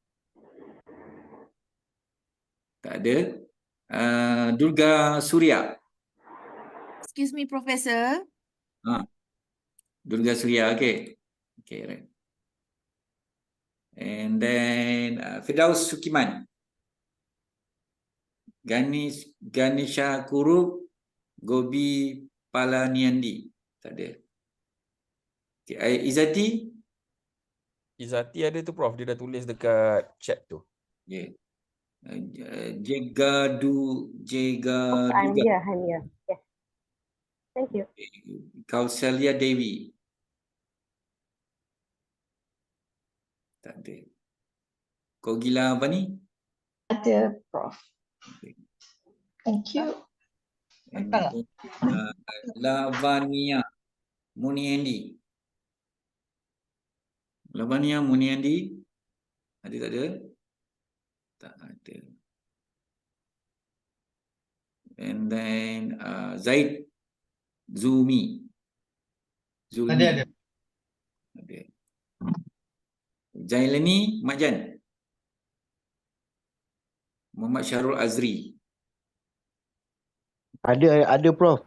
Tak ada. Durga Surya. Excuse me, Professor. Durga Surya, okay. Okay, right. And then Firdaus Sukiman. Ganesha Kurup. Gobi Palaniandi. Tak ada. Okay, Izzati. Izzati ada tu, Prof. Dia dah tulis dekat chat tu. Yeah. Jega I'm here. Yes. Thank you. Kausalya Dewi. Tak ada. Kau gila apa ni? Ada, Prof. Okay. Thank you. Lavania Muniandi. Lavania Muniandi. Ada tak ada? Tak ada. And then Zaid Zumi. Zulmi. Ada. Ada. Jailani Makjan. Muhammad Syarul Azri. Ada Prof.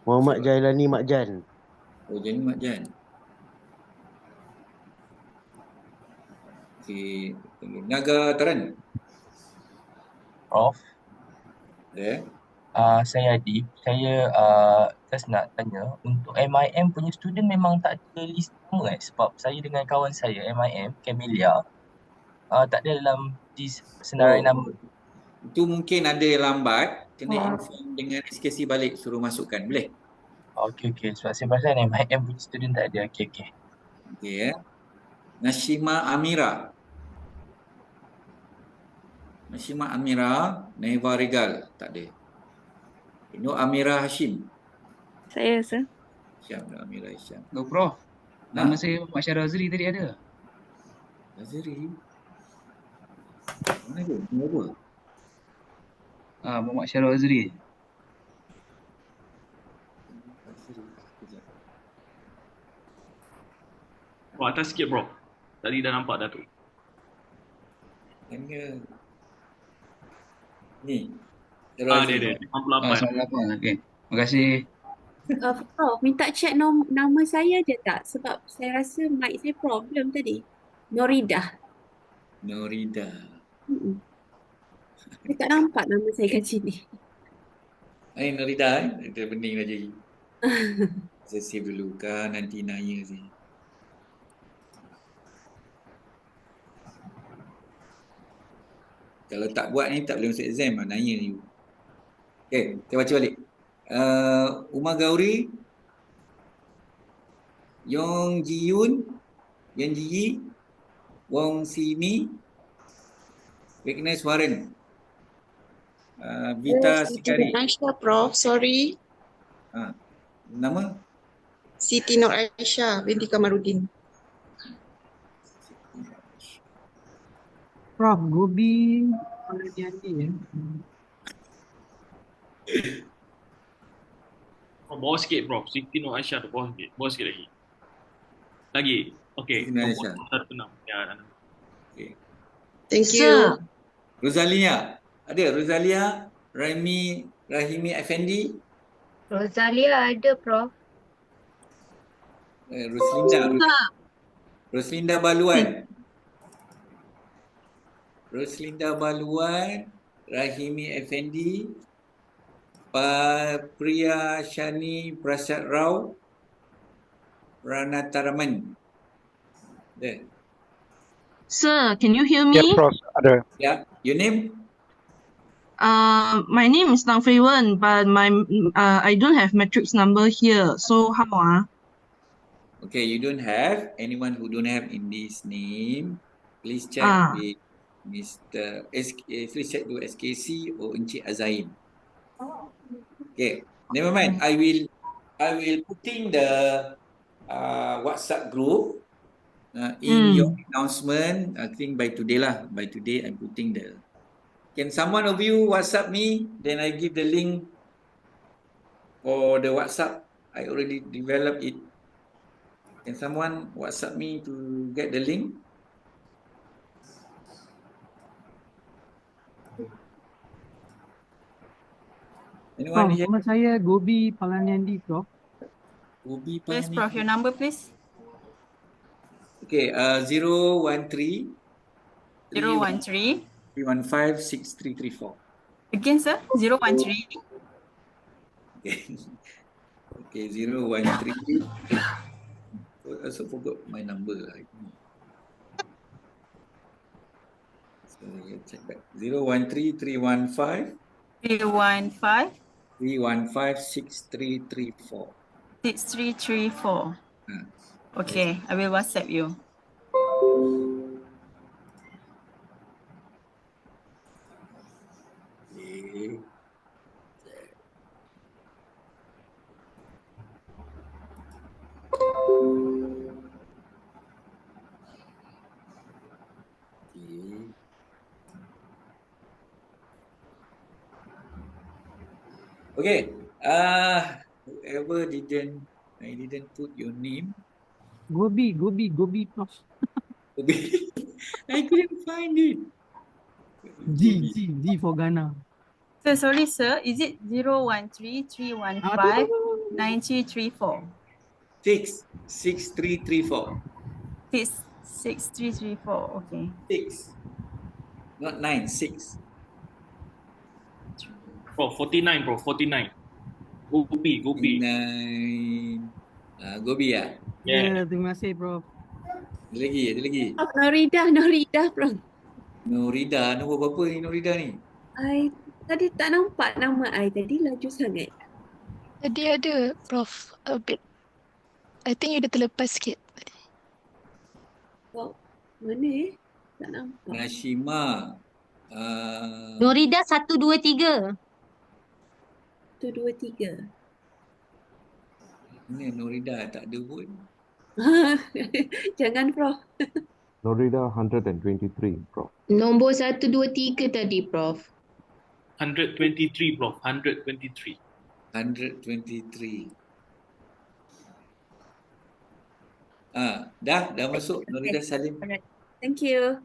Muhammad Jailani Makjan. Oh, Jailani Makjan. Okey. Naga Taran. Prof. Ya. Saya Adib. Saya just nak tanya, untuk MIM punya student memang tak ada list nama sebab saya dengan kawan saya MIM, Camelia, tak ada dalam list senarai nama. Itu mungkin ada yang lambat, kena inform dengan SKC balik, suruh masukkan, boleh? Okey. Sebab saya perasan MIM punya student tak ada. Okey. Okey ya. Nashima Amira. Nashima Amira, Neva Regal, tak ada. Nur Amira Hashim. Saya, sir. Syam, Nur Amira Hashim. No, Prof. Nama saya Muhammad Syarul Azri tadi ada. Azri. Mana dia? Nama apa? Muhammad Syarul Azri. Azri. Sekejap. Bro, atas sikit bro. Tadi dah nampak dah tu. Tanya. Ni. Dia. 98. 98. Okey. Terima kasih. Prof, minta check nama saya je tak? Sebab saya rasa mic saya problem tadi. Noridah. Norida. Saya tak nampak nama saya kat sini. Norida Itu pening dah jadi. Saya save dulu kan, nanti nanya sih. Kalau tak buat ni tak boleh masuk exam lah, nanya ni. Okay, kita baca balik. Umar Gauri, Yong Ji Yun, Yan Ji Yi, Wong Si Mi, Witness Warren, Vita Sikari. Aisyah, Prof. Sorry. Nama? Siti Nur Aisyah binti Kamarudin. Prof, Gobi Palaniandi ya. Bawah sikit bro. Siti Nur Aisyah tu bawah sikit. Bawah sikit lagi. Okey. Siti Nur Aisyah. Ya. Okay. Thank you. Rosalia. Ada Rosalia, Rahimi Effendi. Rosalia ada, Prof. Roslinda Baluan. Roslinda Baluan, Rahimi Effendi, Priya Shani Prasad Rao, Ranataraman. There. Sir, can you hear me? Yeah, Prof. Ada. Yeah. Your name? My name is Tang Fei Wen, but I don't have matrix number here. So how? Okay, you don't have anyone who don't have in this name. Please check with Mr. Please check to SKC or Encik Azaim. Okay, never mind. I will putting the WhatsApp group in your announcement. I think by today lah. By today, I'm putting the. Can someone of you WhatsApp me? Then I give the link for the WhatsApp. I already developed it. Can someone WhatsApp me to get the link? Anyone here? Nama saya Gobi Palaniandi, Prof. Gobi Yes, Palaniandi. Prof. Your number, please. Okay, 013 013 315 6334. Again, sir. 013 Okay, 013. I also forgot my number. So check back. 013 315 315 6334. 6334. Okay, I will WhatsApp you. Okay. Okay. Whoever didn't I didn't put your name. Gobi, Prof. I couldn't find it. G for Ghana. So sorry, sir. Is it 013-315-9334? 66334. 6334. Okay. 6. Not 9, 6. Prof, 49, Prof, 49. Gopi. 9. Gobi ya? Ya, terima kasih, Prof. Ada lagi. Noridah, Prof. Norida, nombor berapa ni Norida ni? I tadi tak nampak nama I tadi, laju sangat. Tadi ada, Prof. A bit. I think you dah terlepas sikit. Oh, mana tak nampak. Nashima. Norida 123. 123. Mana Norida? Tak ada pun. Jangan, Prof. Norida 123, Prof. Nombor 123 tadi, Prof. 123, Prof. 123. 123. Dah masuk Norida Salim. Alright. Thank you.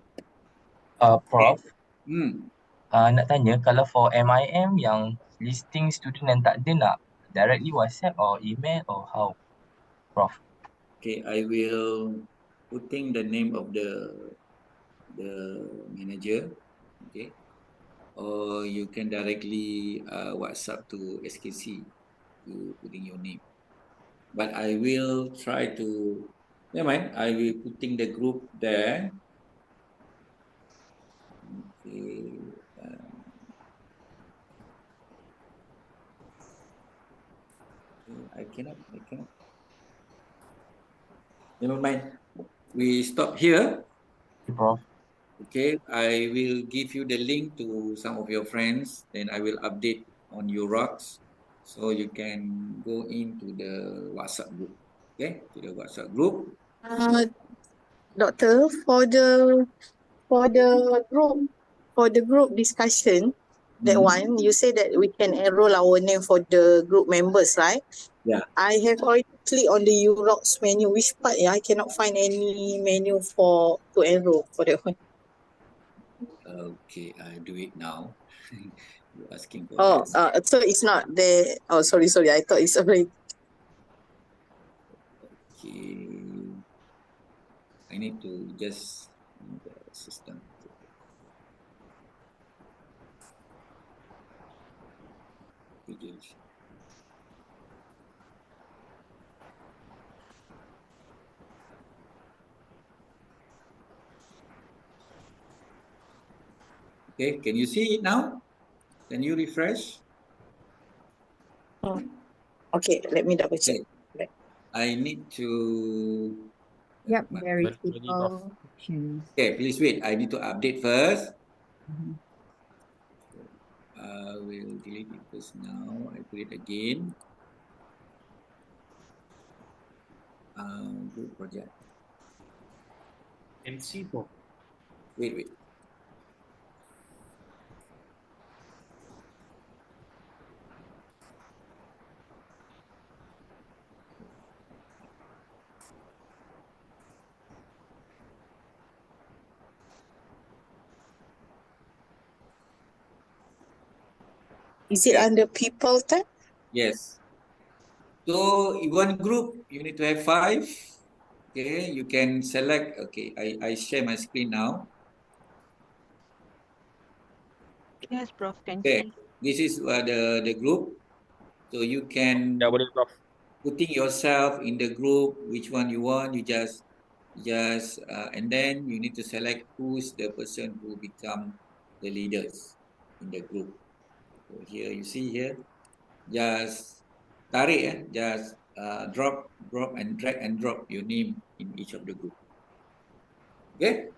Prof, Hmm. nak tanya kalau for MIM yang listing student yang tak ada nak directly WhatsApp or email or how, Prof? Okay, I will putting the name of the manager. Okay. Or you can directly WhatsApp to SKC to putting your name. But I will try to, never mind, I will putting the group there. Okay. I cannot. Never mind. We stop here. Prof. Okay, I will give you the link to some of your friends, then I will update on your rocks, so you can go into the WhatsApp group. Okay, to the WhatsApp group. Doctor, for the group discussion, that one, you say that we can enroll our name for the group members, right? Yeah. I have already clicked on the UROX menu. Which part? I cannot find any menu to enroll for that one. Okay, I do it now. You're asking for Oh, that. so it's not there. Oh, sorry. I thought it's already. Okay, I need to just the system. Okay, can you see it now? Can you refresh? Okay, let me double check. Okay. I need to. Yep, there is people options. Okay, please wait. I need to update first. I will delete it first now. I put it again. Group project. MC, Prof. Wait. Is it under people tab? Yes. So in one group, you need to have 5. Okay, you can select. Okay, I share my screen now. Yes, Prof. Can Okay, see. this is the group. So you can putting yourself in the group, which one you want. You just and then you need to select who's the person who become the leaders in the group. So here you see here, just tarik just drop and drag and drop your name in each of the group. Okay.